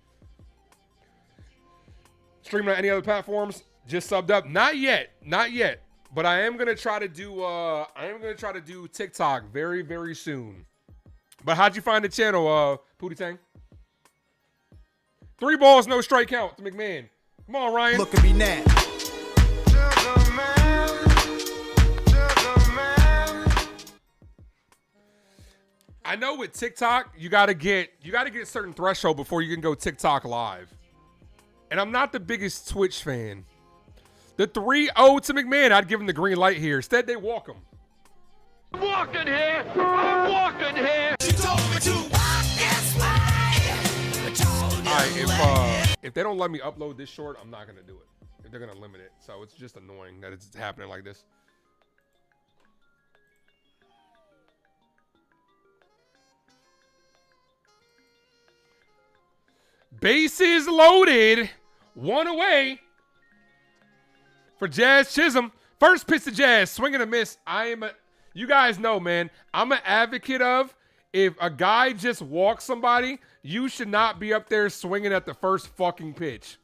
Streaming on any other platforms? Just subbed up? Not yet. Not yet. But I am going to try to do TikTok very, very soon. But how'd you find the channel, Pootie Tang? 3 balls, no strike count to McMahon. Come on, Ryan. Look at me now. I know with TikTok, you gotta get a certain threshold before you can go TikTok live. And I'm not the biggest Twitch fan. The 3-0 to McMahon, I'd give him the green light here. Instead, they walk him. I'm walking here. I'm walking here. She told me to walk this way. All right, if they don't let me upload this short, I'm not gonna do it. If they're gonna limit it, so it's just annoying that it's happening like this. Bases loaded. 1 away for Jazz Chisholm. First pitch to Jazz. Swing and a miss. You guys know, man. I'm an advocate of if a guy just walks somebody, you should not be up there swinging at the first fucking pitch.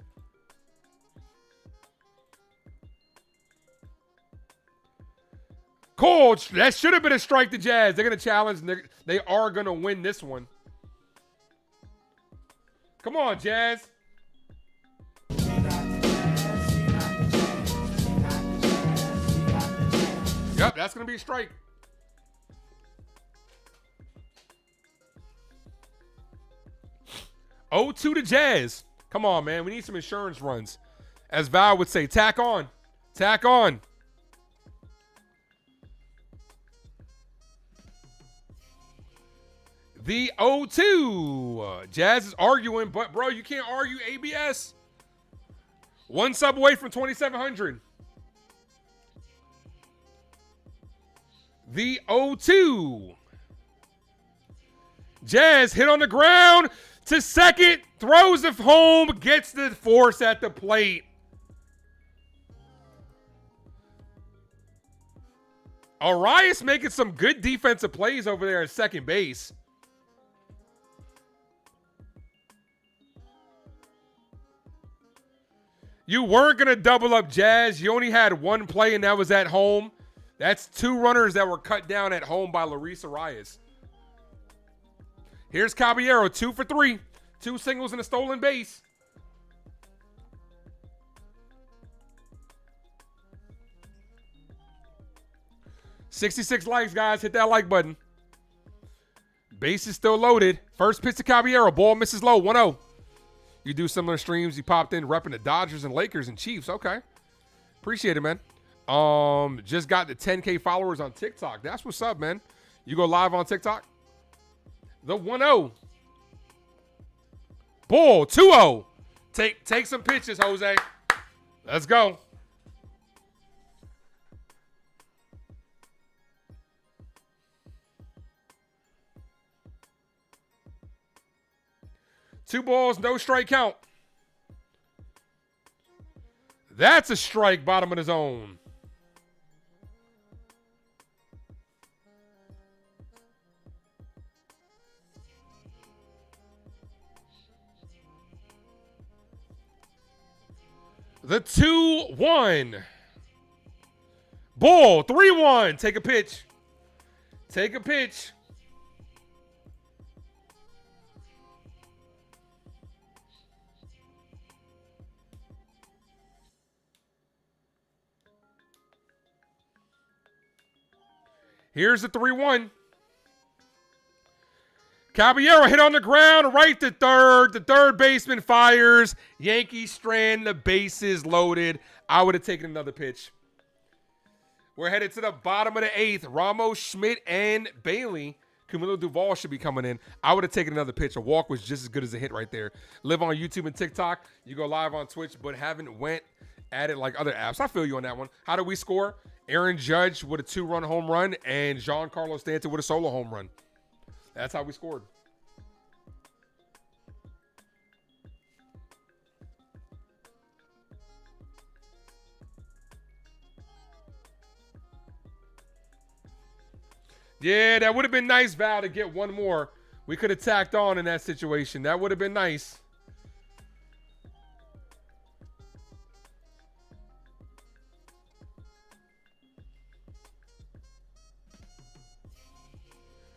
Cole, that should have been a strike to Jazz. They're going to challenge, and they are going to win this one. Come on, Jazz. Yep, that's going to be a strike. Oh, 2 to Jazz. Come on, man. We need some insurance runs. As Val would say, tack on. Tack on. The 0-2. Jazz is arguing, but, bro, you can't argue ABS. 1 sub away from 2,700. The 0-2. Jazz hit on the ground to second, throws it home, gets the force at the plate. Arias making some good defensive plays over there at second base. You weren't going to double up Jazz. You only had 1 play, and that was at home. That's 2 runners that were cut down at home by Luis Arias. Here's Caballero, 2 for 3. 2 singles and a stolen base. $66 likes, guys. Hit that like button. Base is still loaded. First pitch to Caballero. Ball misses low. 1-0. You do similar streams. You popped in repping the Dodgers and Lakers and Chiefs. Okay. Appreciate it, man. Just got the 10K followers on TikTok. That's what's up, man. You go live on TikTok? The 1-0. Ball, 2-0. Take some pitches, Jose. Let's go. Two balls, no strike count. That's a strike, bottom of the zone. The 2-1. Ball, 3-1. Take a pitch. Take a pitch. Here's the 3-1. Caballero hit on the ground, right to third. The third baseman fires. Yankees strand, the bases loaded. I would have taken another pitch. We're headed to the bottom of the 8th. Ramos, Schmidt, and Bailey. Camilo Duvall should be coming in. I would have taken another pitch. A walk was just as good as a hit right there. Live on YouTube and TikTok. You go live on Twitch, but haven't went at it like other apps. I feel you on that one. How did we score? Aaron Judge with a 2-run home run and Giancarlo Stanton with a solo home run. That's how we scored. Yeah, that would have been nice, Val, to get one more. We could have tacked on in that situation. That would have been nice.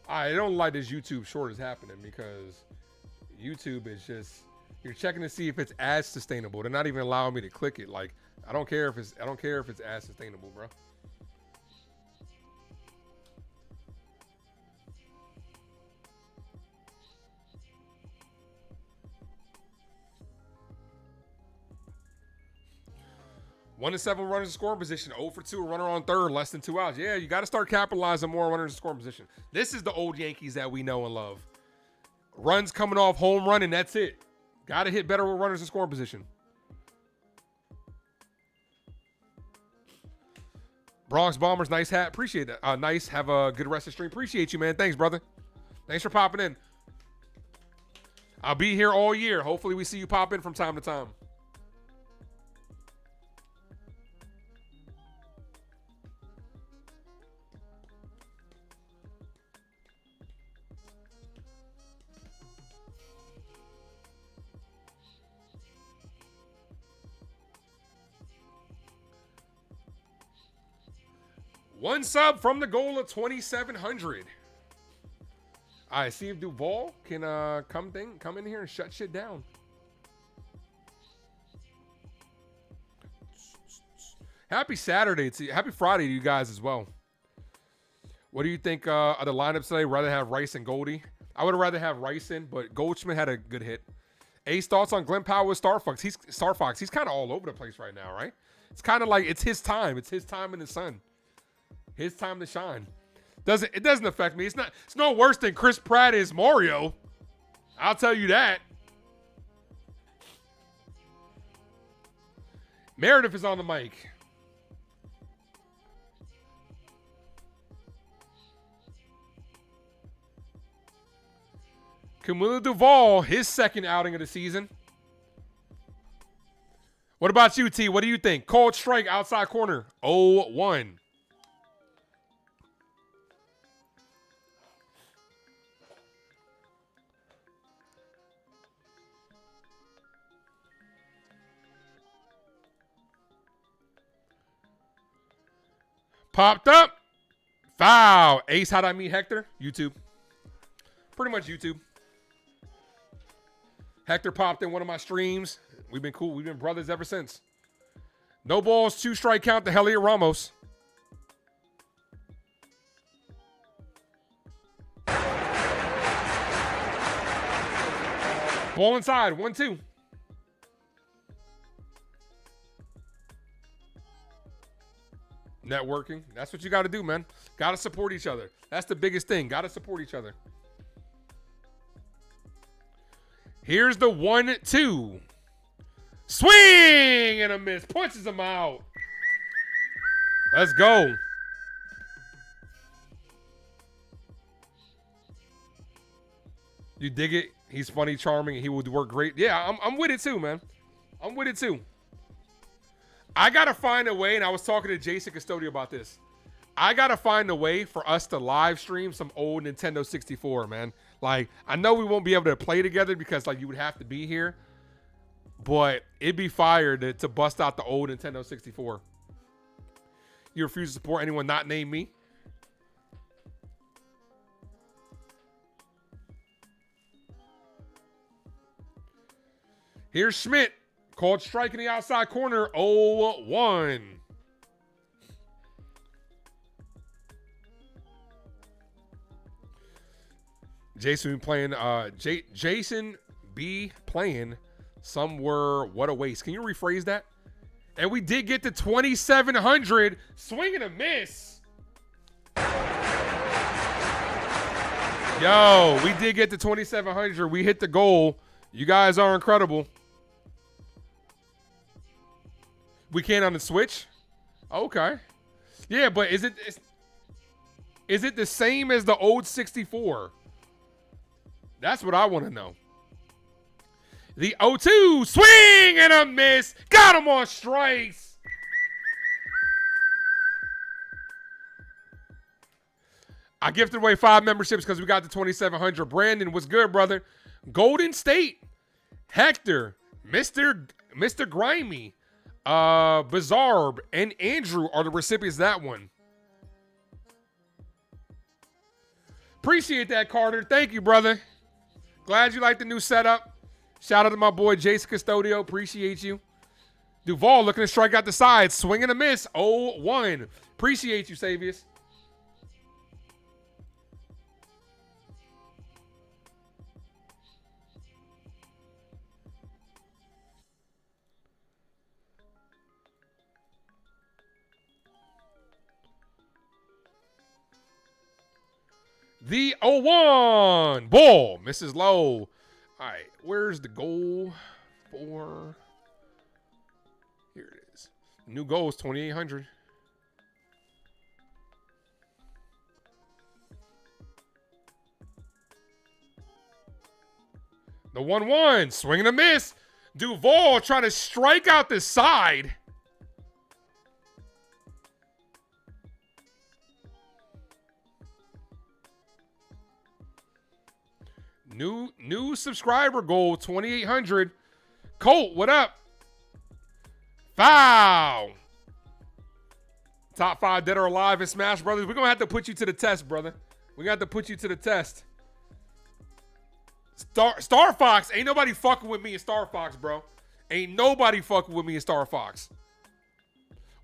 I don't like this YouTube short is happening because YouTube is just, you're checking to see if it's as sustainable. They're not even allowing me to click it. Like, I don't care if it's as sustainable, bro. One to 7 runners in scoring position. 0 for 2, a runner on third, less than 2 outs. Yeah, you got to start capitalizing more runners in scoring position. This is the old Yankees that we know and love. Runs coming off home run, and that's it. Got to hit better with runners in scoring position. Bronx Bombers, nice hat. Appreciate that. Nice. Have a good rest of the stream. Appreciate you, man. Thanks, brother. Thanks for popping in. I'll be here all year. Hopefully we see you pop in from time to time. One sub from the goal of 2,700. All right, see if Duvall can come in here and shut shit down. Happy Saturday to you. Happy Friday to you guys as well. What do you think of the lineups today? Rather have Rice and Goldie? I would rather have Rice in, but Goldschmidt had a good hit. Ace thoughts on Glenn Powell with Star Fox. He's kind of all over the place right now, right? It's kind of like it's his time. It's his time in the sun. His time to shine. It doesn't affect me. It's no worse than Chris Pratt is Mario. I'll tell you that. Meredith is on the mic. Camilo Duvall, his second outing of the season. What about you, T? What do you think? Called strike outside corner. 0-1. Popped up. Foul. Ace, how'd I meet Hector? YouTube. Pretty much YouTube. Hector popped in one of my streams. We've been cool. We've been brothers ever since. No balls, 2 strike count to Heliot Ramos. Ball inside. 1-2. Networking. That's what you got to do, man. Got to support each other. That's the biggest thing. Got to support each other. Here's the 1-2. Swing and a miss. Punches him out. Let's go. You dig it? He's funny, charming, and he would work great. Yeah, I'm with it too, man. I'm with it too. I got to find a way, and I was talking to Jason Custodio about this. I got to find a way for us to live stream some old Nintendo 64, man. Like, I know we won't be able to play together because, like, you would have to be here. But it'd be fire to bust out the old Nintendo 64. You refuse to support anyone not named me? Here's Schmidt. Called strike in the outside corner. 0-1. Jason B playing. Some were what a waste. Can you rephrase that? And we did get to 2,700. Swing and a miss. Yo, we did get to 2,700. We hit the goal. You guys are incredible. We can't on the Switch? Okay. Yeah, but is it the same as the old 64? That's what I want to know. The 0-2, swing and a miss. Got him on strikes. I gifted away 5 memberships because we got to 2,700. Brandon, what's good, brother? Golden State, Hector, Mr. Grimy, Bizarre, and Andrew are the recipients of that one. Appreciate that, Carter. Thank you, brother. Glad you like the new setup. Shout out to my boy Jason Custodio. Appreciate you. Duval looking to strike out the side. Swing and a miss. 0-1. Appreciate you, Savius. The 0-1. Ball. Misses low. All right. Where's the goal for? Here it is. New goal is 2,800. The 1-1. Swing and a miss. Duval trying to strike out the side. New subscriber goal, 2,800. Colt, what up? Foul. Top 5 dead or alive in Smash Brothers. We're going to have to put you to the test, brother. We're going to have to put you to the test. Star Fox. Ain't nobody fucking with me in Star Fox, bro. Ain't nobody fucking with me in Star Fox.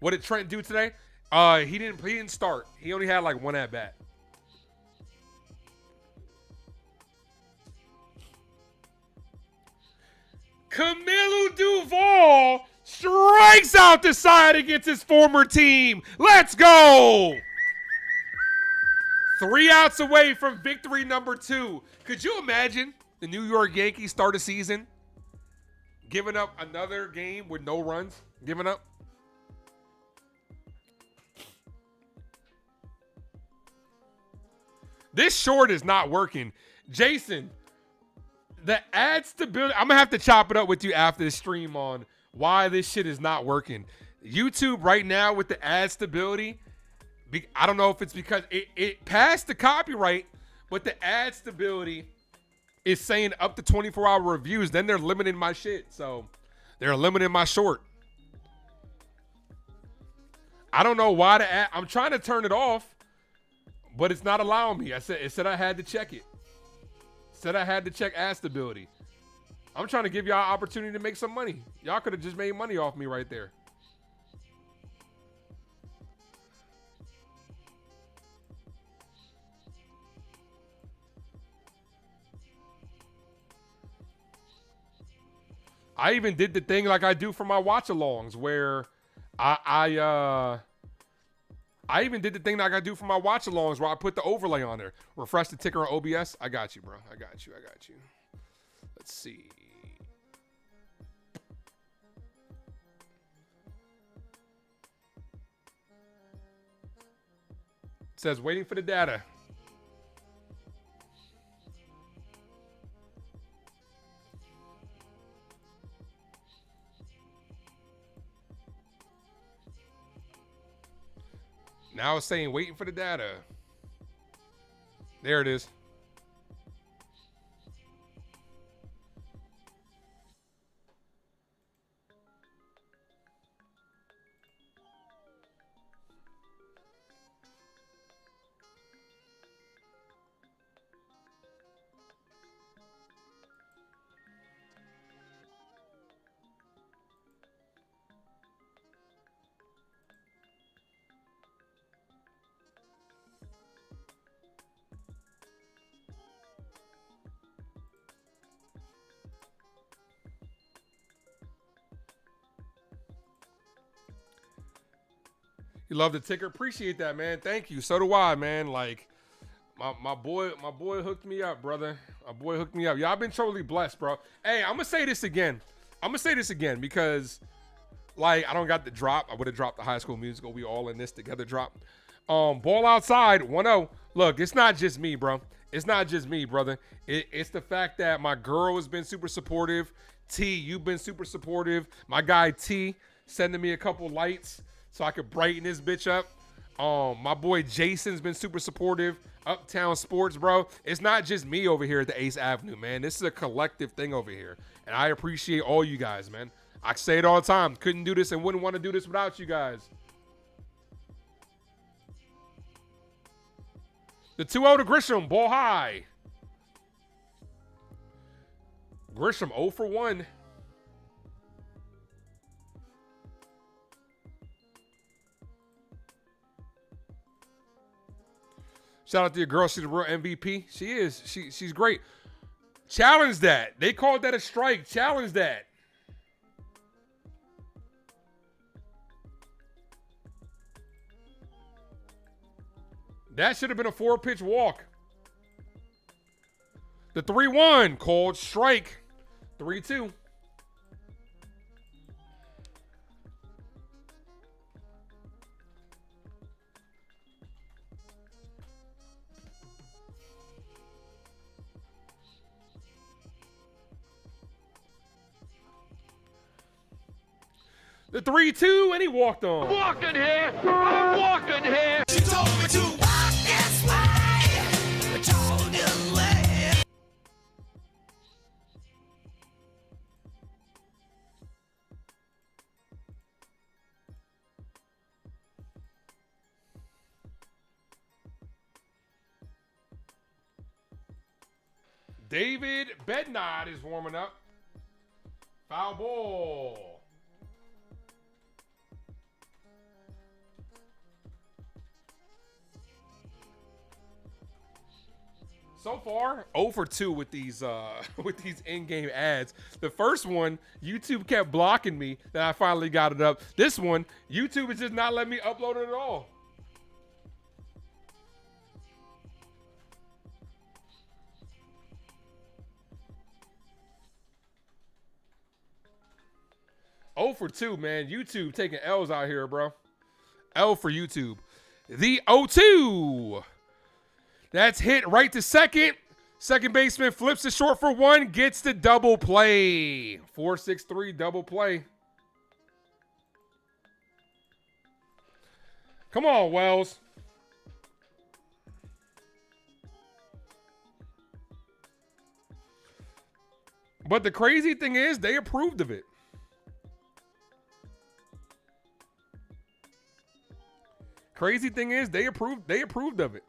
What did Trent do today? He didn't start. He only had like 1 at bat. Camilo Duval strikes out the side against his former team. Let's go. 3 outs away from victory number 2. Could you imagine the New York Yankees start a season giving up another game with no runs? Giving up? This short is not working. Jason, the ad stability, I'm going to have to chop it up with you after the stream on why this shit is not working. YouTube right now with the ad stability, I don't know if it's because it passed the copyright, but the ad stability is saying up to 24-hour reviews. Then they're limiting my shit. So they're limiting my short. I don't know why the ad, I'm trying to turn it off, but it's not allowing me. It said I had to check it. Said I had to check ad stability. I'm trying to give y'all an opportunity to make some money. Y'all could have just made money off me right there. I even did the thing like I do for my watch-alongs where I even did the thing like I do for my watch-alongs where I put the overlay on there. Refresh the ticker on OBS. I got you, bro. I got you. Let's see. It says waiting for the data. Now it's saying waiting for the data. There it is. You love the ticker. Appreciate that, man. Thank you. So do I, man. Like, my boy hooked me up, brother. My boy hooked me up. Y'all been totally blessed, bro. Hey, I'm gonna say this again. Because, like, I don't got the drop. I would have dropped the High School Musical. We all in this together drop. Ball outside, 1-0. Look, it's not just me, bro. It's not just me, brother. It's the fact that my girl has been super supportive. T, you've been super supportive. My guy T sending me a couple lights so I could brighten this bitch up. My boy Jason's been super supportive. Uptown Sports, bro. It's not just me over here at the Ace Avenue, man. This is a collective thing over here. And I appreciate all you guys, man. I say it all the time. Couldn't do this and wouldn't want to do this without you guys. The 2-0 to Grisham. Ball high. Grisham 0 for 1. Shout out to your girl. She's a real MVP. She is. She's great. Challenge that. They called that a strike. Challenge that. That should have been a 4-pitch walk. The 3-1 called strike. 3-2. The 3-2, and he walked on. I'm walking here. I'm walking here. She told me to walk this way. I told you way. David Bednod is warming up. Foul ball. So far, 0 for 2 with these in-game ads. The first one, YouTube kept blocking me, then I finally got it up. This one, YouTube is just not letting me upload it at all. Oh for 2, man. YouTube taking L's out here, bro. L for YouTube. The 0-2. That's hit right to second. Second baseman flips it short for 1, gets the double play. 4-6-3 double play. Come on, Wells. But the crazy thing is, they approved of it. Crazy thing is, they approved of it.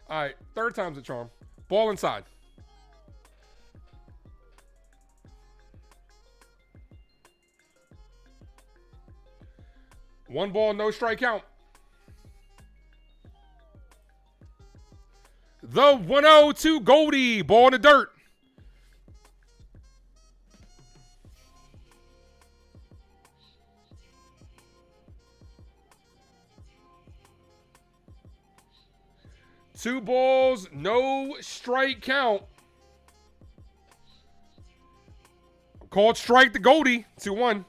All right, third time's the charm. Ball inside. One ball, no strike count. The 1-0 to Goldie. Ball in the dirt. Two balls, no strike count. Called strike to Goldie. 2-1.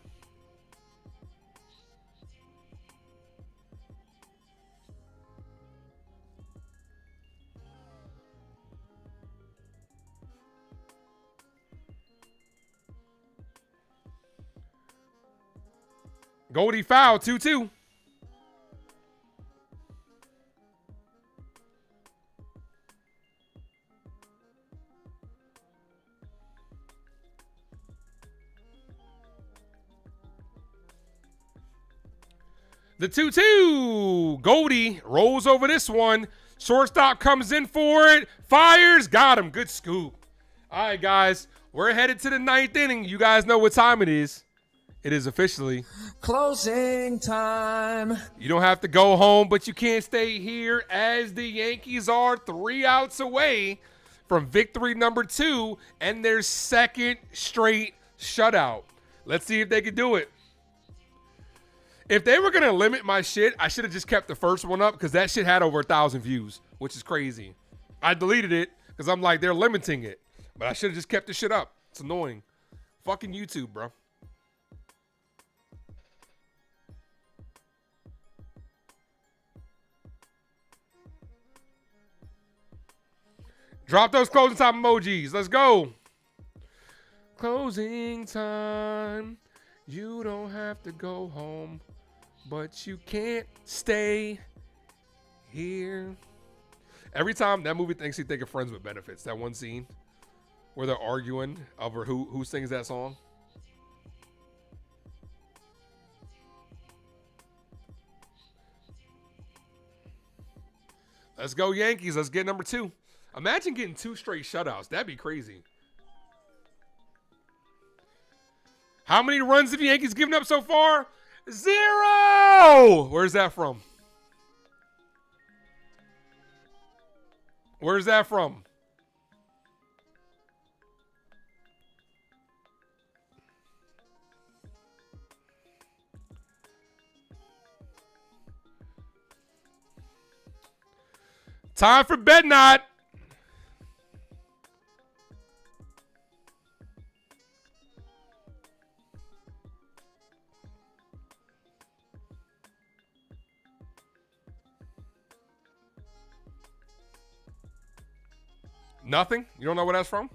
Goldie foul. 2-2. The 2-2. Goldie rolls over this one. Shortstop comes in for it. Fires. Got him. Good scoop. All right, guys. We're headed to the 9th inning. You guys know what time it is. It is officially closing time. You don't have to go home, but you can't stay here as the Yankees are 3 outs away from victory number 2 and their second straight shutout. Let's see if they can do it. If they were going to limit my shit, I should have just kept the first one up because that shit had over 1,000 views, which is crazy. I deleted it because I'm like, they're limiting it. But I should have just kept the shit up. It's annoying. Fucking YouTube, bro. Drop those closing time emojis. Let's go. Closing time. You don't have to go home, but you can't stay here. Every time that movie thinks he think of Friends with Benefits, that one scene where they're arguing over who sings that song. Let's go Yankees. Let's get number 2. Imagine getting 2 straight shutouts. That'd be crazy. How many runs have the Yankees given up so far? 0! Where's that from? Where's that from? Time for bed knot. Nothing? You don't know where that's from?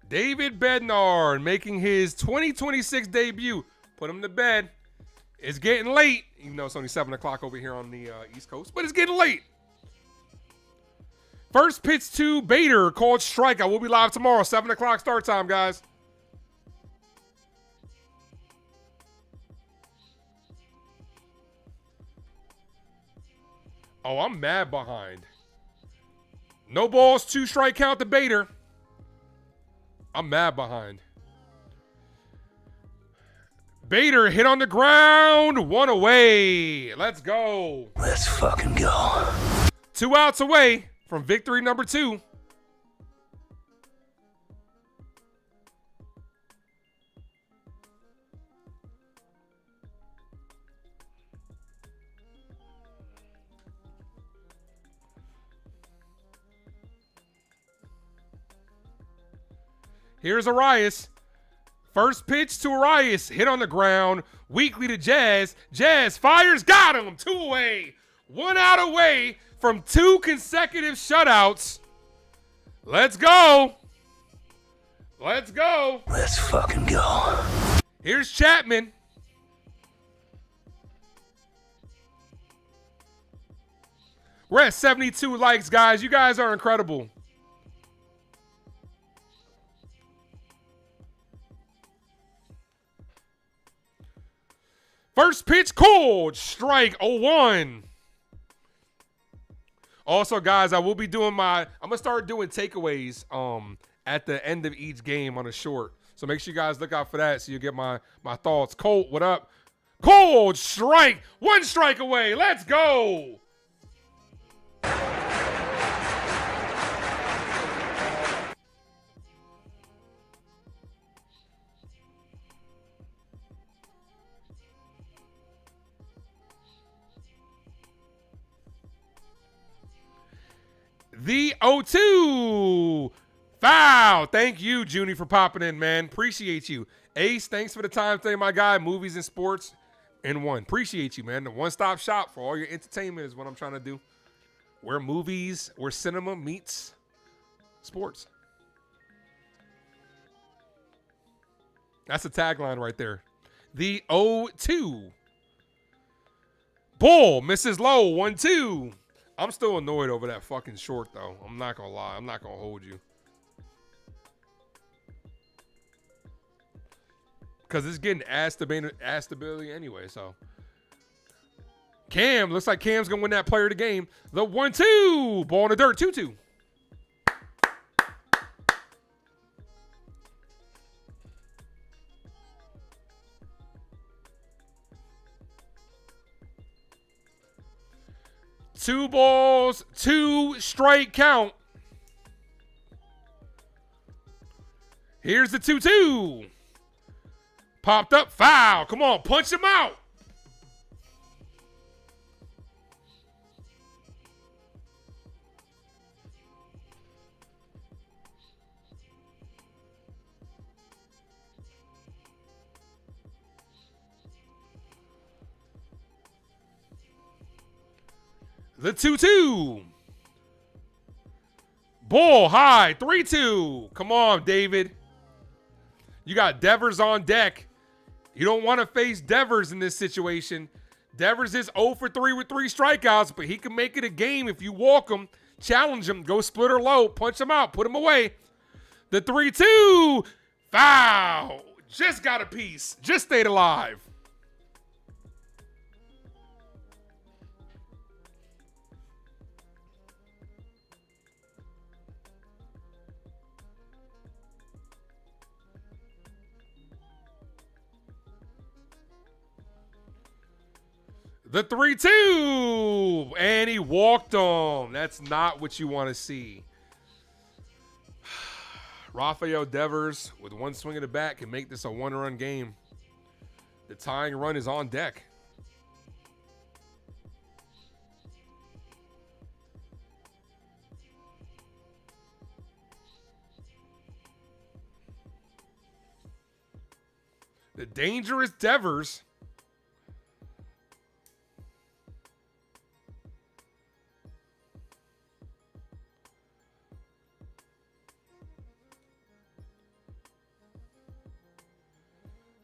David Bednar making his 2026 debut. Put him to bed. It's getting late, even though it's only 7 o'clock over here on the East Coast, but it's getting late. First pitch to Bader, called strikeout. We'll be live tomorrow, 7 o'clock start time, guys. Oh, I'm mad behind. No balls, 2 strike count to Bader. I'm mad behind. Bader hit on the ground. 1 away. Let's go. Let's fucking go. 2 outs away from victory number 2. Here's Arias. First pitch to Arias. Hit on the ground. Weekly to Jazz. Jazz fires. Got him. 2 away. 1 out away from 2 consecutive shutouts. Let's go. Let's go. Let's fucking go. Here's Chapman. We're at 72 likes, guys. You guys are incredible. First pitch called. Strike 0-1. Also, guys, I will be doing I'm going to start doing takeaways at the end of each game on a short. So make sure you guys look out for that so you get my thoughts. Colt, what up? Cold strike. 1 strike away. Let's go. The 0-2. Foul. Thank you, Junie, for popping in, man. Appreciate you. Ace, thanks for the time today, my guy. Movies and sports in one. Appreciate you, man. The one-stop shop for all your entertainment is what I'm trying to do. Where cinema meets sports. That's a tagline right there. The 0-2. Bull misses low. 1-2. I'm still annoyed over that fucking short, though. I'm not going to lie. I'm not going to hold you. Because it's getting ass stability anyway, so. Cam, looks like Cam's going to win that player of the game. The 1-2. Ball in the dirt. 2-2. 2 balls, 2 strike count. Here's the 2-2. Popped up, foul. Come on, punch him out. The 2-2. Ball high, 3-2. Come on, David. You got Devers on deck. You don't want to face Devers in this situation. Devers is 0 for 3 with 3 strikeouts, but he can make it a game if you walk him, challenge him, go split or low, punch him out, put him away. The 3-2. Foul. Just got a piece. Just stayed alive. The 3-2, and he walked him. That's not what you want to see. Rafael Devers, with 1 swing of the bat, can make this a 1-run game. The tying run is on deck. The dangerous Devers.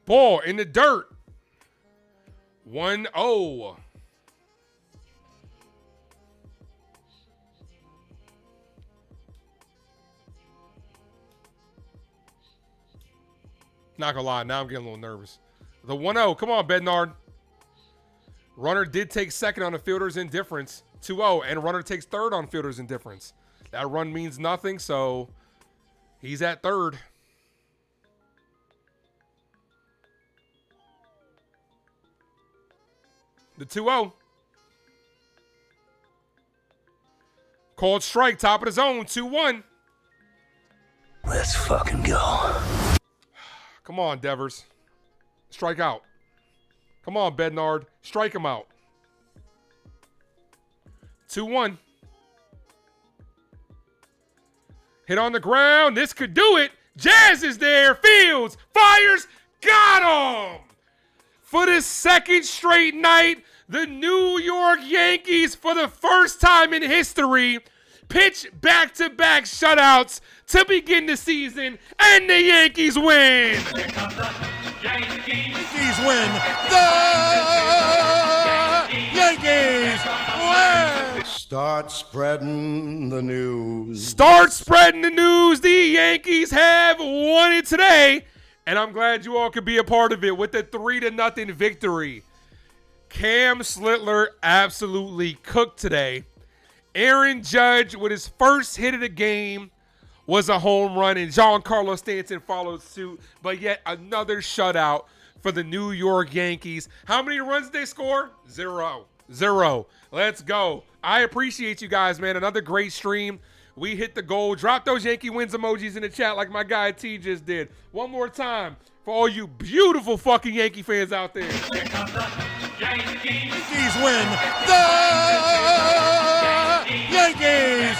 Ball in the dirt. 1-0. Not gonna lie, now I'm getting a little nervous. The 1-0. Come on, Bednard. Runner did take second on the fielder's indifference. 2-0. And runner takes third on fielder's indifference. That run means nothing, so he's at third. The 2-0. Called strike, top of the zone, 2-1. Let's fucking go. Come on, Devers. Strike out. Come on, Bednard. Strike him out. 2-1. Hit on the ground. This could do it. Jazz is there. Fields. Fires. Got him. For the second straight night, the New York Yankees, for the first time in history, pitch back-to-back shutouts to begin the season, and the Yankees win. Yankees win. The Yankees win. Start spreading the news. Start spreading the news. The Yankees have won it today, and I'm glad you all could be a part of it with the 3-0 victory. Cam Slittler absolutely cooked today. Aaron Judge, with his first hit of the game, was a home run, and Giancarlo Stanton followed suit. But yet another shutout for the New York Yankees. How many runs did they score? 0. Let's go. I appreciate you guys, man. Another great stream. We hit the goal. Drop those Yankee wins emojis in the chat like my guy T just did. One more time for all you beautiful fucking Yankee fans out there. Yankees win. The Yankees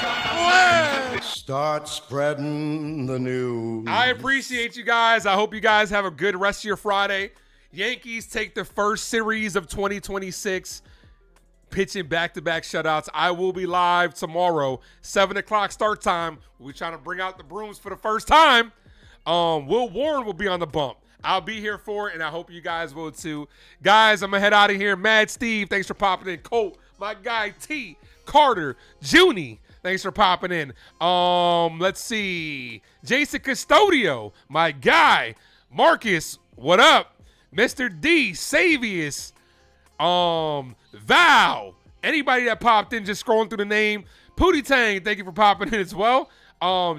win. Start spreading the news. I appreciate you guys. I hope you guys have a good rest of your Friday. Yankees take the first series of 2026, pitching back-to-back shutouts. I will be live tomorrow, 7 o'clock start time. We're trying to bring out the brooms for the first time. Will Warren will be on the bump. I'll be here for it, and I hope you guys will too. Guys, I'm going to head out of here. Mad Steve, thanks for popping in. Colt, my guy T, Carter, Junie, thanks for popping in. Let's see. Jason Custodio, my guy. Marcus, what up? Mr. D, Savius, Val, anybody that popped in, just scrolling through the name. Pootie Tang, thank you for popping in as well.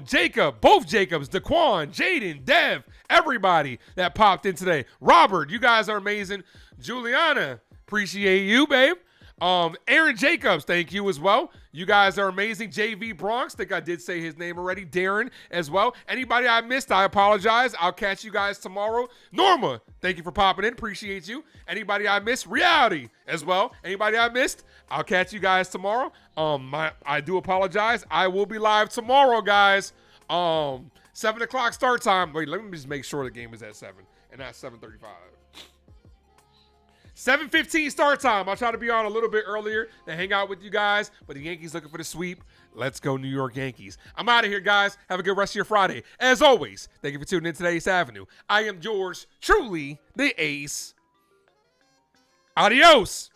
Jacob, both Jacobs, Daquan, Jaden, Dev, everybody that popped in today. Robert, you guys are amazing. Juliana, appreciate you, babe. Aaron Jacobs, thank you as well. You guys are amazing. JV Bronx, think I did say his name already. Darren as well. Anybody I missed, I apologize. I'll catch you guys tomorrow. Norma, thank you for popping in. Appreciate you. Anybody I missed, Reality as well. Anybody I missed, I'll catch you guys tomorrow. I do apologize. I will be live tomorrow, guys. 7 o'clock start time. Wait, let me just make sure the game is at 7 and not 7:35. 7:15 start time. I'll try to be on a little bit earlier to hang out with you guys, but the Yankees looking for the sweep. Let's go New York Yankees. I'm out of here, guys. Have a good rest of your Friday. As always, thank you for tuning in to Ace Avenue. I am yours truly, the Ace. Adios.